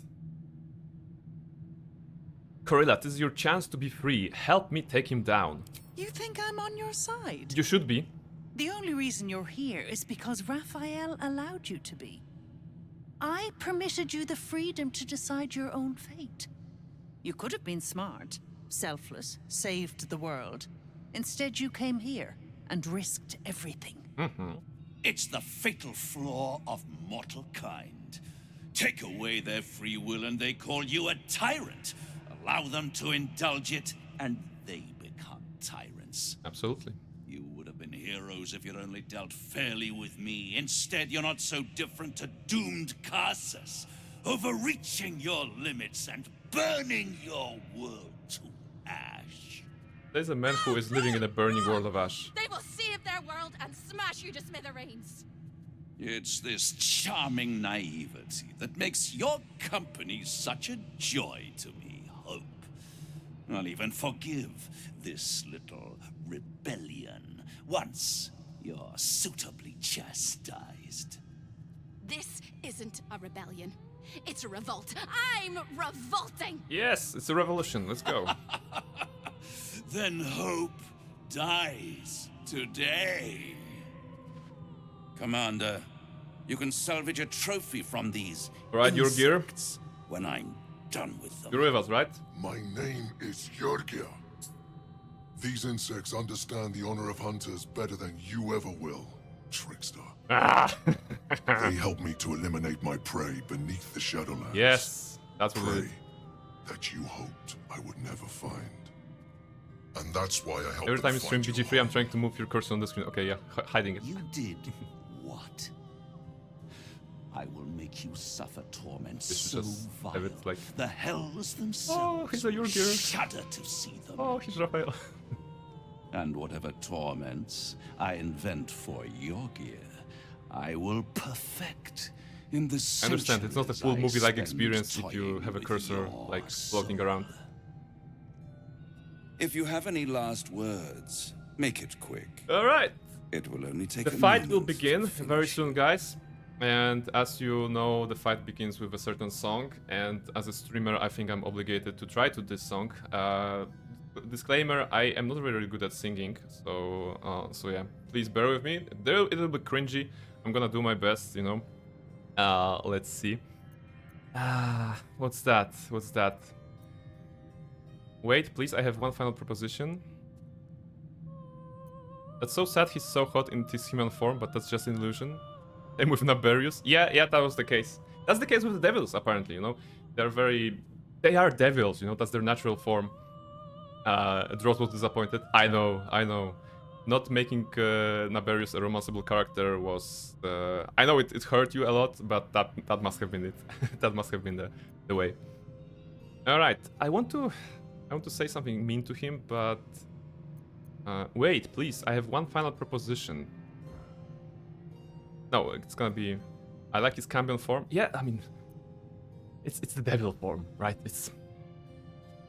Corilla, this is your chance to be free. Help me take him down. You think I'm on your side? You should be. The only reason you're here is because Raphael allowed you to be. I permitted you the freedom to decide your own fate. You could have been smart, selfless, saved the world. Instead, you came here and risked everything. It's the fatal flaw of mortal kind. Take away their free will and they call you a tyrant. Allow them to indulge it and they become tyrants. Absolutely. You would have been heroes if you'd only dealt fairly with me. Instead, you're not so different to doomed Carsus, overreaching your limits and burning your world to ash. There's a man who is living in a burning world of ash. They will save their world and smash you to smithereens. It's this charming naivety that makes your company such a joy to me, Hope. I'll even forgive this little rebellion once you're suitably chastised. This isn't a rebellion. It's a revolt. I'm revolting! Yes, it's a revolution. Let's go. Then Hope dies today. Commander, you can salvage a trophy from these Right, your gear? insects when I'm done with them. You're with us, right? My name is Jörgir. These insects understand the honor of hunters better than you ever will, trickster. Ah. They help me to eliminate my prey beneath the Shadowlands. Yes, that's what prey it is. that you hoped I would never find. And that's why I helped Every time you them stream find PG3, I'm trying to move your cursor on the screen. Okay, yeah, hiding it. You did what? I will make you suffer torment This is so just vile. have it like... The hells themselves Oh, he's a Jörgir. shudder to see them. Oh, he's Raphael. And whatever torments I invent for your gear, I will perfect in the I understand, it's not a full centuries I movie-like spend experience if you toying have a with cursor, your like, floating soul. around. If you have any last words, make it quick. Alright. It will only take The a fight will moment begin to very finish. soon, guys. And as you know, the fight begins with a certain song. And as a streamer, I think I'm obligated to try to this song. Disclaimer, I am not very good at singing. So yeah, please bear with me. They're a little bit cringy. I'm gonna do my best, you know. Let's see. What's that? What's that? Wait, please, I have one final proposition. That's so sad he's so hot in his human form, but that's just an illusion. And with Naberius? Yeah, that was the case. That's the case with the devils, apparently, you know? They are devils, you know? That's their natural form. Dross was disappointed. I know. Not making Naberius a romanceable character was... I know it hurt you a lot, but that must have been it. That must have been the way. Alright, I want to say something mean to him, but... wait, please, I have one final proposition. No, it's gonna be... I like his cambion form. Yeah, I mean... It's the devil form, right? It's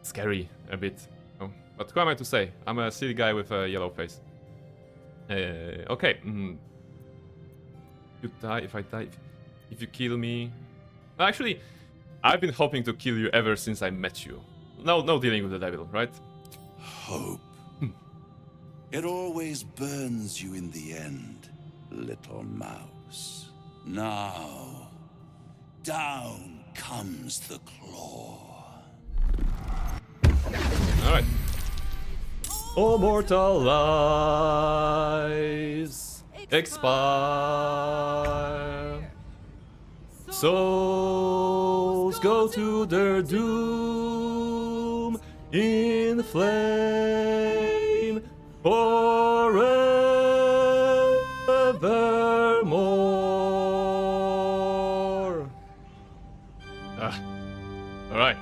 scary a bit. Oh, but who am I to say? I'm a silly guy with a yellow face. Okay. You die if I die. If you kill me... Actually, I've been hoping to kill you ever since I met you. No dealing with the devil, right? Hope. It always burns you in the end, little mouse. Now, down comes the claw. Alright. Immortalize! expire. Souls go to their doom in flame forevermore. Alright.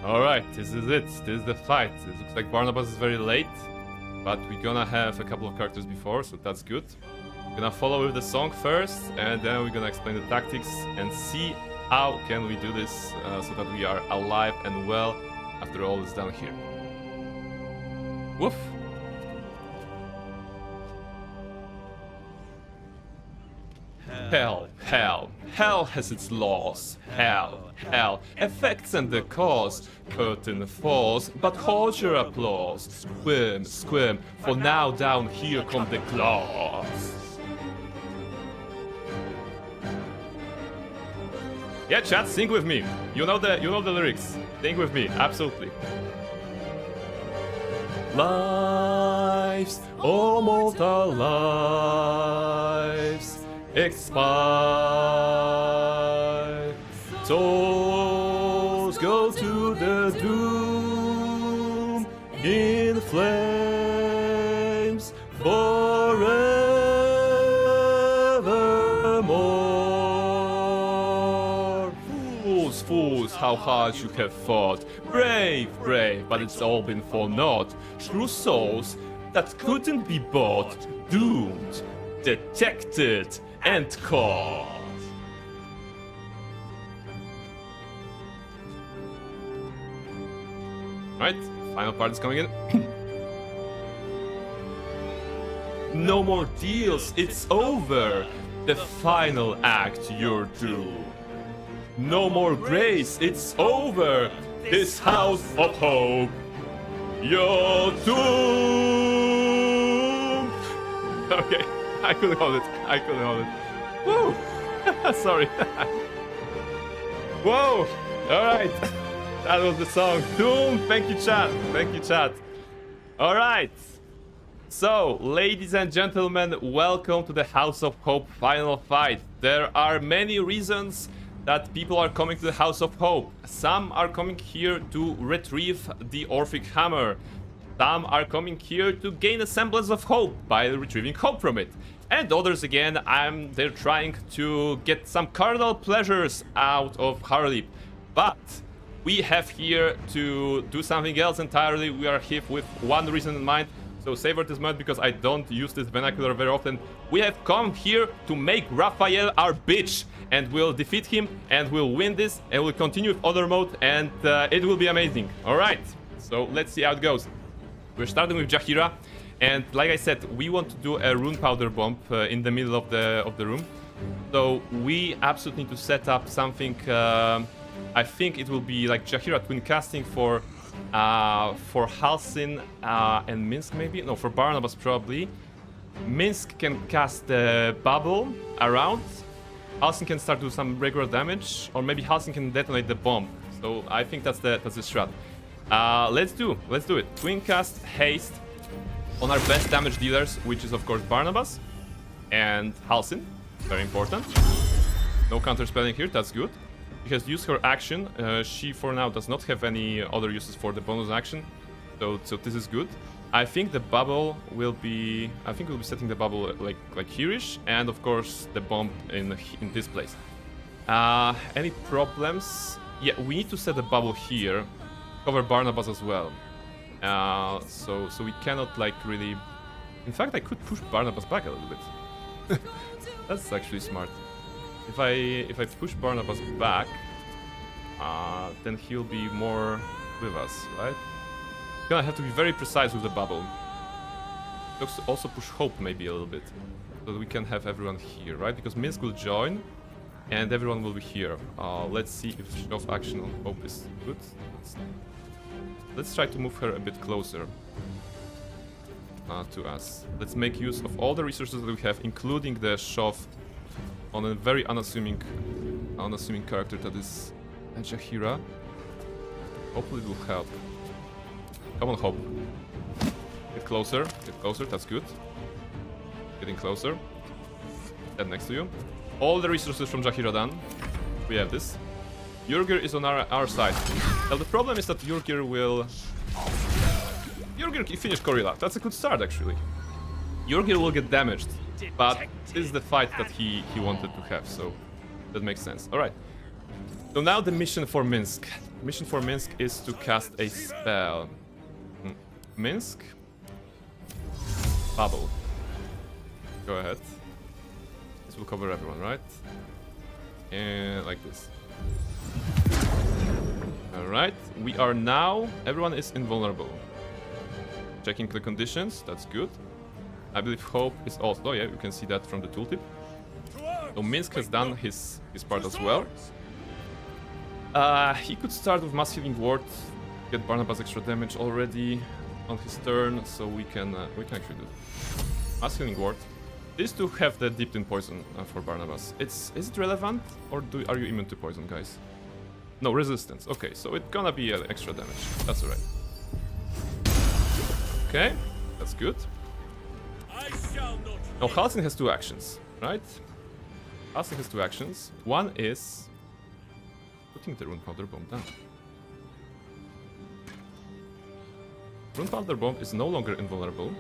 Alright, this is it. This is the fight. It looks like Barnabas is very late, but we're gonna have a couple of characters before, so that's good. We're gonna follow with the song first, and then we're gonna explain the tactics and see how can we do this so that we are alive and well after all is done here. Woof! Hell, hell, hell has its laws. Hell, hell, effects and the cause. Curtain falls, but hold your applause. Squirm, squirm, for now down here come the claws. Yeah, chat, sing with me. You know the lyrics. Sing with me, absolutely. Lives, oh mortal lives, expire. Souls go to the doom in flames forevermore. Fools, fools, how hard you have fought. Brave, brave, but it's all been for naught. True souls that couldn't be bought, doomed, detected, and caught. Right, final part is coming in. No more deals, it's over. The final act, you're through. No more grace, it's over. This house of hope, you're doomed. Okay, I couldn't hold it. I couldn't hold it. Woo! Sorry. Whoa! Alright. That was the song. Doom! Thank you, chat. Thank you, chat. Alright. So, ladies and gentlemen, welcome to the House of Hope final fight. There are many reasons that people are coming to the House of Hope. Some are coming here to retrieve the Orphic Hammer. Some are coming here to gain a semblance of hope by retrieving hope from it. And others again, they're trying to get some carnal pleasures out of Harleap. But we have here to do something else entirely. We are here with one reason in mind. So savor this moment because I don't use this vernacular very often. We have come here to make Raphael our bitch. And we'll defeat him and we'll win this. And we'll continue with other mode and it will be amazing. Alright, so let's see how it goes. We're starting with Jaheira. And like I said, we want to do a rune powder bomb in the middle of the room. So we absolutely need to set up something. I think it will be like Jaheira twin casting for Halsin and Minsk maybe. No, for Barnabas probably. Minsk can cast the bubble around. Halsin can start to do some regular damage, or maybe Halsin can detonate the bomb. So I think that's the strat. Let's do it. Twin cast haste on our best damage dealers, which is of course Barnabas and Halsin. Very important. No counter spelling here, that's good. She has used her action. She for now does not have any other uses for the bonus action. So this is good. I think the bubble will be... I think we'll be setting the bubble like here-ish. And of course the bomb in this place. Any problems? Yeah, we need to set the bubble here. Cover Barnabas as well. So we cannot like really... In fact, I could push Barnabas back a little bit. That's actually smart. If I push Barnabas back, then he'll be more with us, right? Gonna have to be very precise with the bubble. Let's also push Hope maybe a little bit, so that we can have everyone here, right? Because Minsk will join, and everyone will be here. Let's see if show of action on Hope is good. Let's try to move her a bit closer to us. Let's make use of all the resources that we have, including the shove on a very unassuming character that is Jaheira. Hopefully it will help. Come on, Hope. Get closer, that's good. Getting closer. Stand next to you. All the resources from Jahiradan. We have this. Jurgir is on our side. Now the problem is that Jurgir will... Jurgir finished Gorilla. That's a good start, actually. Jurgir will get damaged, but this is the fight that he wanted to have, so that makes sense. Alright. So now the mission for Minsk. The mission for Minsk is to cast a spell. Minsk? Bubble. Go ahead. This will cover everyone, right? And like this. Alright, we are now... Everyone is invulnerable. Checking the conditions, that's good. I believe Hope is also... Oh yeah, you can see that from the tooltip. So Minsk has done his part as well. He could start with Mass Healing Ward, get Barnabas extra damage already on his turn, so we can actually do Mass Healing Ward. Is to have the dipped in poison for Barnabas. Is it relevant, or are you immune to poison, guys? No, resistance. Okay, so it's gonna be extra damage. That's alright. Okay, that's good. Now Halsin has 2 actions, right? Halsin has 2 actions. One is putting the Rune Powder Bomb down. Rune Powder Bomb is no longer invulnerable.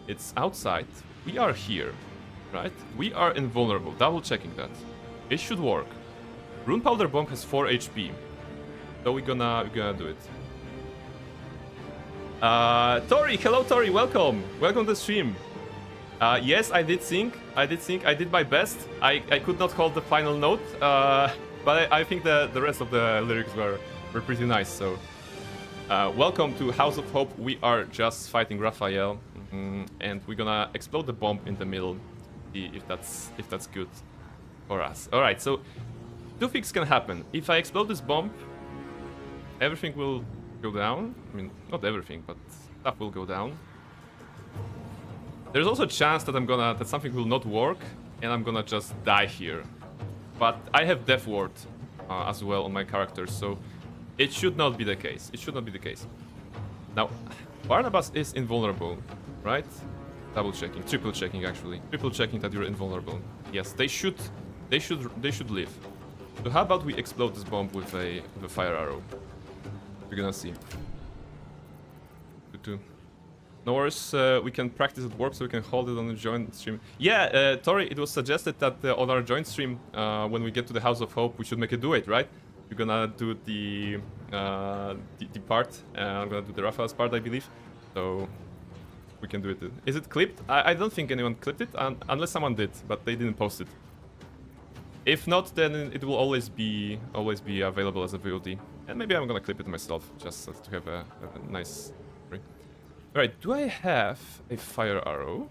It's outside. We are here, right? We are invulnerable. Double checking that. It should work. Rune Powder Bomb has 4 HP. So we're gonna do it. Tori, hello Tori, welcome. Welcome to the stream. Yes, I did sing. I did my best. I could not hold the final note. But I think the rest of the lyrics were pretty nice, so welcome to House of Hope. We are just fighting Raphael. And we're gonna explode the bomb in the middle, see if that's good for us. All right, so 2 things can happen. If I explode this bomb, everything will go down. I mean, not everything, but stuff will go down. There's also a chance that something will not work, and I'm gonna just die here. But I have Death Ward as well on my character, so it should not be the case. It should not be the case. Now, Barnabas is invulnerable. Right? Double checking, triple checking actually. Triple checking that you're invulnerable. Yes, they should live. So how about we explode this bomb with a fire arrow? We're gonna see. No worries, we can practice at work so we can hold it on the joint stream. Yeah, Tori, it was suggested that on our joint stream, when we get to the House of Hope, we should make a duet, right? You're gonna do the part, and I'm gonna do the Raphael's part, I believe. So we can do it. Is it clipped? I don't think anyone clipped it, unless someone did, but they didn't post it. If not, then it will always be available as a VOD. And maybe I'm gonna clip it myself, just to have a nice... Alright, do I have a fire arrow?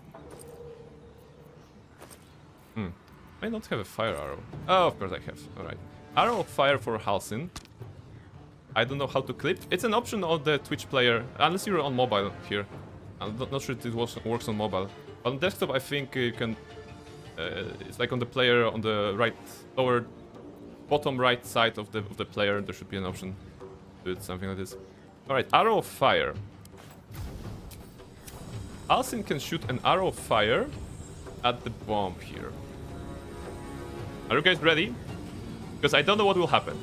I don't have a fire arrow. Oh, of course I have. Alright. Arrow of fire for Halsin. I don't know how to clip. It's an option on the Twitch player, unless you're on mobile here. I'm not sure if it works on mobile. On desktop, I think you can... it's like on the player, on the right, lower, bottom right side of the player, there should be an option to do something like this. Alright, arrow of fire. Halsin can shoot an arrow of fire at the bomb here. Are you guys ready? Because I don't know what will happen.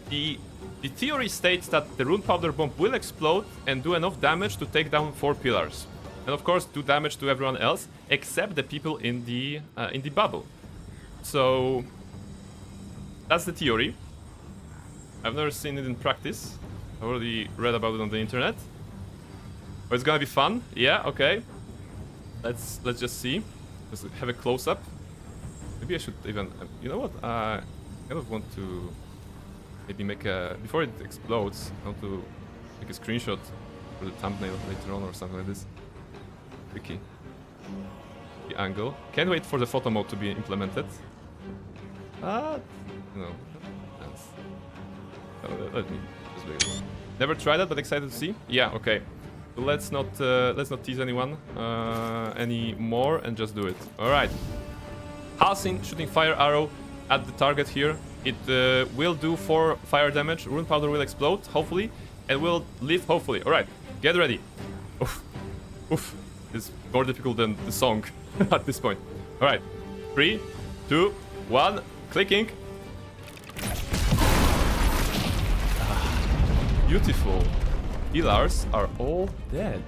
The theory states that the Rune Powder Bomb will explode and do enough damage to take down 4 pillars. And of course do damage to everyone else, except the people in the bubble. So that's the theory. I've never seen it in practice. I already read about it on the internet. But it's gonna be fun. Yeah, okay. Let's just see. Let's have a close-up. Maybe I should even... you know what? I kind of want to maybe make a... Before it explodes, I want to make a screenshot for the thumbnail later on or something like this. Tricky. The angle. Can't wait for the photo mode to be implemented. No. Let me just wait. Never tried that, but excited to see. Yeah, okay. So let's not tease anyone anymore and just do it. All right. Halsin shooting fire arrow at the target here. It will do 4 fire damage. Rune powder will explode, hopefully, and will live, hopefully. All right, get ready. Oof. Oof. is more difficult than the song at this point. All right, 3, 2, 1, clicking. Beautiful. Pillars are all dead.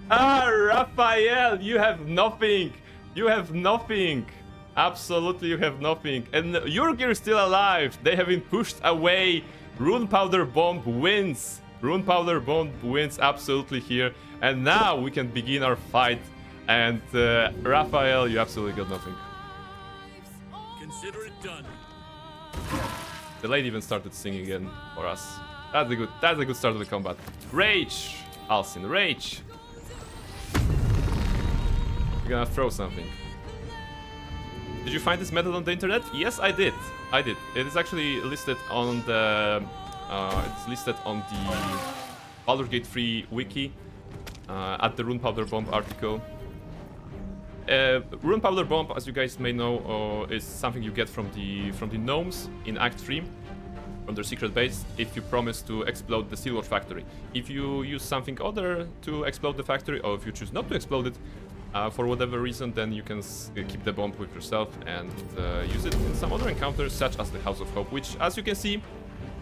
Raphael, you have nothing. You have nothing. Absolutely, you have nothing. And Jurgir is still alive. They have been pushed away. Rune Powder Bomb wins. Rune Powder Bomb wins absolutely here. And now we can begin our fight. And Raphael, you absolutely got nothing. Consider it done. The lady even started singing again for us. That's a good start of the combat. Rage! Alcin, rage! You're gonna throw something. Did you find this method on the internet? Yes, I did. I did. It is actually listed on the Baldur Gate 3 wiki at the Rune Powder Bomb article. Rune Powder Bomb, as you guys may know, is something you get from the gnomes in Act 3, from their secret base, if you promise to explode the Steelwatch factory. If you use something other to explode the factory, or if you choose not to explode it, for whatever reason, then you can keep the bomb with yourself and use it in some other encounters, such as the House of Hope, which, as you can see,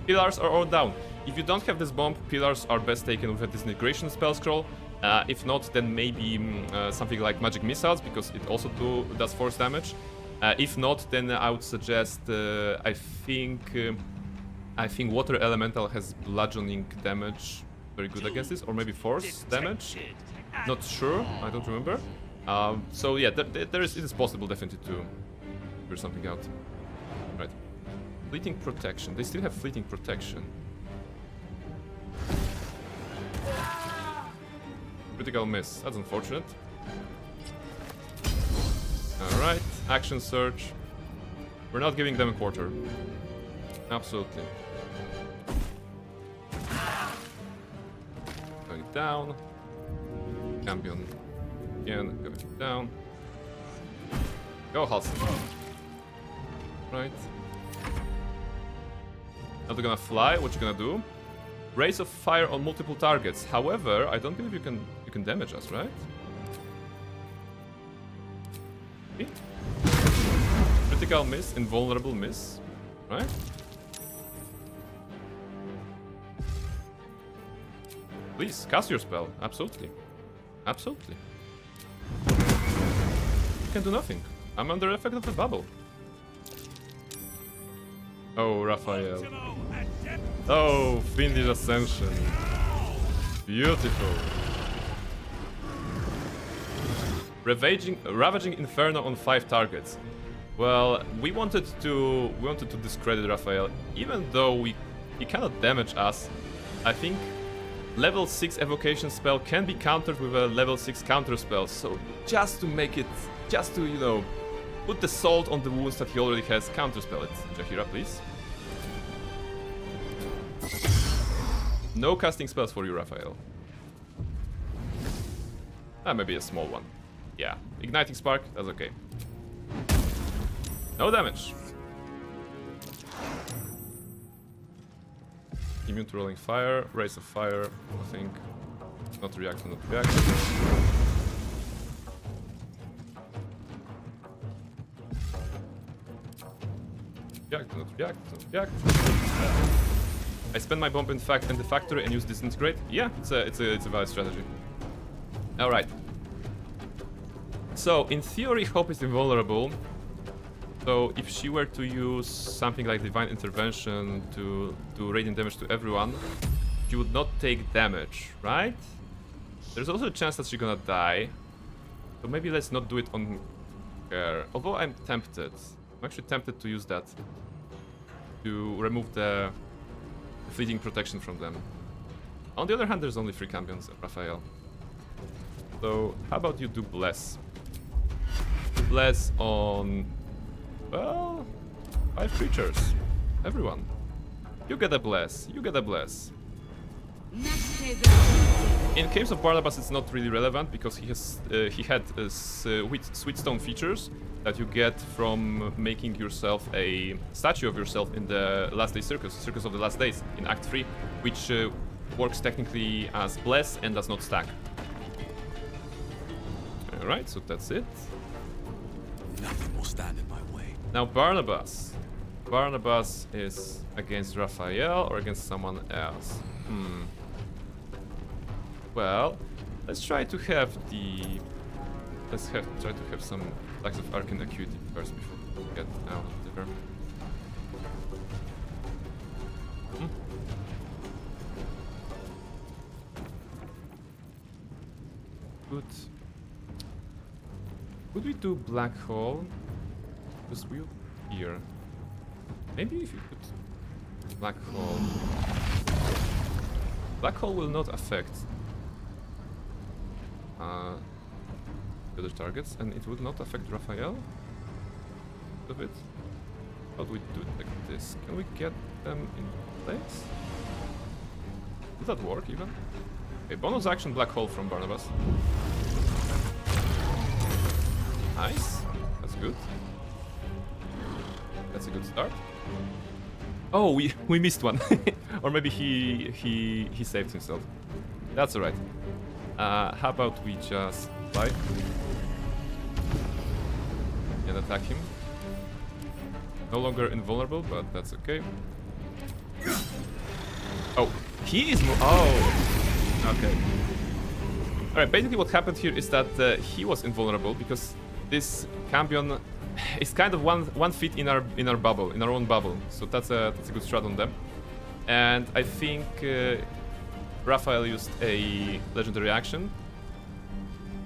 pillars are all down. If you don't have this bomb, pillars are best taken with a disintegration spell scroll. If not, then maybe something like magic missiles, because it also does force damage. If not, then I would suggest, I think water elemental has bludgeoning damage, very good against this, or maybe force damage. Not sure, I don't remember. So yeah, it is possible definitely to figure something out. Right. Fleeting protection. They still have fleeting protection. Critical miss. That's unfortunate. Alright. Action surge. We're not giving them a quarter. Absolutely. Going down. Champion. Again, going down. Go, Halsey. Right. Now they're gonna fly. What you gonna do? Rays of fire on multiple targets. However, I don't believe you can damage us, right? Okay. Critical miss, invulnerable miss, right? Please, cast your spell. Absolutely. Absolutely. You can do nothing. I'm under effect of the bubble. Oh, Raphael. Oh, Fiendish Ascension. Beautiful. Ravaging Inferno on 5 targets. Well, we wanted to discredit Raphael, even though he cannot damage us. I think level 6 evocation spell can be countered with a level 6 counter spell. So just to make it, you know, put the salt on the wounds that he already has, counter spell it. Jaheira, please. No casting spells for you, Raphael. Maybe a small one. Yeah, igniting spark, that's okay. No damage. Immune to rolling fire, rays of fire, I think. Not react, not react. React, not react, not react. I spend my bomb in the factory and use disintegrate. Yeah, it's a valid strategy. All right. So in theory, Hope is invulnerable. So if she were to use something like Divine Intervention to do radiant damage to everyone, she would not take damage, right? There's also a chance that she's gonna die. So maybe let's not do it on her. Although I'm tempted. I'm actually tempted to use that to remove the fleeting protection from them. On the other hand, there's only 3 champions, Raphael. So how about you do Bless? Bless on, well, 5 creatures. Everyone. You get a Bless. You get a Bless. In case of Barnabas, it's not really relevant because he had sweet stone features that you get from making yourself a statue of yourself in the Last Day Circus of the Last Days in Act 3, which works technically as bless and does not stack. Alright, so that's it. Nothing will stand in my way. Now Barnabas. Barnabas is against Raphael or against someone else? Well, let's try to have the... try to have some stacks of arcane acuity first before we get out there. Good. Could we do black hole? Because we're here. Maybe if you put black hole. Black hole will not affect the other targets, and it will not affect Raphael. Of it. How do we do it like this? Can we get them in place? Does that work even? Okay, bonus action black hole from Barnabas. Nice. That's good. That's a good start. Oh, we missed one. Or maybe he saved himself. That's alright. How about we just fly and attack him? No longer invulnerable, but that's okay. Oh, he is oh, okay. Alright, basically what happened here is that he was invulnerable because this Cambion is kind of one feet in our bubble, in our own bubble. So that's a good strat on them. And I think Raphael used a legendary action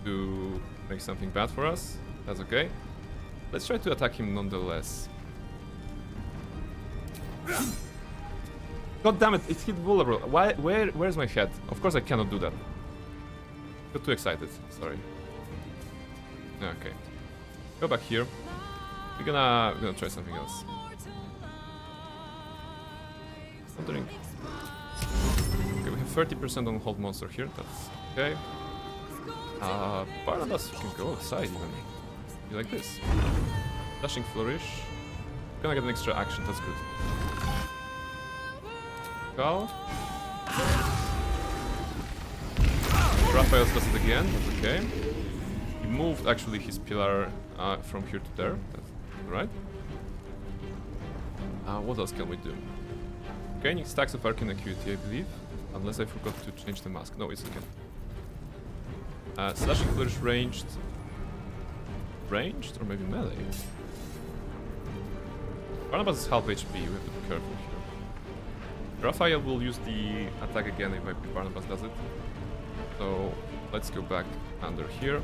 to make something bad for us. That's okay. Let's try to attack him nonetheless. God damn it, it's hit vulnerable. Where's my head? Of course I cannot do that. Got too excited, sorry. Okay. Go back here. We're gonna try something else. Wondering. Okay, we have 30% on hold monster here, that's okay. Barnabas can go outside even. Be like this. Dashing flourish. Gonna get an extra action, that's good. Go. Raphael does it again, that's okay. He moved actually his pillar from here to there, that's alright. What else can we do? Gaining stacks of arcane acuity, I believe. Unless I forgot to change the mask. No, it's okay. Slashing flourish ranged. Ranged or maybe melee? Barnabas is half HP, we have to be careful here. Raphael will use the attack again if Barnabas does it. So let's go back under here.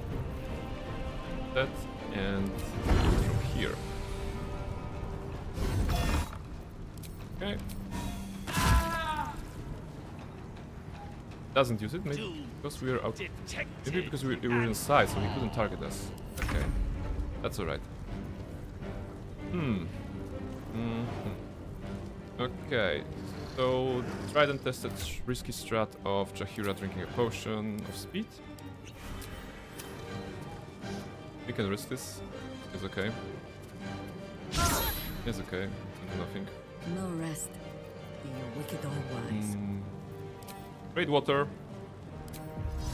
That and from here. Okay. Doesn't use it, maybe because we are out. Maybe because we were inside, so he couldn't target us. Okay, that's alright. Okay, so tried and tested risky strat of Jaheira drinking a potion of speed. We can risk this. It's okay. It's okay. Can do nothing. No rest. Be you wicked or wise. Trade water.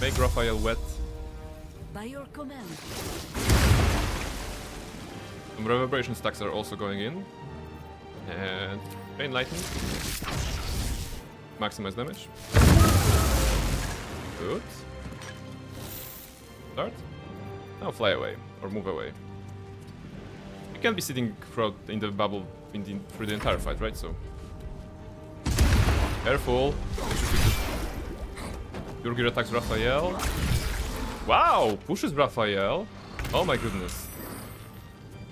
Make Raphael wet. By your command. Some reverberation stacks are also going in. And Pain Lightning. Maximize damage. Good. Start. Now fly away. Or move away. You can't be sitting throughout in the bubble through the entire fight, right? So careful. Jurgir attacks Raphael. Wow! Pushes Raphael. Oh my goodness.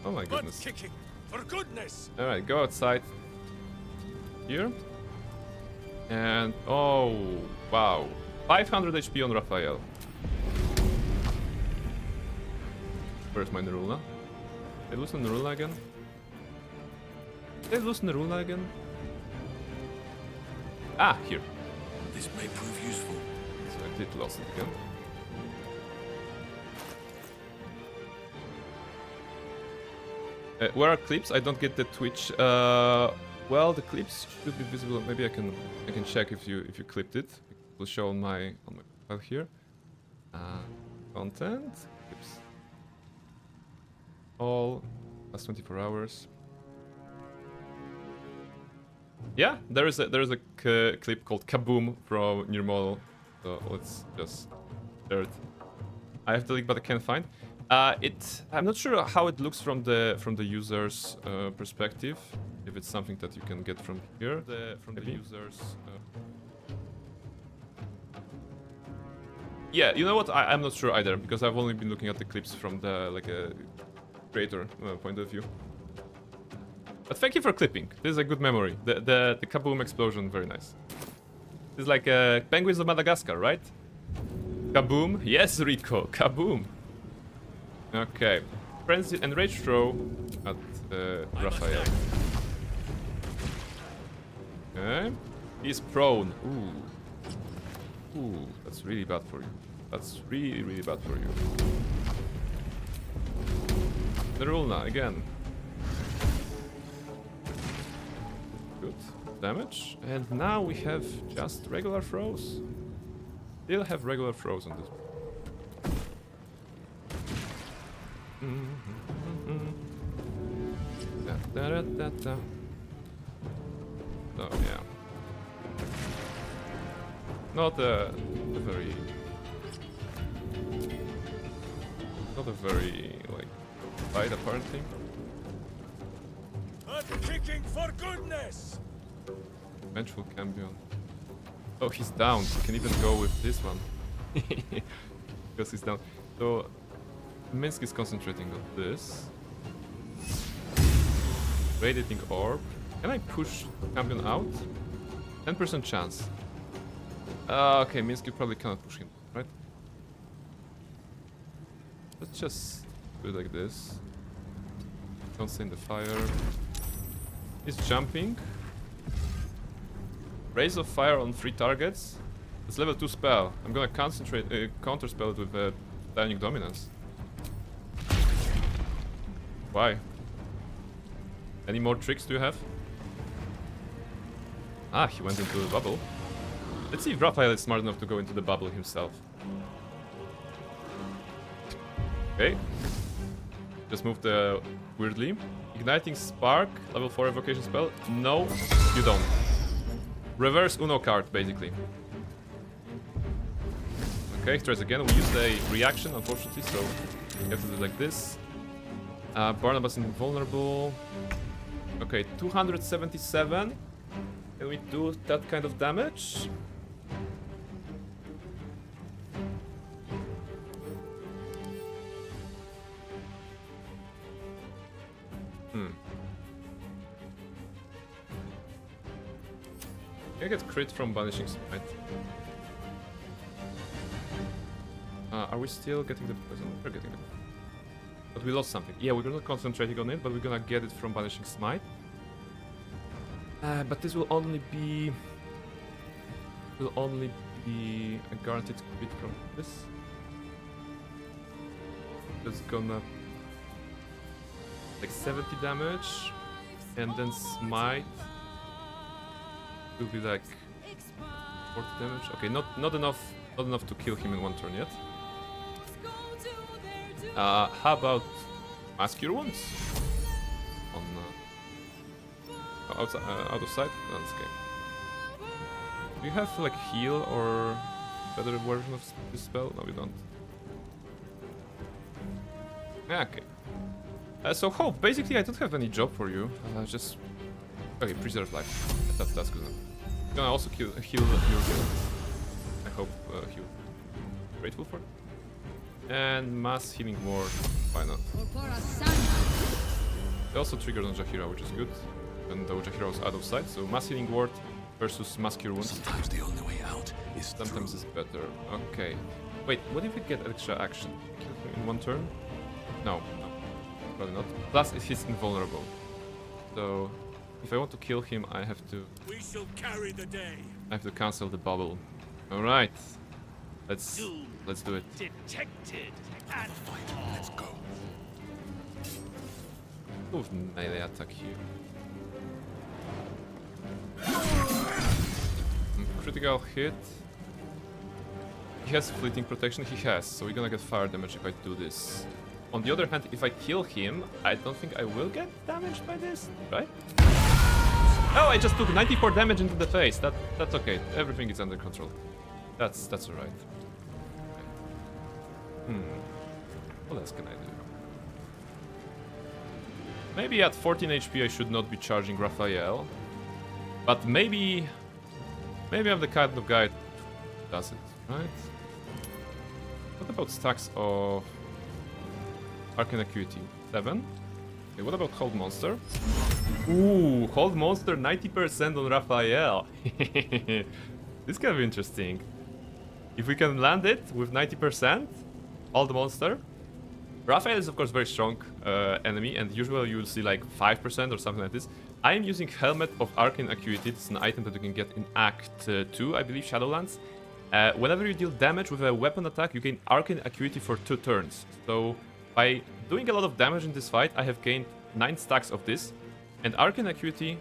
Oh my goodness. Kicking, for goodness! Alright, go outside. Here. And oh wow. 500 HP on Raphael. Where's my Nerulna? Did I lose Nerulna again? Did I lose Nerulna again? Ah, here. This may prove useful. So I did lose it again. Where are clips? I don't get the Twitch. Well, the clips should be visible. Maybe I can check if you clipped it. It will show on my file here. Content clips. All last 24 hours. Yeah, there is a clip called Kaboom from New Model. So let's just share it. I have the link, but I can't find. I'm not sure how it looks from the user's perspective. If it's something that you can get from here, from the user's. Yeah, you know what? I'm not sure either because I've only been looking at the clips from the creator point of view. But thank you for clipping. This is a good memory. The kaboom explosion, very nice. It's like penguins of Madagascar, right? Kaboom. Yes, Rico. Kaboom. Okay. Frenzy and rage throw at Raphael. Okay. He's prone. Ooh. Ooh, that's really bad for you. That's really, really bad for you. Nerulna again. Good damage. And now we have just regular throws. Still have regular throws on this. So yeah. Not a very like fight apart thing. Kicking for goodness! Vengeful Campion. Oh, he's down. He can even go with this one. Because he's down. So Minsk is concentrating on this. Radiating Orb. Can I push Campion out? 10% chance. Okay, Minsk, you probably cannot push him, right? Let's just do it like this. Don't stay in the fire. He's jumping. Raise of Fire on 3 targets. It's level 2 spell. I'm gonna concentrate, counter spell it with Dynamic Dominance. Why? Any more tricks do you have? Ah, he went into the bubble. Let's see if Raphael is smart enough to go into the bubble himself. Okay. Just moved weirdly. Igniting Spark, level 4 evocation spell. No, you don't. Reverse Uno card, basically. Okay, tries again. We used a reaction, unfortunately, so we have to do it like this. Barnabas invulnerable. Okay, 277. Can we do that kind of damage? Can I get crit from Banishing Smite? Are we still getting the poison? We're getting it. But we lost something. Yeah, we're not concentrating on it, but we're gonna get it from Banishing Smite. But this will only be a guaranteed crit from this. It's gonna like 70 damage, and then Smite will be like 40 damage. Okay, not enough to kill him in one turn yet. How about Mask Cure Wounds? On out of sight? No, that's okay. Do you have like heal or better version of this spell? No, we don't. Okay. So Hope, basically I don't have any job for you. Just okay, preserve life. That's good enough. I'm gonna also heal your guild. I hope he'll be grateful for it. And mass healing ward. Why not? They also triggered on Jahira, which is good. Even though Jahira was out of sight, so mass healing ward versus mass cure wounds. Sometimes the only way out is sometimes it's better. Okay. Wait, what if we get extra action? Kill him in one turn? No, probably not. Plus, he's invulnerable. So, if I want to kill him, I have to. We shall carry the day. I have to cancel the bubble. All right. Let's do it. Detected. And fight. Let's go. Move melee attack here. Critical hit. He has fleeting protection, he has, so we're gonna get fire damage if I do this. On the other hand, if I kill him, I don't think I will get damaged by this, right? Oh, I just took 94 damage into the face. That's okay. Everything is under control. That's alright. What else can I do? Maybe at 14 HP I should not be charging Raphael. But maybe I'm the kind of guy who does it, right? What about stacks of Arcane Acuity? 7? Okay, what about Hold Monster? Ooh, Hold Monster 90% on Raphael. This can be interesting. If we can land it with 90%, Hold Monster. Raphael is of course very strong enemy, and usually you will see like 5% or something like this. I am using Helmet of Arcane Acuity. It's an item that you can get in Act 2, I believe, Shadowlands. Whenever you deal damage with a weapon attack, you gain Arcane Acuity for 2 turns. So by doing a lot of damage in this fight, I have gained 9 stacks of this. And Arcane Acuity,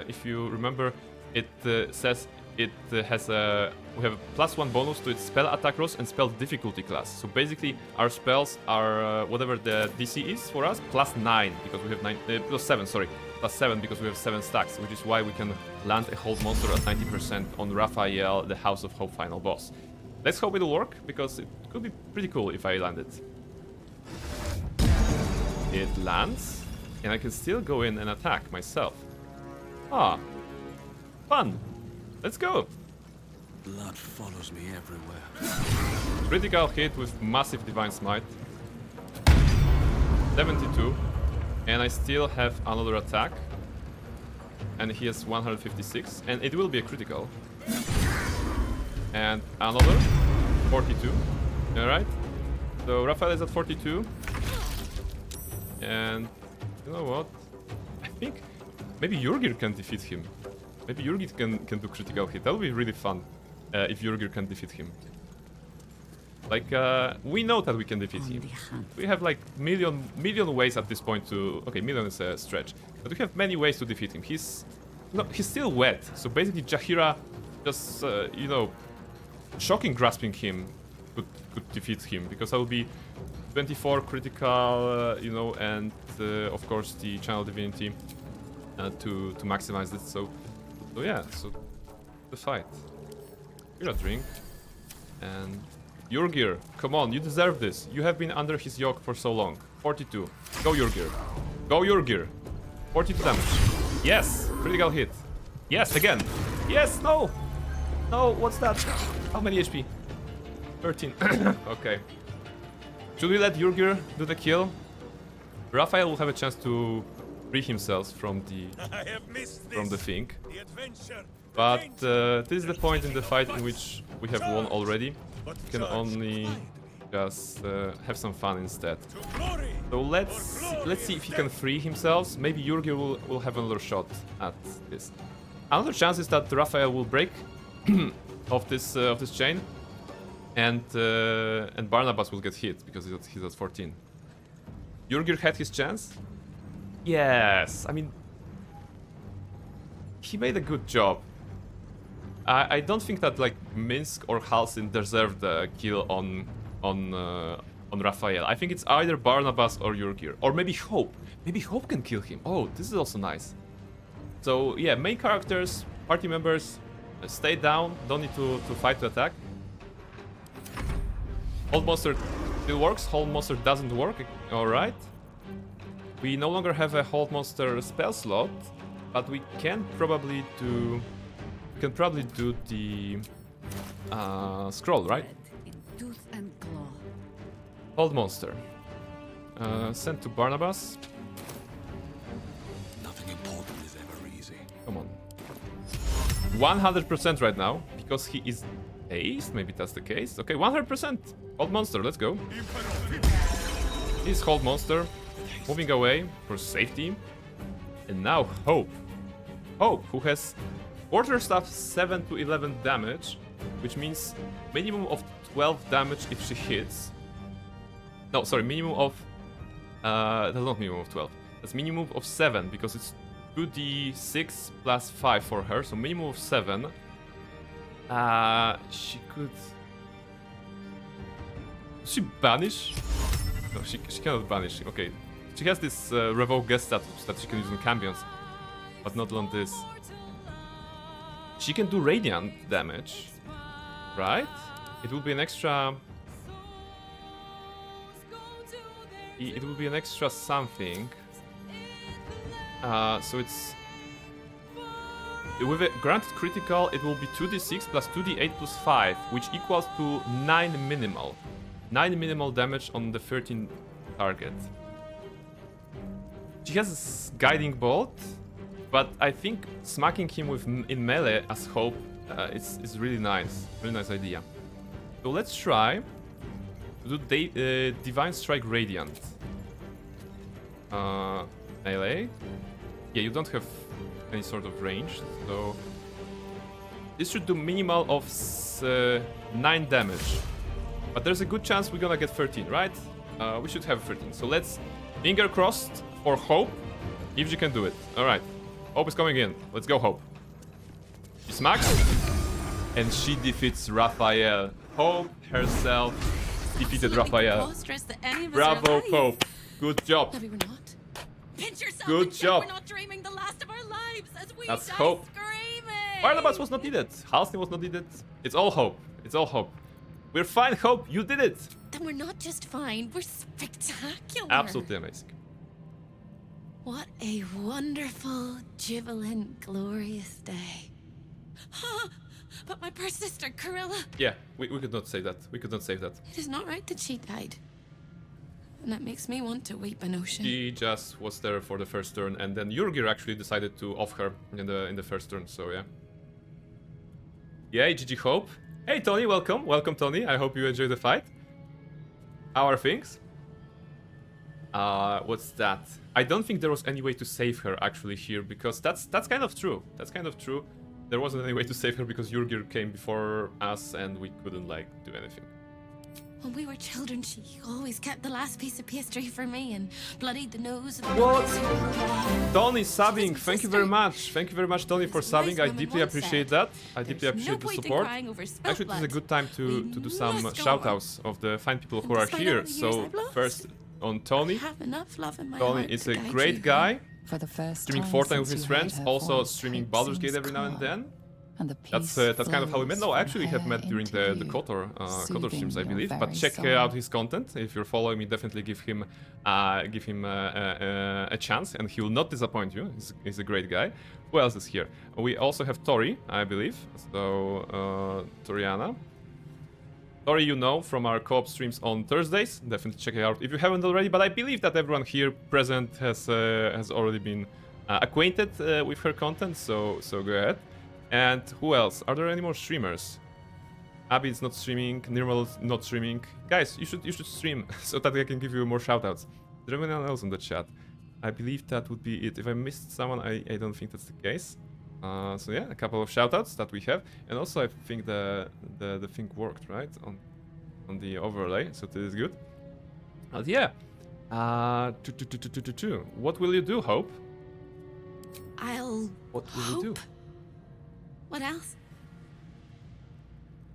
if you remember, it says it has we have a +1 bonus to its spell attack rolls and spell difficulty class. So basically, our spells are whatever the DC is for us, +9 because we have +7, sorry, +7 because we have 7 stacks, which is why we can land a Hold Monster at 90% on Raphael, the House of Hope final boss. Let's hope it'll work, because it could be pretty cool if I land it. It lands, and I can still go in and attack myself. Ah, fun. Let's go. Blood follows me everywhere. Critical hit with massive Divine Smite. 72. And I still have another attack. And he has 156. And it will be a critical. And another. 42. Alright. So Raphael is at 42. And you know what? I think maybe Jurgir can defeat him. Maybe Jurgir can do critical hit. That would be really fun if Jurgir can defeat him. Like, we know that we can defeat him. We have like million ways at this point to... Okay, million is a stretch. But we have many ways to defeat him. He's still wet. So basically Jaheira just, you know, shocking grasping him could defeat him. Because that would be 24 critical, you know, and of course the Channel Divinity to maximize it. So yeah, so the fight. Here a drink. And Jurgir, come on, you deserve this. You have been under his yoke for so long. 42. Go Jurgir. Go Jurgir. 42 damage. Yes, critical hit. Yes, again. Yes, no. No, what's that? How many HP? 13. Okay. Should we let Jurgir do the kill? Raphael will have a chance to free himself from the thing. But this is the point in the fight in which we have won already. We can only just have some fun instead. So let's see if he can free himself. Maybe Jurgir will have another shot at this. Another chance is that Raphael will break of this chain, and Barnabas will get hit because he's at 14. Jurgir had his chance. Yes, I mean, he made a good job. I don't think that like Minsk or Halsin deserve the kill on Raphael. I think it's either Barnabas or Jurgir, or maybe Hope. Maybe Hope can kill him. Oh, this is also nice. So yeah, main characters, party members, stay down. Don't need to fight to attack. Hold Monster still works. Hold Monster doesn't work. All right. We no longer have a Hold Monster spell slot, but we can probably do. We can probably do the scroll, right? Tooth and claw. Hold Monster. Send to Barnabas. Nothing important is ever easy. Come on. 100% right now, because he is dazed. Maybe that's the case. Okay, 100%. Hold Monster, let's go. He's Hold Monster. Moving away for safety. And now Hope. Hope, who has Quarterstaff 7 to 11 damage, which means minimum of 12 damage if she hits. No, sorry, minimum of... that's not minimum of 12. That's minimum of 7, because it's 2d6 plus 5 for her, so minimum of 7. She could... Does she banish? No, she cannot banish. Okay. She has this revoke guest status that she can use on campions, but not on this. She can do radiant damage, right? It will be an extra... It will be an extra something. So it's... With a granted critical, it will be 2d6 plus 2d8 plus 5, which equals to 9 minimal. 9 minimal damage on the 13 target. She has a guiding bolt, but I think smacking him with in melee as hope is really nice. Really nice idea. So let's try to do Divine Strike Radiant. Melee. Yeah, you don't have any sort of range, so this should do minimal of 9 damage. But there's a good chance we're gonna get 13, right? We should have 13. So let's finger crossed for Hope, if she can do it. All right, Hope is coming in. Let's go, Hope. She smacks, and she defeats Raphael. Hope herself defeated Raphael. Bravo, Hope. Good job. No, we were not. Pinch yourself. Good job. We're not dreaming the last of our lives as we That's die Hope. screaming. Barnabas was not needed. Halsey was not needed. It's all Hope. It's all Hope. We're fine, Hope. You did it. Then we're not just fine. We're spectacular. Absolutely amazing. What a wonderful, jubilant, glorious day. But my poor sister, Karilla. Yeah, we could not save that. We could not save that. It is not right that she died. And that makes me want to weep an ocean. She just was there for the first turn, and then Jurgir actually decided to off her in the first turn. So yeah. Yay, GG Hope. Hey Tony, welcome, welcome Tony. I hope you enjoy the fight. How are things? What's that? I don't think there was any way to save her actually here, because that's kind of true. That's kind of true. There wasn't any way to save her because Jurgir came before us, and we couldn't like do anything. When we were children, she always kept the last piece of pastry for me and bloodied the nose of the What? boys. Tony subbing, thank you very much. Thank you very much, Tony, for subbing. I deeply appreciate that. I deeply appreciate the support. Actually, this is a good time to do some shout-outs of the fine people who are here. So first on Tony. Tony is a great guy. For the first streaming time Fortnite with since his you heard friends, her also voice, streaming hope Baldur's Gate seems every now and calm, then. and the That's peace kind of how we met. No, flows actually, we have from met her during the into KOTOR you, streams, I soothing believe. your But very check soul. out his content. If you're following me, definitely give him a chance, and he will not disappoint you. He's a great guy. Who else is here? We also have Tori, I believe. So Toriana. Tori, you know from our co-op streams on Thursdays. Definitely check it out if you haven't already. But I believe that everyone here present has already been acquainted with her content. So go ahead. And who else? Are there any more streamers? Abby is not streaming. Nirmal is not streaming. Guys, you should stream so that I can give you more shoutouts. Is there anyone else in the chat? I believe that would be it. If I missed someone, I don't think that's the case. So yeah, a couple of shoutouts that we have, and also I think the thing worked right on the overlay, so this is good. But yeah, what will you do, Hope? What will you do? What else?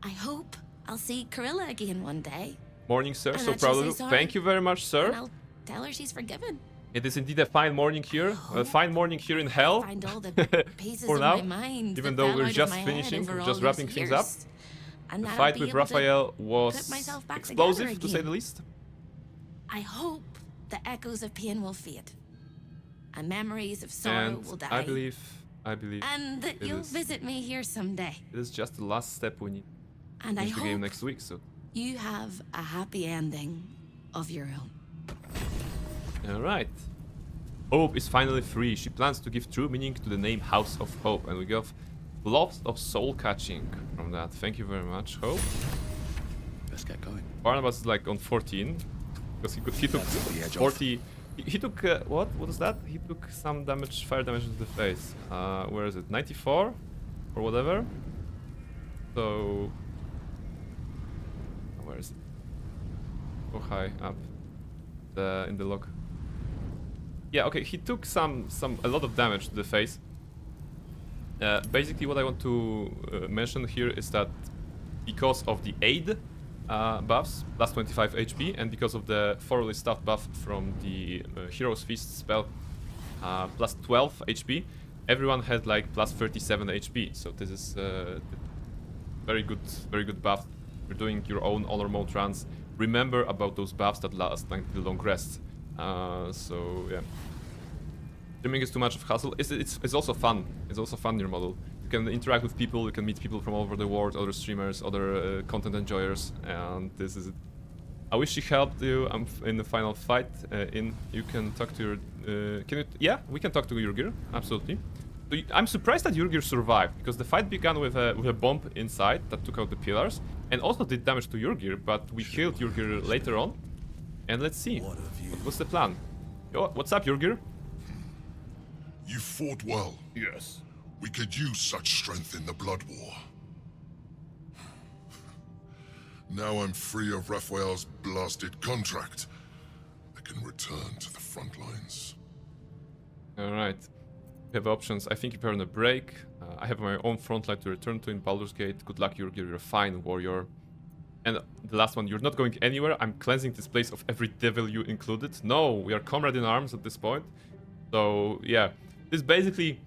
I hope I'll see Karilla again one day. Morning, sir. And So that she'll proud of say you. sorry. Thank you very much, sir. And I'll tell her she's forgiven. It is indeed a fine morning here. A fine morning here in hell. Find all the pieces For of now, my mind even that though fell we're out of just my head finishing, over we're all just these wrapping things up. years. And The that I'll fight be with able to Raphael put was myself back explosive, together to say again. the least. I hope the echoes of pain will fade, and memories of sorrow And will die. I believe, and that it you'll is. all visit me here someday. It is just the last step we need. And I Finish the game hope next week, so. you have a happy ending of your own. Alright. Hope is finally free. She plans to give true meaning to the name House of Hope, and we got lots of soul catching from that. Thank you very much, Hope. Let's get going. Barnabas is like on 14, because he took 40. He took what is that? He took some damage, fire damage to the face. Where is it? 94 or whatever. So where is it? Go high up in the log. Yeah, okay, he took a lot of damage to the face. Basically, what I want to mention here is that because of the aid buffs, plus 25 HP, and because of the thoroughly stuffed buff from the Hero's Feast spell, plus 12 HP, everyone had like plus 37 HP. So this is very good buff. You're doing your own honor mode runs. Remember about those buffs that last like the long rests. So yeah. Streaming is too much of hassle. It's also fun. It's also fun in your model. You can interact with people, you can meet people from all over the world, other streamers, other content enjoyers, and this is it. I wish she helped you in the final fight. You can talk to your... Yeah, we can talk to Jurgir, absolutely. So I'm surprised that Jurgir survived, because the fight began with a bomb inside that took out the pillars, and also did damage to Jurgir, but we killed Jurgir later on. And let's see, what's the plan? Yo, what's up, Jurgir? You fought well. Yes. We could use such strength in the Blood War. Now I'm free of Raphael's blasted contract. I can return to the front lines. Alright. We have options. I think if you're on a break, I have my own front line to return to in Baldur's Gate. Good luck, you're a fine warrior. And the last one, you're not going anywhere. I'm cleansing this place of every devil you included. No, we are comrade in arms at this point. So, yeah. This basically...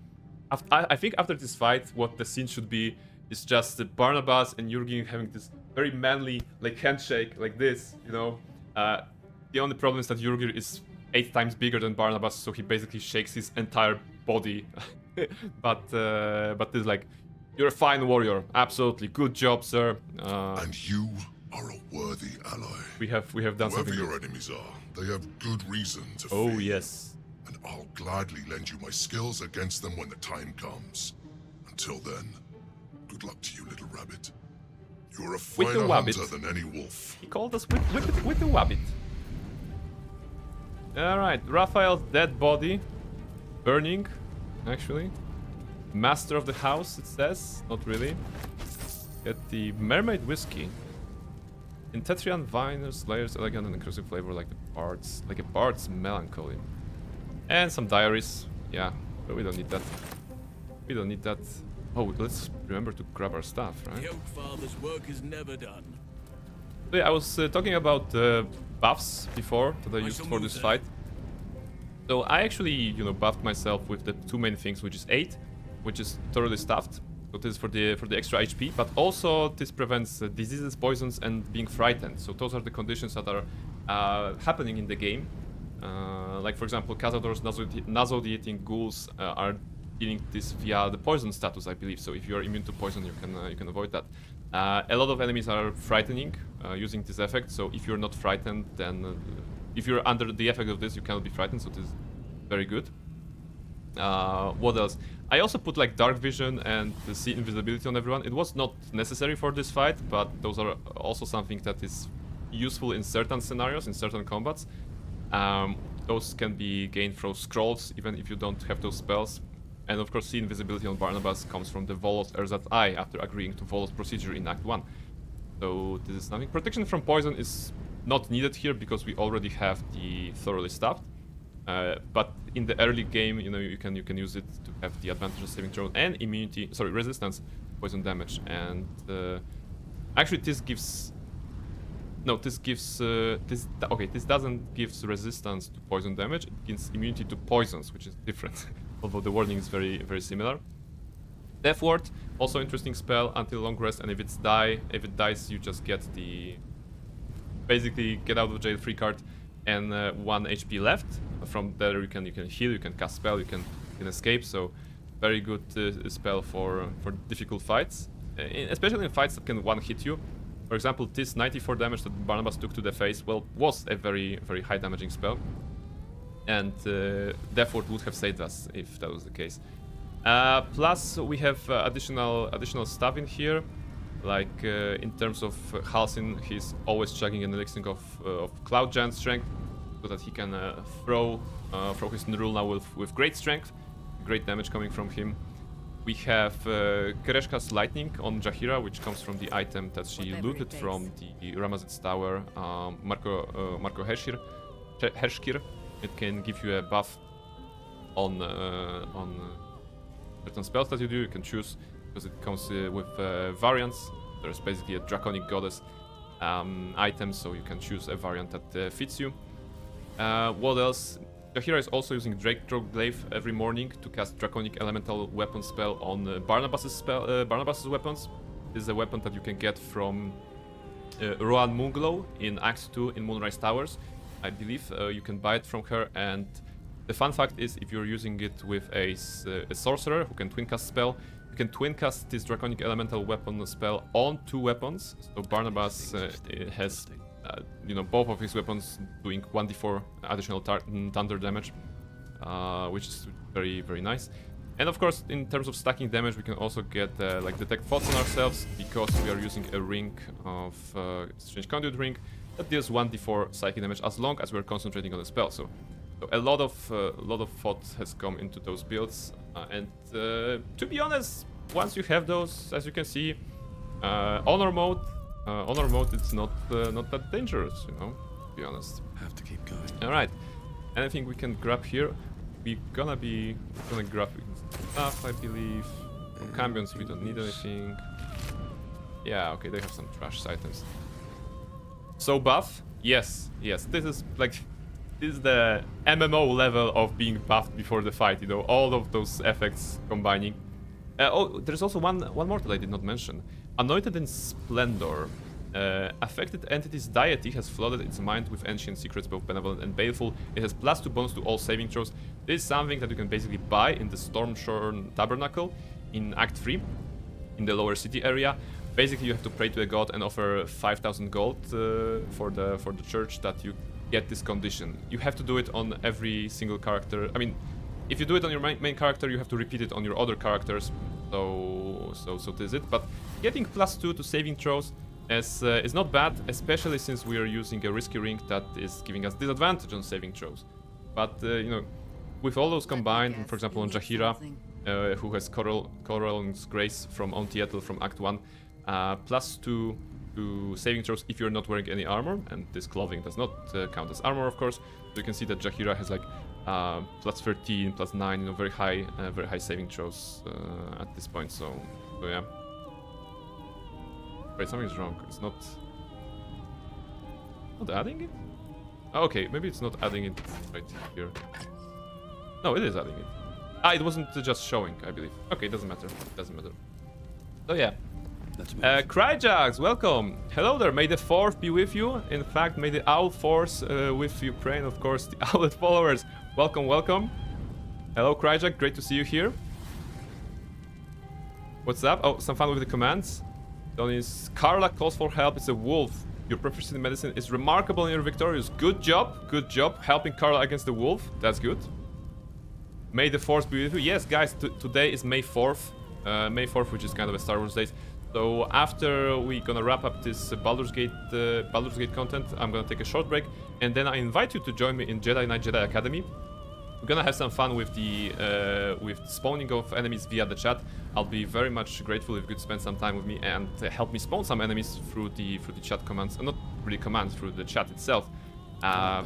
I think after this fight, what the scene should be is just Barnabas and Jurgen having this very manly like handshake like this, you know. The only problem is that Jurgen is 8 times bigger than Barnabas, so he basically shakes his entire body. but this like, you're a fine warrior, absolutely, good job, sir. And you are a worthy ally. We have done something. Whoever your enemies are, they have good reason to fear. Oh yes. And I'll gladly lend you my skills against them when the time comes. Until then, good luck to you, little rabbit. You're a finer hunter than any wolf. He called us with the wabbit. Alright, Raphael's dead body. Burning, actually. Master of the house, it says. Not really. Get the mermaid whiskey. In Tetrian viners, layers elegant and inclusive flavor like a bard's melancholy. And some diaries. Yeah, but we don't need that. We don't need that. Oh, let's remember to grab our stuff, right? The Oak Father's work is never done. So yeah, I was talking about buffs before that I used for this fight. So I actually, you know, buffed myself with the 2 main things, which is 8, which is thoroughly stuffed. So this is for the extra HP, but also this prevents diseases, poisons, and being frightened. So those are the conditions that are happening in the game. Like for example, Cazador's Nasodiating ghouls are dealing this via the poison status, I believe. So if you are immune to poison, you can avoid that. A lot of enemies are frightening using this effect. So if you're not frightened, then if you're under the effect of this, you cannot be frightened. So this is very good. What else? I also put like dark vision and the see invisibility on everyone. It was not necessary for this fight, but those are also something that is useful in certain scenarios, in certain combats. Those can be gained through scrolls, even if you don't have those spells. And of course, see invisibility on Barnabas comes from the Volos Erzat Eye after agreeing to Volos procedure in Act 1. So this is nothing. Protection from poison is not needed here because we already have the thoroughly stuffed. But in the early game, you know, you can use it to have the advantage of saving throw and immunity, sorry, resistance to poison damage. And actually, this gives. No, this gives this doesn't give resistance to poison damage. It gives immunity to poisons, which is different. Although the wording is very, very similar. Death Ward, also interesting spell until long rest, and if it dies, you just get the basically get out of jail free card and 1 HP left. From there you can heal, you can cast spell, you can escape. So very good spell for difficult fights, especially in fights that can one hit you. For example, this 94 damage that Barnabas took to the face, well, was a very, very high damaging spell. And Death Ward would have saved us if that was the case. Plus, we have additional stuff in here. Like, in terms of Halsin, he's always chugging an elixir of Cloud Giant strength, so that he can throw his Nurul now with great strength, great damage coming from him. We have Kereshka's Lightning on Jahira, which comes from the item that she looted from the Ramazit's Tower, Marco Hershkir. It can give you a buff on certain spells that you do. You can choose, because it comes with variants. There's basically a draconic goddess item, so you can choose a variant that fits you. What else? Jahira is also using Drake Glaive every morning to cast Draconic Elemental Weapon spell on Barnabas's weapons. This is a weapon that you can get from Rohan Moonglow in Act 2 in Moonrise Towers. I believe you can buy it from her, and the fun fact is, if you're using it with a sorcerer who can twin cast spell, you can twin cast this Draconic Elemental Weapon spell on 2 weapons. So Barnabas has, you know, both of his weapons doing 1d4 additional thunder damage, which is very, very nice. And of course, in terms of stacking damage, we can also get like detect thoughts on ourselves, because we are using a ring of Strange Conduit ring that deals 1d4 psychic damage as long as we're concentrating on the spell. So a lot of thought has come into those builds, and to be honest, once you have those, as you can see, honor mode, it's not that dangerous, you know. To be honest, have to keep going. All right, anything we can grab here? We're gonna grab stuff, I believe. From Cambions, we don't need anything. Yeah, okay, they have some trash items. So buff? Yes. This is the MMO level of being buffed before the fight, you know, all of those effects combining. Oh, there's also one more that I did not mention. Anointed in Splendor. Affected entity's deity has flooded its mind with ancient secrets, both benevolent and baleful. It has +2 bonus to all saving throws. This is something that you can basically buy in the Stormshorn Tabernacle in Act 3, in the lower city area. Basically, you have to pray to a god and offer 5,000 gold for the church that you get this condition. You have to do it on every single character. I mean, if you do it on your main character, you have to repeat it on your other characters. So this is it. But getting +2 to saving throws is not bad, especially since we are using a risky ring that is giving us disadvantage on saving throws. But you know, with all those combined, and for example on Jahira, who has Coral's Grace from Ontietl from Act 1, +2 to saving throws if you're not wearing any armor, and this clothing does not count as armor, of course. So you can see that Jahira has like +13, +9, you know, very high saving throws at this point. So yeah. Wait, something's wrong. It's not adding it? Oh, okay, maybe it's not adding it right here. No, it is adding it. Ah, it wasn't just showing, I believe. Okay, doesn't matter. So yeah. Cryjax, welcome. Hello there. May the 4th be with you. In fact, may the Owl Force with Ukraine, of course, the Owlet followers. Welcome. Hello, Cryjax. Great to see you here. What's up? Oh, some fun with the commands. Tony's Carla calls for help. It's a wolf. Your proficiency in medicine is remarkable and you're victorious. Good job. Helping Carla against the wolf. That's good. May the 4th be with you. Yes, guys, today is May 4th. May 4th, which is kind of a Star Wars date. So after we're gonna wrap up this Baldur's Gate content, I'm gonna take a short break, and then I invite you to join me in Jedi Knight Jedi Academy. We're gonna have some fun with the spawning of enemies via the chat. I'll be very much grateful if you could spend some time with me and help me spawn some enemies through the chat commands, not really commands, through the chat itself,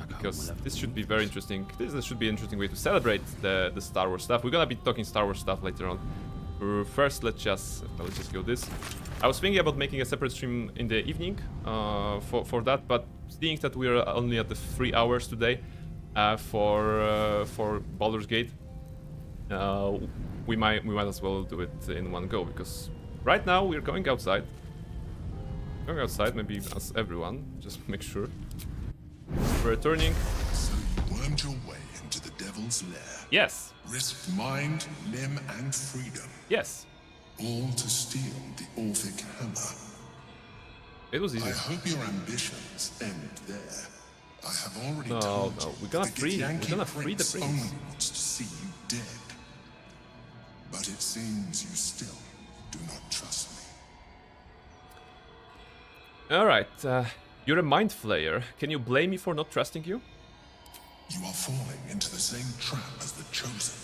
because this should be very interesting. This should be an interesting way to celebrate the Star Wars stuff. We're gonna be talking Star Wars stuff later on. First, let's just go this. I was thinking about making a separate stream in the evening for that, but seeing that we're only at the 3 hours today for Baldur's Gate, we might as well do it in one go, because right now we're going outside. Maybe as everyone, just make sure. We're returning. So you wormed your way into the Devil's Lair. Yes. Risked mind, limb, and freedom. Yes. All to steal the Orphic Hammer. It was easy. I hope your ambitions end there. I have already No, told you we're gonna that free the Prince prince. only wants to see you dead. But it seems you still do not trust me. Alright, you're a mind flayer. Can you blame me for not trusting you? You are falling into the same trap as the Chosen.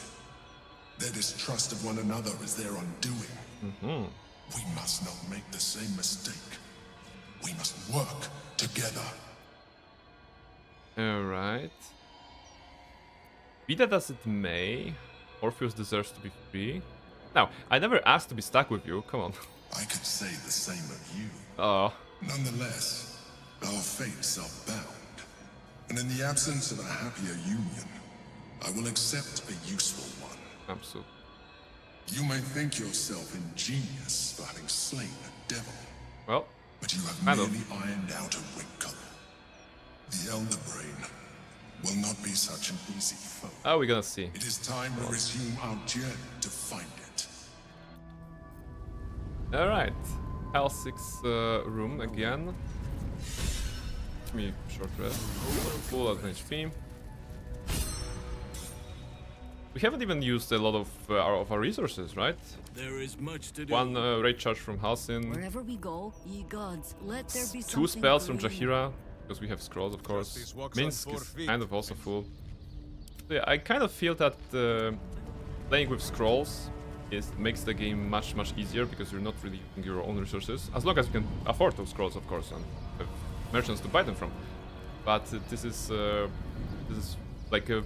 Their distrust of one another is their undoing. We must not make the same mistake. We must work together. Alright. Be that as it may, Orpheus deserves to be free. Now, I never asked to be stuck with you, come on. I could say the same of you. Oh. Nonetheless, our fates are bound. And in the absence of a happier union, I will accept a useful one. Absolutely. You may think yourself ingenious for having slain a devil. Well, but you have merely ironed out a wrinkle. The Elder Brain will not be such an easy foe. Oh, we're gonna see. It is time to resume our journey to find it. Alright. L6 room again. Give me short rest. Full at HP. We haven't even used a lot of our resources, right? There is much to do. One raid charge from Halcyon. Wherever we go, ye gods, let there be Two something spells from great. Jahira, because we have scrolls, of course. Minsk is kind of also full. So yeah, I kind of feel that playing with scrolls makes the game much easier because you're not really using your own resources, as long as you can afford those scrolls, of course, and have merchants to buy them from. But this is like a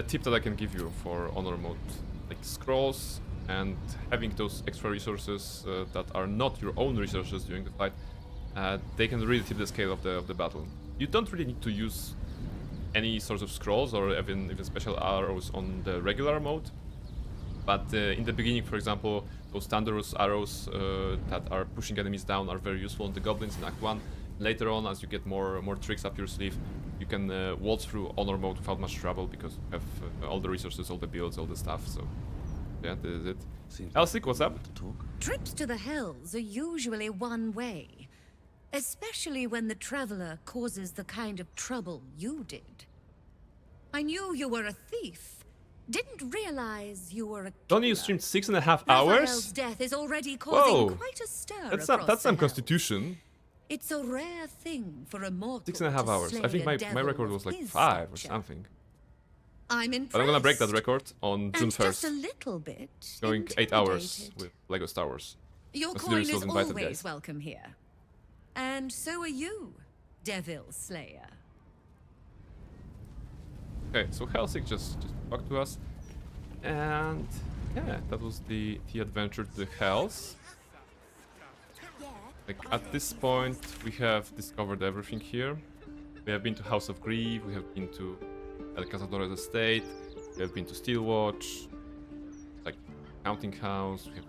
tip that I can give you for Honor mode, like scrolls and having those extra resources that are not your own resources during the fight. They can really tip the scale of the battle. You don't really need to use any sort of scrolls or even special arrows on the regular mode. But in the beginning, for example, those thunderous arrows that are pushing enemies down are very useful on the goblins in Act 1. Later on, as you get more tricks up your sleeve, you can waltz through Honor mode without much trouble because you have all the resources, all the builds, all the stuff. So yeah, this is it. Elsik, what's up? Trips to the Hells are usually one way, especially when the traveler causes the kind of trouble you did. I knew you were a thief. Didn't realize you were a killer. Only you streamed 6.5 hours? Raphael's death is already causing Whoa. quite a stir That's across some the constitution. It's a rare thing for a mortal 6.5 to hours. slay I think a my devil record of was like his 5 or stature. something. I'm impressed. But I'm gonna break that record on June And 1st. just a little bit Going 8 hours intimidated. with Lego Star Wars. Your Consider coin yourselves is invited, always guys. welcome here. And so are you, Devil Slayer. Okay, so Helsing just talked to us. And yeah, that was the adventure to the Hells. Like at this point we have discovered everything here. We have been to House of Grief, we have been to El Cazador's estate, we have been to Steelwatch, like Counting House, we have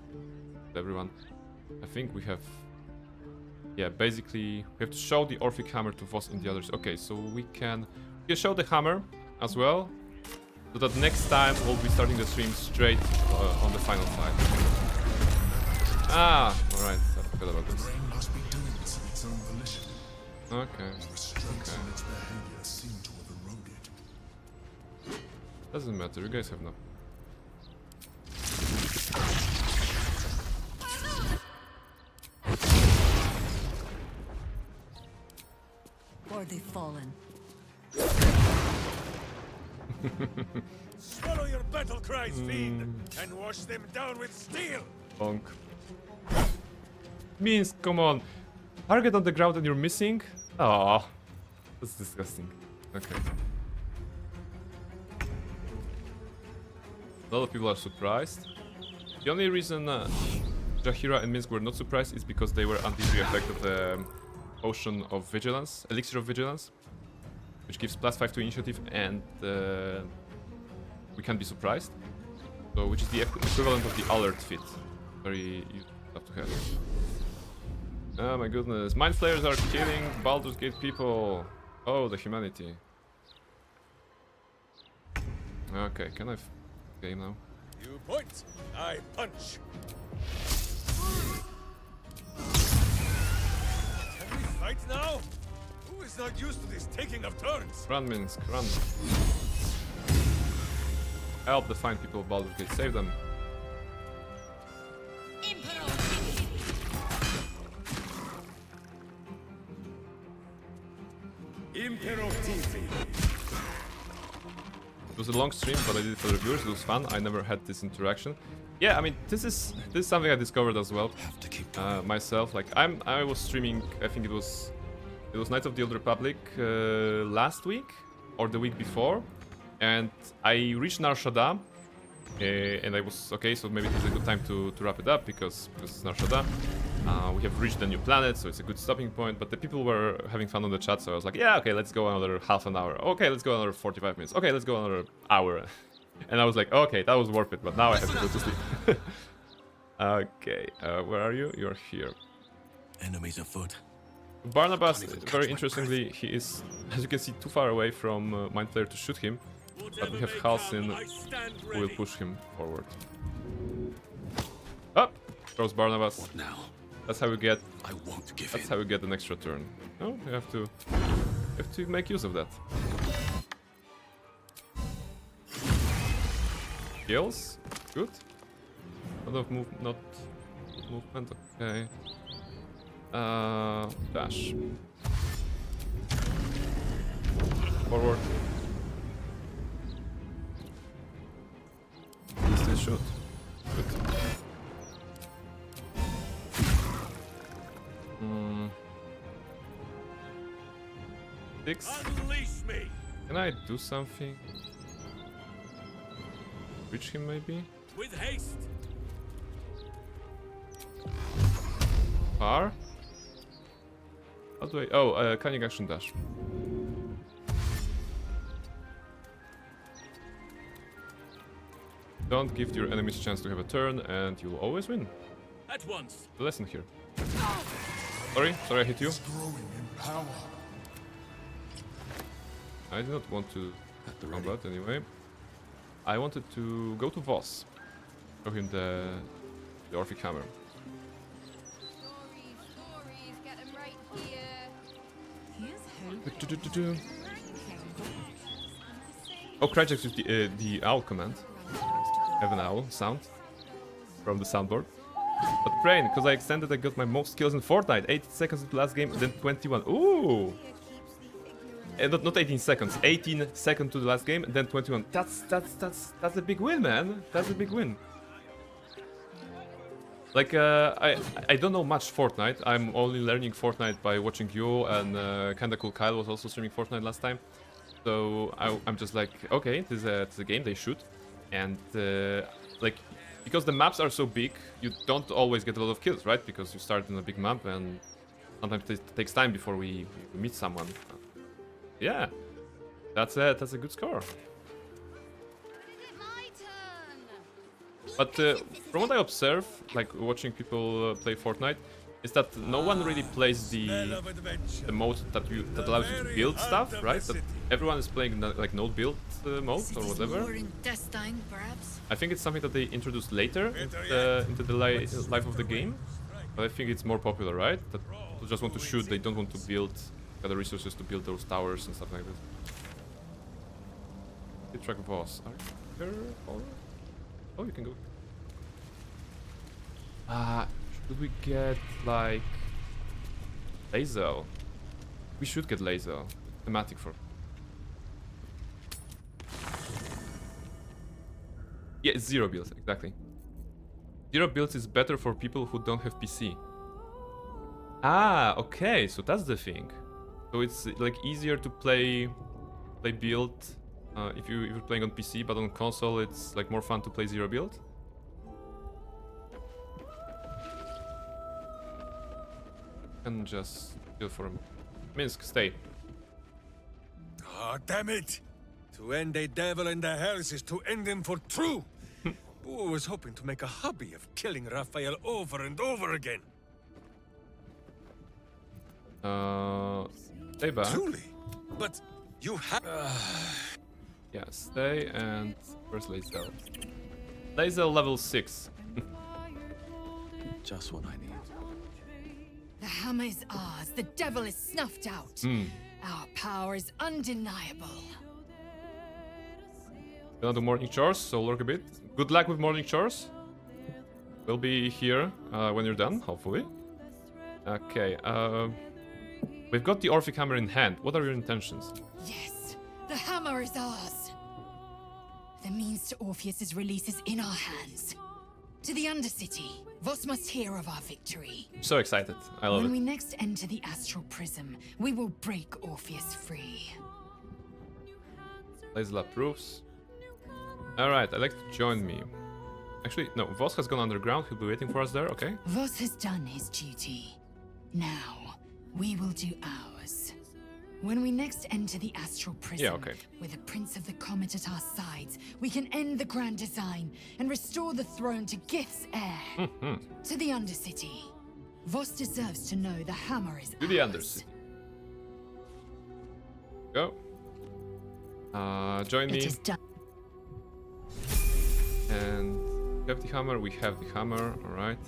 everyone. I think we have, yeah, basically we have to show the Orphic Hammer to Voss and the others. Okay, so we can show the hammer as well, so that next time we'll be starting the stream straight on the final fight. Ah, alright, I forgot about this. Must be doing this of its own volition. Okay. The restraints on its behavior seem to have eroded. Doesn't matter, you guys have enough. Or they've fallen. Swallow your battle cries, fiend, and wash them down with steel! Bonk. Means, come on. Target on the ground and you're missing? Oh, that's disgusting. Okay. A lot of people are surprised. The only reason Jahira and Minsk were not surprised is because they were under the effect of the Potion of Vigilance, Elixir of Vigilance, which gives +5 to initiative, and we can't be surprised. So, which is the equivalent of the alert feat. Very useful stuff to have. Oh my goodness, Mind Flayers are killing Baldur's Gate people. Oh, the humanity. Okay, can I game now? You point, I punch. Can we fight now? Who is not used to this taking of turns? Run, Minsk, run. Help the fine people of Baldur's Gate, save them. It was a long stream, but I did it for the viewers. It was fun. I never had this interaction. Yeah, I mean, this is something I discovered as well. Myself, like I was streaming. I think it was Knights of the Old Republic last week or the week before, And I reached Nar Shaddaa, and I was okay, so maybe it's a good time to wrap it up because it's Nar Shaddaa. We have reached a new planet, so it's a good stopping point. But the people were having fun on the chat, so I was like, yeah, okay, let's go another half an hour. Okay, let's go another 45 minutes. Okay, let's go another hour. And I was like, okay, that was worth it, but now I have to go to sleep. Okay, where are you? You're here. Enemies afoot. Barnabas, very interestingly, he is, as you can see, too far away from Mind Flayer to shoot him. But we have Halcyon who will push him forward. Up! Goes Barnabas. What now? That's how we get. I won't give That's in. how we get an extra turn. No, you have to make use of that. Skills, good. Not movement. Okay. Dash. Forward. Still shoot. Good. Six. Unleash me. Can I do something? Reach him maybe? With haste. Far? How do I... Oh, cunning action dash. Don't give your enemies a chance to have a turn, and you'll always win. At once. The lesson here. Sorry, I hit you. Growing in power. I did not want to combat anyway. I wanted to go to Voss. Show him the Orphic Hammer. Get him right here. Oh, Crytex with the owl command. Have an owl sound from the soundboard. But Brain, because I extended, I got my most kills in Fortnite. 18 seconds in the last game, then 21. Ooh! Not 18 seconds. 18 seconds to the last game, and then 21. That's a big win, man. That's a big win. Like, I don't know much Fortnite. I'm only learning Fortnite by watching you, and Kinda Cool Kyle was also streaming Fortnite last time. So I'm just like, okay, this is a game they shoot. And, like, because the maps are so big, you don't always get a lot of kills, right? Because you start in a big map, and sometimes it takes time before we meet someone. Yeah, that's a good score. But from what I observe, like watching people play Fortnite, is that no one really plays the mode that allows you to build stuff, right? That everyone is playing like no build mode or whatever. I think it's something that they introduced later into the life of the game, but I think it's more popular, right? That people just want to shoot, they don't want to build, gather resources to build those towers and stuff like this. Hit track Voss. Are you here? Oh, you can go. Should we get like Lae'zel? We should get Lae'zel. Thematic for. Yeah, it's 0 builds, exactly. 0 builds is better for people who don't have PC. Ah, okay, so that's the thing. So it's like easier to play build if you're playing on PC, but on console it's like more fun to play 0 build. And just build for him. Minsk, stay. Ah, damn it! To end a devil in the hells is to end him for true! Who was hoping to make a hobby of killing Raphael over and over again? Stay back. Truly? But you have... Yeah, stay and... Where's Lae'zel? Lae'zel level 6. Just what I need. The hammer is ours. The devil is snuffed out. Our power is undeniable. Gonna do morning chores, so lurk a bit. Good luck with morning chores. We'll be here when you're done, hopefully. Okay, we've got the Orphic Hammer in hand. What are your intentions? Yes, the hammer is ours. The means to Orpheus's release is in our hands. To the Undercity, Voss must hear of our victory. I'm so excited. I love When it. we next enter the Astral Prism, we will break Orpheus free. Lazel approves. Alright, I'd like to join me. Actually, no, Voss has gone underground. He'll be waiting for us there, okay? Voss has done his duty. Now, we will do ours. When we next enter the astral prison, Yeah, okay. with the Prince of the Comet at our sides, we can end the Grand Design and restore the throne to Gith's heir. To the Undercity. Voss deserves to know the hammer is To the ours. Undercity. Go. Join It me. is done. And we have the hammer. We have the hammer. Alright.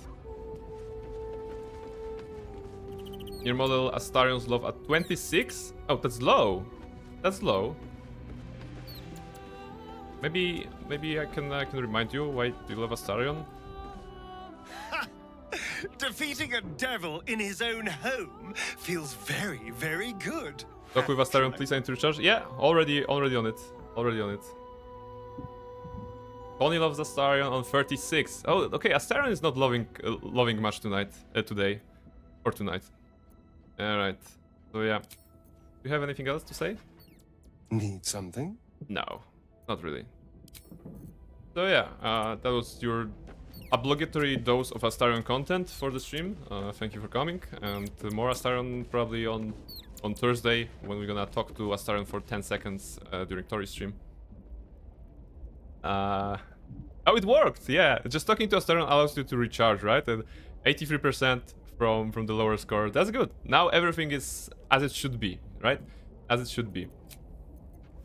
Near model Astarion's love at 26? Oh, that's low. That's low. Maybe I can remind you why do you love Astarion? Defeating a devil in his own home feels very, very good. Talk with Astarion, please. I need to recharge. Yeah, already on it. Already on it. Tony loves Astarion on 36. Oh, okay. Astarion is not loving much tonight, today, or tonight. All right. So yeah. Do you have anything else to say? Need something? No, not really. So yeah, that was your obligatory dose of Astarion content for the stream. Thank you for coming, and more Astarion probably on Thursday when we're gonna talk to Astarion for 10 seconds during Tori's stream. Oh, it worked! Yeah, just talking to Astarion allows you to recharge, right? And 83% from the lower score. That's good. Now everything is as it should be, right? As it should be.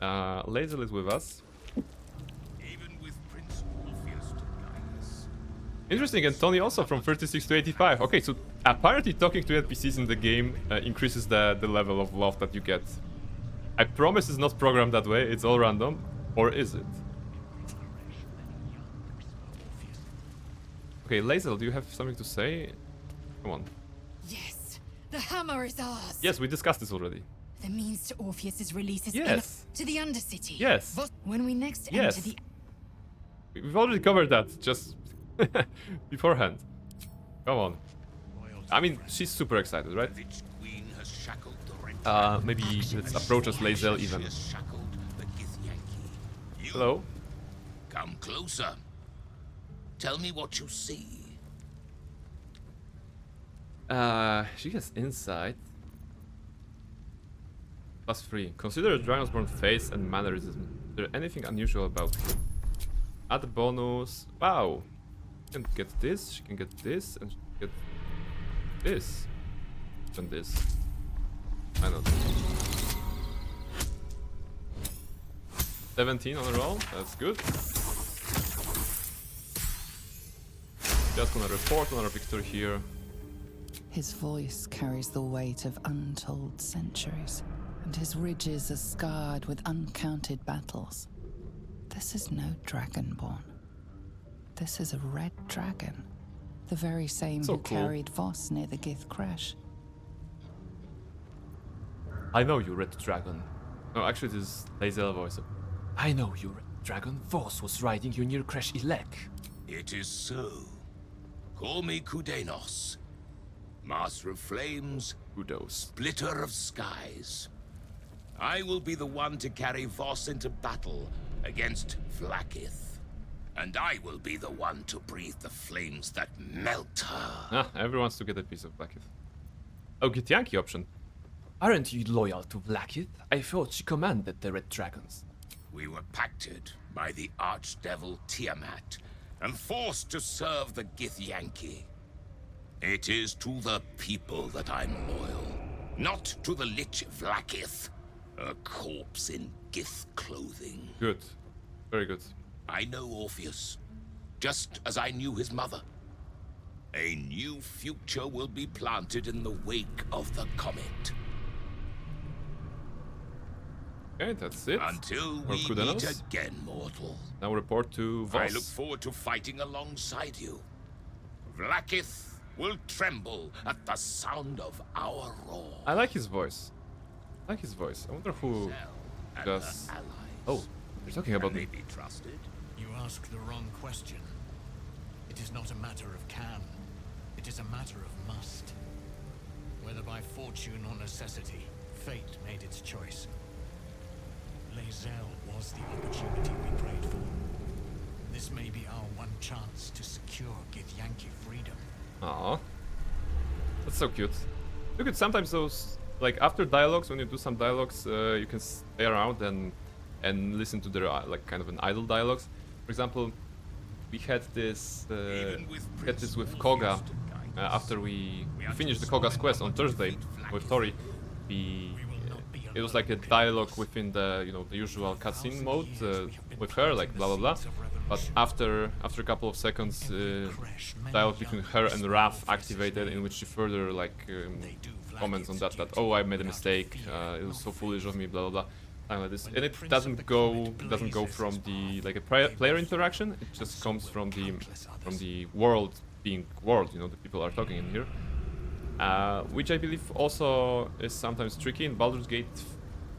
Lazel is with us. Interesting, and Tony also from 36 to 85. Okay, so apparently talking to NPCs in the game increases the level of love that you get. I promise it's not programmed that way, it's all random. Or is it? Okay, Lazel, do you have something to say? Come on. Yes, the hammer is ours. Yes, we discussed this already. The means to Orpheus's release is Yes. to the Undercity. Yes. When we next Yes. enter the We've already covered that, just beforehand. Come on. I mean, she's super excited, right? Maybe let's approach us Lazel even. Hello? Come closer. Tell me what you see. She has insight. +3. Consider a Dragonborn face and mannerism. Is there anything unusual about him? Add a bonus. Wow. She can get this, she can get this, and she can get this. And this. I know. 17 on a roll. That's good. Just gonna report on our victory here. His voice carries the weight of untold centuries, and his ridges are scarred with uncounted battles. This is no Dragonborn. This is a red dragon. The very same So who cool. carried Voss near the Gith crash. I know you, Red Dragon. No, actually, this is Lazel voice. I know you, Red Dragon. Voss was riding you near Crash Ilek. It is so. Call me Kudenos. Master of Flames. Kudos. Splitter of Skies. I will be the one to carry Voss into battle against Vlaakith. And I will be the one to breathe the flames that melt her. Ah, everyone wants to get a piece of Vlaakith. Oh, Githyanki option. Aren't you loyal to Vlaakith? I thought she commanded the Red Dragons. We were pacted by the archdevil Tiamat and forced to serve the Githyanki. It is to the people that I'm loyal, not to the lich Vlaakith, a corpse in Gith clothing. Good. Very good. I know Orpheus, just as I knew his mother. A new future will be planted in the wake of the comet. Okay, that's it. Until Or we Kudenos. meet again, mortal. Now report to Voss. I look forward to fighting alongside you. Vlaakith will tremble at the sound of our roar. I like his voice. I like his voice. I wonder who does... Oh, you're talking about me. Be trusted. You ask the wrong question. It is not a matter of can. It is a matter of must. Whether by fortune or necessity, fate made its choice. Lae'zel was the opportunity we prayed for. This may be our one chance to secure Githyanki freedom. Aww. That's so cute. Look at sometimes those, like after dialogues, when you do some dialogues, you can stay around and listen to their like kind of an idle dialogues. For example, we had this with Koga after we finished the Koga's quest on Thursday with Tori. It was like a dialogue within the the usual cutscene mode with her, like blah blah blah. But after a couple of seconds, dialogue between her and Raph activated, in which she further like comments on that oh, I made a mistake, it was so foolish of me, blah blah blah, like this. And it doesn't go from the like a player interaction. It just comes from the world being world. The people are talking in here, which I believe also is sometimes tricky in Baldur's Gate,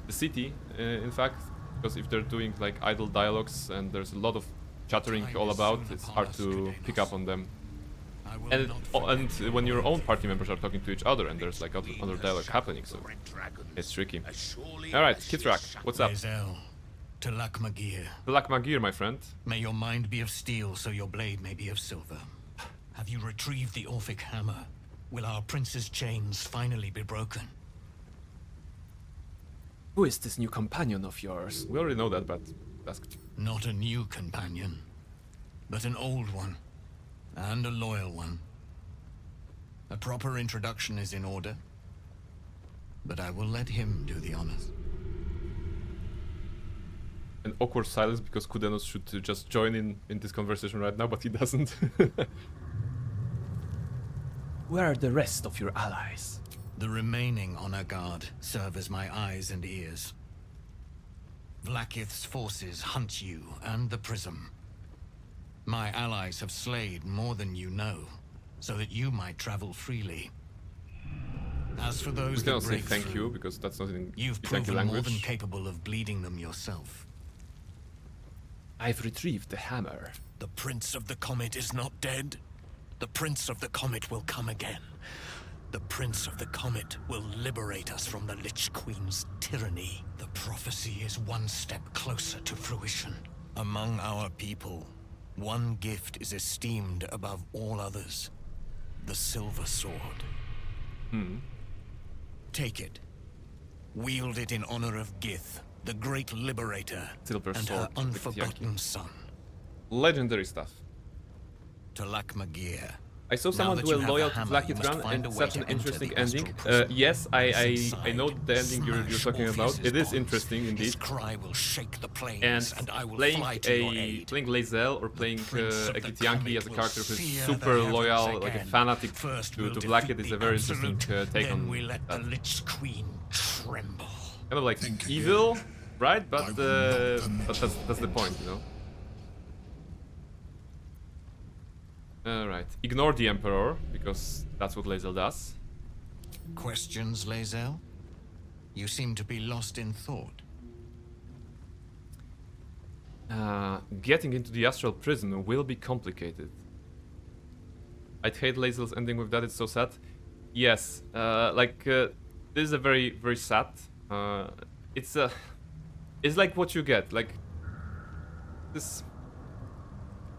the city, in fact, because if they're doing like idle dialogues and there's a lot of chattering all about, it's hard to pick up on them. And when your own party members are talking to each other and there's like other dialogue happening, so it's tricky. Alright, Kithrak, what's up? Talak Magir. Talak Magir, my friend. May your mind be of steel, so your blade may be of silver. Have you retrieved the Orphic hammer? Will our prince's chains finally be broken? Who is this new companion of yours? We already know that, but ask. Not a new companion, but an old one, and a loyal one. A proper introduction is in order, but I will let him do the honors. An awkward silence because Kudenos should just join in this conversation right now, but he doesn't. Where are the rest of your allies? The remaining honor guard serve as my eyes and ears. Vlaakith's forces hunt you and the Prism. My allies have slayed more than you know, so that you might travel freely. As for those that break thank through, you, because that's not in you've proven more than capable of bleeding them yourself. I've retrieved the hammer. The Prince of the Comet is not dead. The Prince of the Comet will come again. The Prince of the Comet will liberate us from the Lich Queen's tyranny. The prophecy is one step closer to fruition. Among our people, one gift is esteemed above all others. The Silver Sword. Take it. Wield it in honor of Gith, the great liberator, Silver and Sword her unforgotten son. Legendary stuff. Talak Magir. I saw someone do a loyal to Vlaakith run and such an interesting ending. Yes, I know the ending you're talking about. It is interesting indeed. And playing Lae'zel or playing a Githyanki as a character who's super loyal, like a fanatic to Vlaakith, is a very interesting take on that. Kind of like evil, right? But that's the point, Alright, ignore the Emperor, because that's what Lae'zel does. Questions, Lae'zel? You seem to be lost in thought. Getting into the astral prison will be complicated. I'd hate Lae'zel's ending with that, it's so sad. Yes, this is a very, very sad. It's like what you get, like this.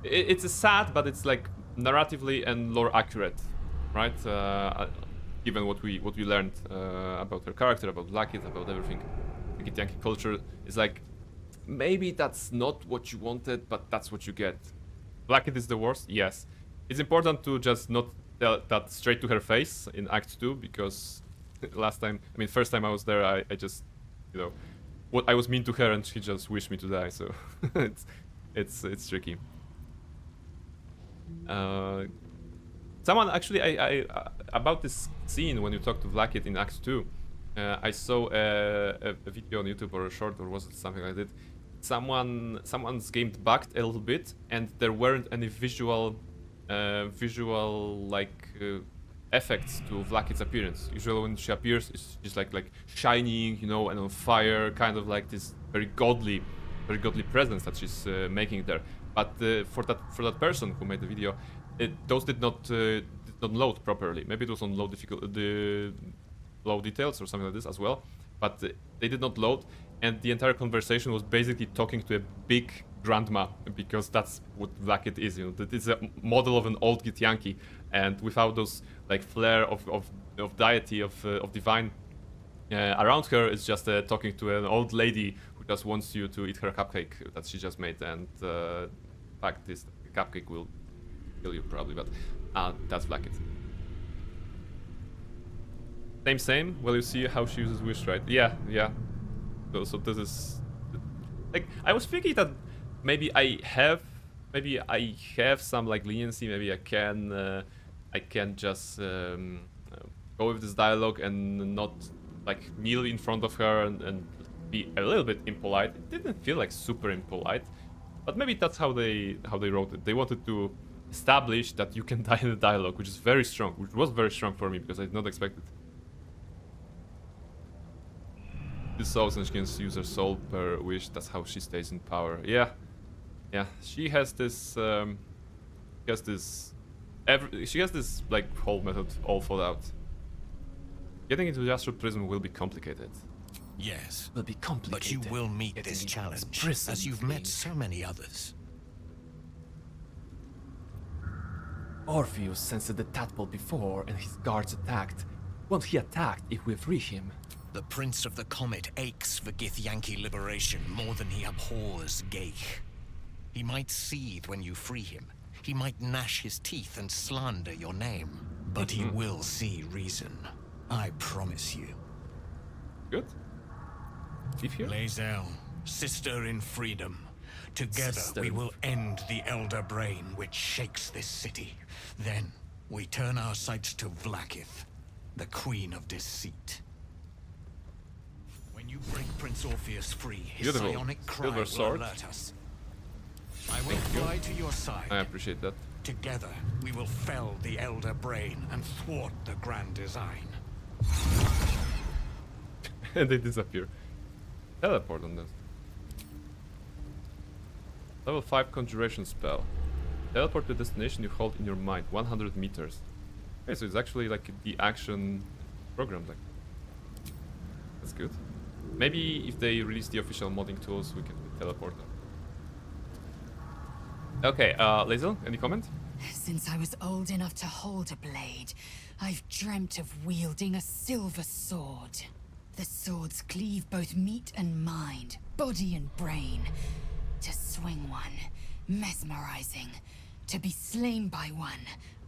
It's a sad, but it's like narratively and lore accurate, right? Given what we learned about her character, about Vlaakith, about everything, the Githyanki culture, is like maybe that's not what you wanted, but that's what you get. Vlaakith is the worst, yes. It's important to just not tell that straight to her face in Act 2, because first time I was there, I just, what I was mean to her, and she just wished me to die. So it's tricky. Someone actually, I about this scene when you talk to Vlaakith in Act 2, I saw a video on YouTube or a short, or was it something like that? Someone's game bugged a little bit, and there weren't any visual effects to Vlaakith's appearance. Usually when she appears, she's like shining, and on fire, kind of like this very godly presence that she's making there. But for that person who made the video, those did not load properly. Maybe it was on low details or something like this as well. But they did not load, and the entire conversation was basically talking to a big grandma, because that's what Blackett is, you know, that is a model of an old Githyanki, and without those like flair of deity, of divine around her, it's just talking to an old lady who just wants you to eat her cupcake that she just made, and in fact this cupcake will kill you probably, but that's Blackett. Same. Well, you see how she uses wish, right? Yeah. So this is like, I was thinking that maybe I have some like leniency. Maybe I can just go with this dialogue and not like kneel in front of her and be a little bit impolite. It didn't feel like super impolite, but maybe that's how they wrote it. They wanted to establish that you can die in the dialogue, which is very strong, which was very strong for me because I did not expect it. This souls and she can use her soul per wish. That's how she stays in power. Yeah. She has this. She has this like whole method all thought out. Getting into the astral prism will be complicated. Yes, will be complicated. But you will meet this challenge, as you've met so many others. Orpheus sensed the tadpole before, and his guards attacked. Won't he attack if we free him? The Prince of the Comet aches for Githyanki liberation more than he abhors Geich. He might seethe when you free him. He might gnash his teeth and slander your name. But he will see reason. I promise you. Good. Leave here. Lae'zel, sister in freedom. Together we will end the Elder Brain which shakes this city. Then we turn our sights to Vlaakith, the Queen of Deceit. When you break Prince Orpheus free, his psionic cry will alert us. I will fly to your side. I appreciate that. Together, we will fell the Elder Brain and thwart the grand design. And they disappear. Teleport on this. Level 5 conjuration spell. Teleport to the destination you hold in your mind, 100 meters. Okay, so it's actually like the action program. Like, that's good. Maybe if they release the official modding tools, we can teleport them. Okay, Lae'zel, any comment? Since I was old enough to hold a blade, I've dreamt of wielding a silver sword. The swords cleave both meat and mind, body and brain. To swing one, mesmerizing. To be slain by one,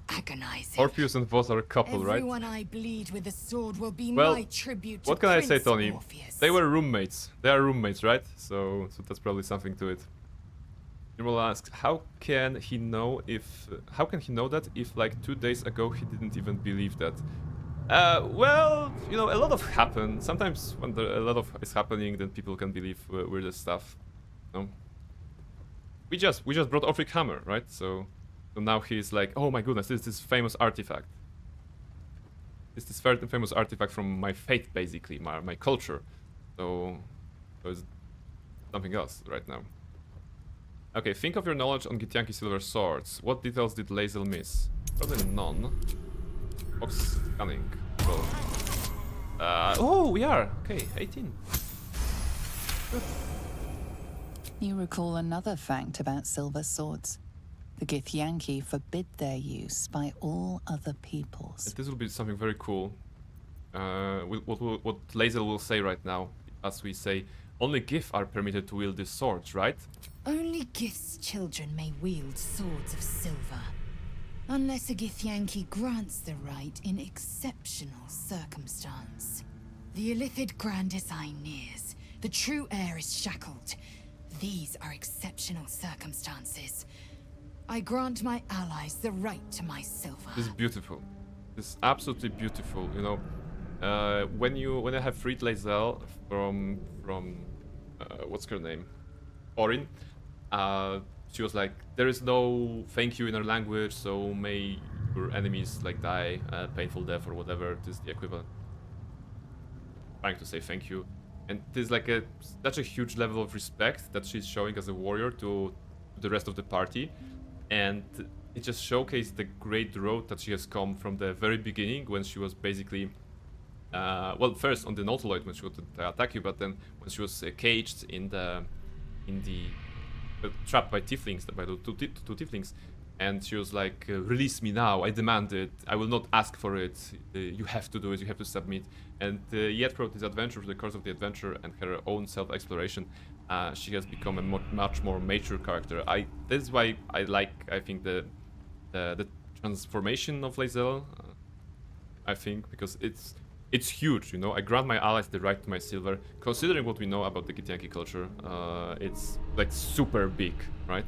agonizing. Orpheus and Voss are a couple, right? Everyone I bleed with a sword will be well, my tribute to what can Prince I say, Tony? Orpheus. They were roommates. They are roommates, right? So that's probably something to it. Will ask, how can he know that if like 2 days ago he didn't even believe that? Well, you know, a lot of happen. Sometimes when a lot of is happening, then people can believe weird stuff. No. We just brought Orphic Hammer, right? So now he's like, oh my goodness, this famous artifact. This very famous artifact from my faith, basically, my culture. So it's something else right now. Okay, think of your knowledge on Githyanki silver swords. What details did Lae'zel miss? Probably none. Box scanning. Roll. Oh, we are! Okay, 18. Good. You recall another fact about silver swords. The Githyanki forbid their use by all other peoples. This will be something very cool. What Lae'zel will say right now, as we say, only Gith are permitted to wield these swords, right? Only Gith's children may wield swords of silver. Unless a Githyanki grants the right in exceptional circumstance. The Illithid grand design nears. The true heir is shackled. These are exceptional circumstances. I grant my allies the right to my silver. This is beautiful. This is absolutely beautiful, you know. When I have freed Lae'zel from what's her name? Orin. She was like, there is no thank you in her language, so may your enemies like die a painful death or whatever. This is the equivalent. Trying to say thank you. And there's like such a huge level of respect that she's showing as a warrior to the rest of the party. And it just showcased the great road that she has come from the very beginning, when she was basically well, first on the Nautiloid when she wanted to attack you, but then when she was caged in the trapped by tieflings, by the two tieflings, and she was like, "Release me now! I demand it! I will not ask for it! You have to do it! You have to submit!" And yet, throughout this adventure, through the course of the adventure and her own self-exploration, she has become a much more mature character. That's why I think the transformation of Lae'zel. I think because it's huge, you know. I grant my allies the right to my silver. Considering what we know about the Githyanki culture, it's like super big, right?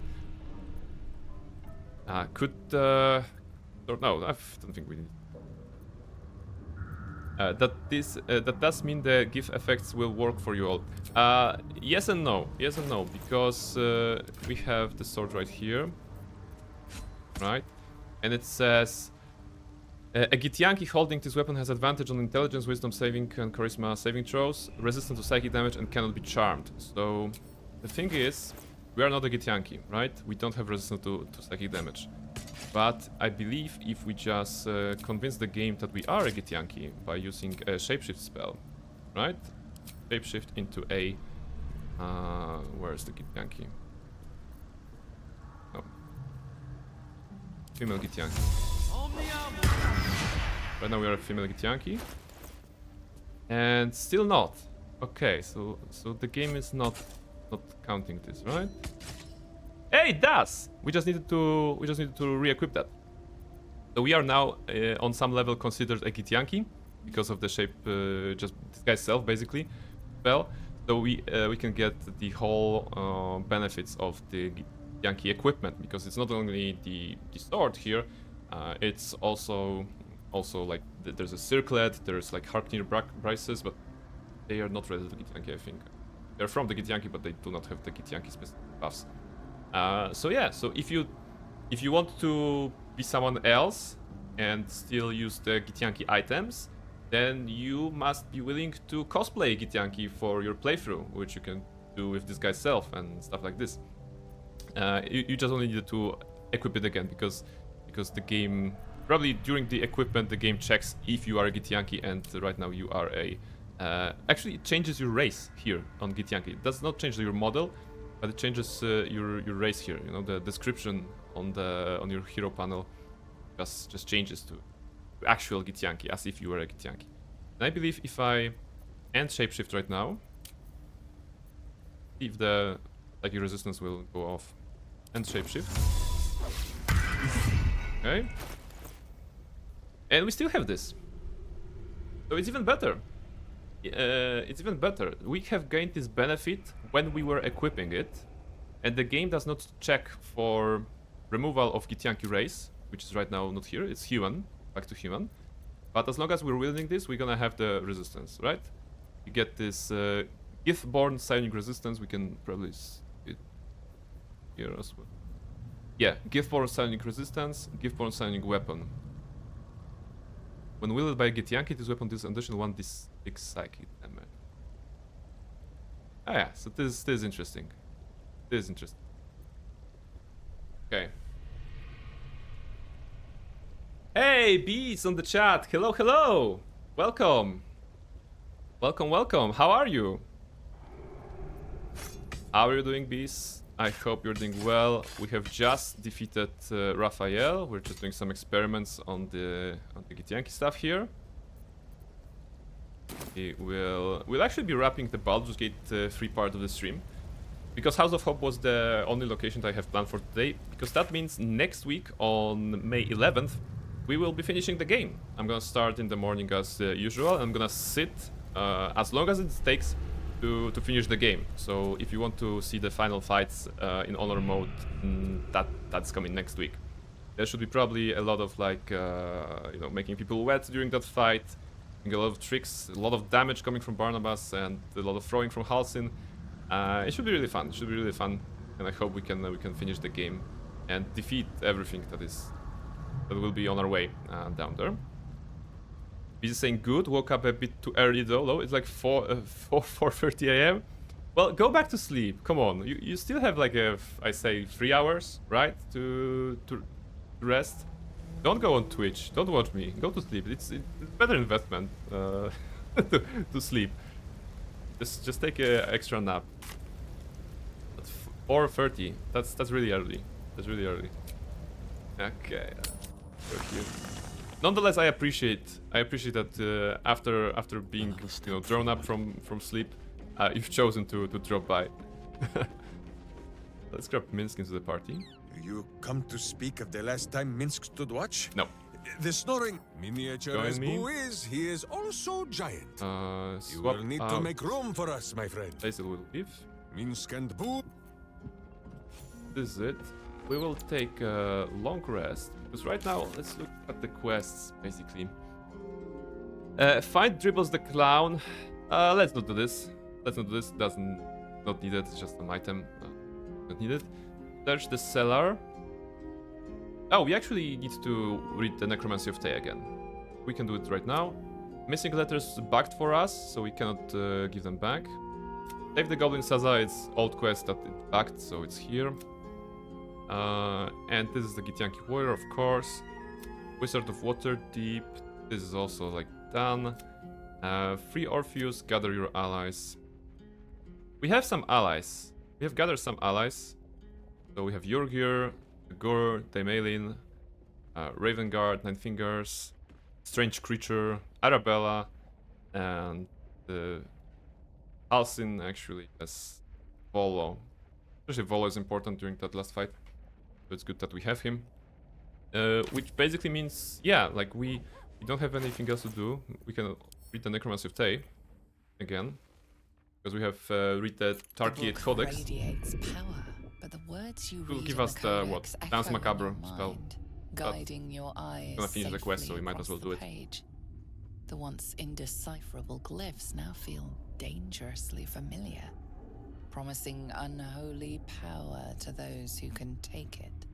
No, I don't think we need. That does mean the GIF effects will work for you all. Yes and no, because we have the sword right here, right? And it says a Githyanki holding this weapon has advantage on intelligence, wisdom saving, and charisma saving throws, resistant to psychic damage, and cannot be charmed. So the thing is, we are not a Githyanki, right? We don't have resistance to psychic damage. But I believe if we just convince the game that we are a Githyanki by using a shapeshift spell, right? Shapeshift into a... where's the Githyanki? No. Female Githyanki. Right now we are a female Githyanki. And still not. Okay, so the game is not counting this, right? Hey, it does! We just needed to re-equip that. So we are now on some level considered a Githyanki because of the shape, just disguise self basically spell. So we can get the whole benefits of the Githyanki equipment, because it's not only the sword here, it's also like there's a circlet, there's like Harpnir braces, but they are not related to Githyanki, I think. They're from the Githyanki, but they do not have the Githyanki specific buffs. So yeah, so if you want to be someone else and still use the Githyanki items, then you must be willing to cosplay Githyanki for your playthrough, which you can do with this guy's self and stuff like this. You just only need to equip it again, because the game, probably during the equipment, the game checks if you are a Githyanki, and right now you are a... actually, it changes your race here on Githyanki. It does not change your model, but it changes your race here. You know, the description on your hero panel just changes to actual Githyanki, as if you were a Githyanki. And I believe if I end shapeshift right now, if the your resistance will go off. End shapeshift. Okay. And we still have this. So it's even better. It's even better. We have gained this benefit when we were equipping it, and the game does not check for removal of Githyanki race, which is right now not here. It's human, back to human. But as long as we're wielding this, we're gonna have the resistance, right? You get this Githborn psionic resistance. We can probably see it here as well. Yeah, Githborn psionic resistance, Githborn psionic weapon. When wielded by a Githyanki, this weapon deals additional 1d6 psychic damage. Ah yeah, so this is interesting. This is interesting. Okay. Hey, Bees on the chat. Hello, hello. Welcome. Welcome, welcome. How are you? How are you doing, Bees? I hope you're doing well. We have just defeated Raphael. We're just doing some experiments on the Githyanki stuff here. We'll actually be wrapping the Baldur's Gate 3 part of the stream, because House of Hope was the only location that I have planned for today, because that means next week on May 11th we will be finishing the game. I'm gonna start in the morning as usual. I'm gonna sit as long as it takes to finish the game. So if you want to see the final fights in honor mode, that's coming next week. There should be probably a lot of like you know, making people wet during that fight, a lot of tricks, a lot of damage coming from Barnabas, and a lot of throwing from Halsin. It should be really fun. It should be really fun, and I hope we can finish the game and defeat everything that will be on our way down there. Busy saying good. Woke up a bit too early though. It's like 4:30 a.m. Well, go back to sleep. Come on. You still have like I say 3 hours, right? To rest. Don't go on Twitch. Don't watch me. Go to sleep. It's better investment. to sleep. Just take a extra nap. That's 4:30. That's really early. That's really early. Okay. Go here. Nonetheless, I appreciate that after being drawn up from sleep, you've chosen to drop by. Let's grab Minsk into the party. You come to speak of the last time Minsk stood watch? No. The snoring miniature Join as me. Boo is, he is also giant. You Swap will need to out. make room for us, my friend. Basil will leave. Minsk and Boo. This is it. We will take a long rest, because right now, let's look at the quests, basically. Find Dribbles the Clown. Let's not do this. Let's not do this. Not needed. It's just an item. Not needed. Search the cellar. Oh, we actually need to read the Necromancy of Tay again. We can do it right now. Missing letters bugged for us, so we cannot give them back. Save the Goblin Saza. It's old quest that it bugged, so it's here. And this is the Githyanki Warrior, of course. Wizard of Waterdeep. This is also like done. Free Orpheus, gather your allies. We have some allies. We have gathered some allies. So we have Yorgir, Gore, Daimelin, Ravengard, Nine Fingers, Strange Creature, Arabella, and Alcin actually has Volo. Especially Volo is important during that last fight. So it's good that we have him. Which basically means, yeah, like we don't have anything else to do. We can read the Necromancy of Tay again. Because we have read the Tarkiate Codex. Radiates power, but the words you Will read give in us the what? codex Dance echo in Macabre your spell. mind, guiding your eyes Gonna finish the quest, so we might as well do it. page. The once indecipherable glyphs now feel dangerously familiar, promising unholy power to those who can take it.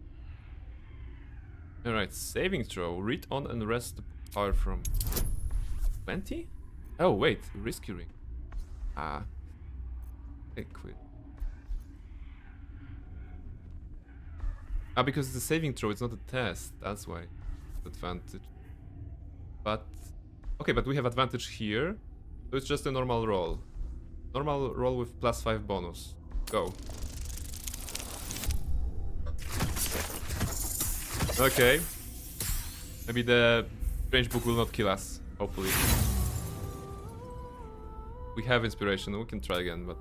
Alright, saving throw. Read on and rest the power from 20? Oh wait, risky ring. Ah. Okay, quit. Ah, because it's a saving throw, it's not a test. That's why. Advantage. But okay, but we have advantage here. So it's just a normal roll. Normal roll with +5 bonus. Go. Okay. Maybe the strange book will not kill us, hopefully. We have inspiration, we can try again, but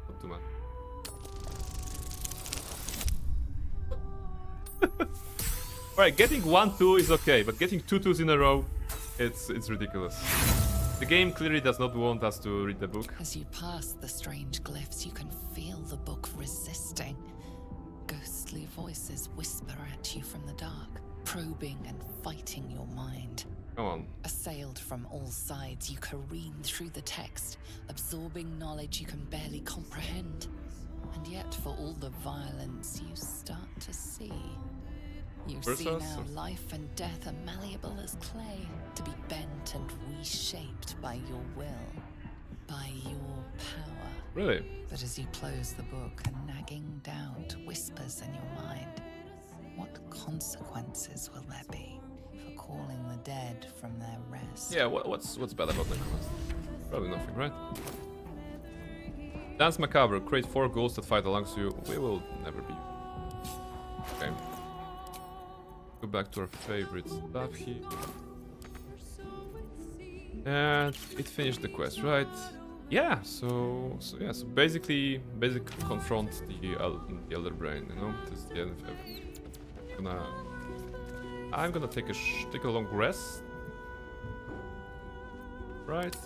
not too much. Alright, getting 1-2 is okay, but getting 2 2s in a row, it's ridiculous. The game clearly does not want us to read the book. As you pass the strange glyphs, you can feel the book resisting. Ghostly voices whisper at you from the dark, probing and fighting your mind. Come on. Assailed from all sides, you careen through the text, absorbing knowledge you can barely comprehend. And yet, for all the violence, you start to see. You see now life and death are malleable as clay, to be bent and reshaped by your will, by your power. Really? But as you close the book, a nagging doubt whispers in your mind. What consequences will there be for calling the dead from their rest? Yeah, what's bad about Necromancy? Probably nothing, right? Dance Macabre, create 4 ghosts that fight alongside you. We will never be. Okay. Go back to our favorite stuff here. And it finished the quest, right? Yeah, so basically confront the Elder Brain, you know? This is the end of everything. I'm gonna take a long rest. Right.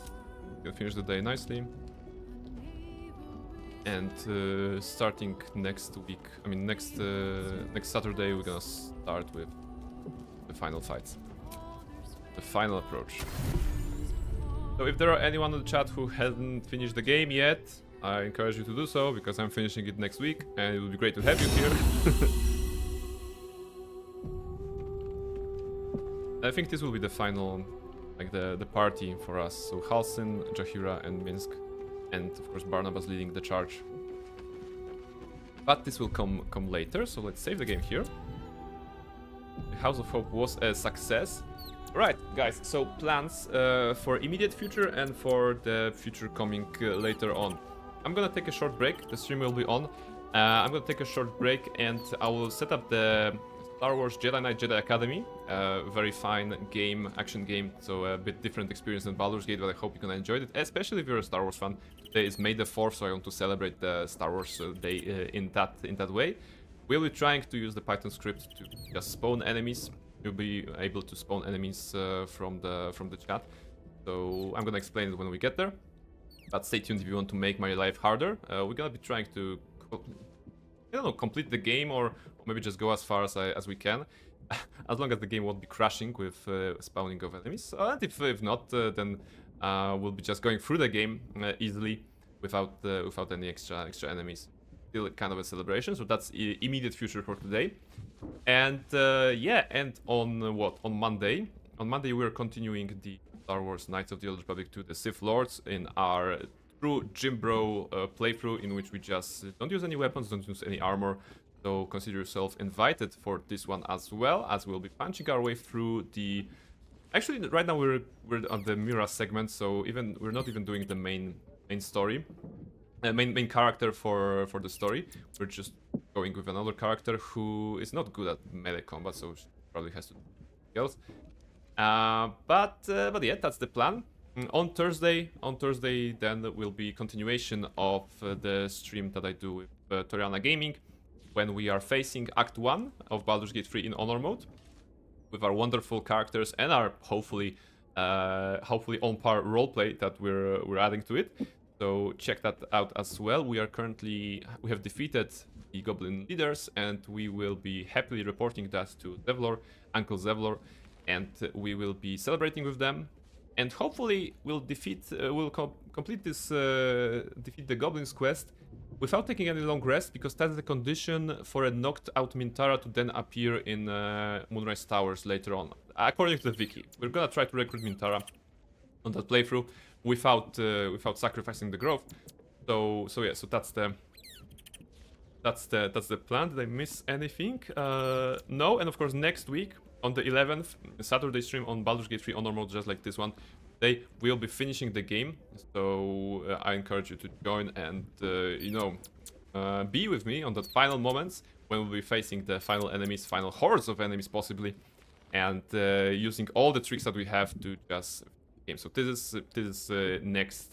Gonna finish the day nicely. And starting next week, I mean next Saturday, we're gonna start with the final fights, the final approach. So if there are anyone in the chat who hasn't finished the game yet, I encourage you to do so, because I'm finishing it next week, and it will be great to have you here. I think this will be the final, like the party for us. So Halsin, Jahira, and Minsk. And of course Barnabas leading the charge. But this will come later, so let's save the game here. The House of Hope was a success. Alright, guys, so plans for immediate future and for the future coming later on. I'm gonna take a short break, the stream will be on. I'm gonna take a short break and I will set up the Star Wars Jedi Knight Jedi Academy. Very fine game, action game, so a bit different experience than Baldur's Gate, but I hope you can enjoy it, especially if you're a Star Wars fan. Today is May the 4th, so I want to celebrate the Star Wars Day in that way. We'll be trying to use the Python script to just spawn enemies. You'll be able to spawn enemies from the chat. So I'm gonna explain it when we get there. But stay tuned if you want to make my life harder. We're gonna be trying to, I don't know, complete the game or maybe just go as far as we can. As long as the game won't be crashing with spawning of enemies. And if not, then we'll be just going through the game easily without any extra enemies. Still kind of a celebration, so that's immediate future for today. And yeah, and on Monday we're continuing the Star Wars Knights of the Old Republic 2, the Sith Lords, in our true Jim Bro playthrough, in which we just don't use any weapons, don't use any armor. So consider yourself invited for this one as well, as we'll be punching our way through the... Actually, right now we're on the Mira segment, so we're not even doing the main story. Main character for the story. We're just going with another character who is not good at melee combat, so she probably has to do skills. But yeah, that's the plan. On Thursday, then will be continuation of the stream that I do with Toriana Gaming, when we are facing Act 1 of Baldur's Gate 3 in Honor mode, with our wonderful characters and our hopefully on par roleplay that we're adding to it. So check that out as well. We have defeated the Goblin leaders, and we will be happily reporting that to Zevlor, Uncle Zevlor, and we will be celebrating with them. And hopefully we'll complete this defeat the Goblins quest without taking any long rest, because that's the condition for a knocked out Mintara to then appear in Moonrise Towers later on. According to the wiki, we're gonna try to recruit Mintara on that playthrough without sacrificing the growth. So yeah, so that's the plan. Did I miss anything? No. And of course next week on the 11th, Saturday stream on Baldur's Gate 3 Honor mode, just like this one. They will be finishing the game, so I encourage you to join and be with me on the final moments when we'll be facing the final enemies, final hordes of enemies possibly, and using all the tricks that we have to just game. So this is next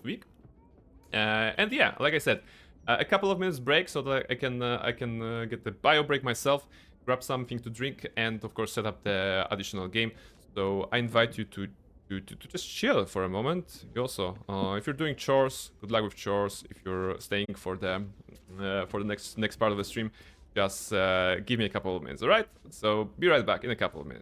week, and yeah, like I said, a couple of minutes break so that I can get the bio break myself, grab something to drink, and of course set up the additional game. So I invite you to just chill for a moment. You also, if you're doing chores, good luck with chores. If you're staying for the next part of the stream, just give me a couple of minutes. All right? So be right back in a couple of minutes.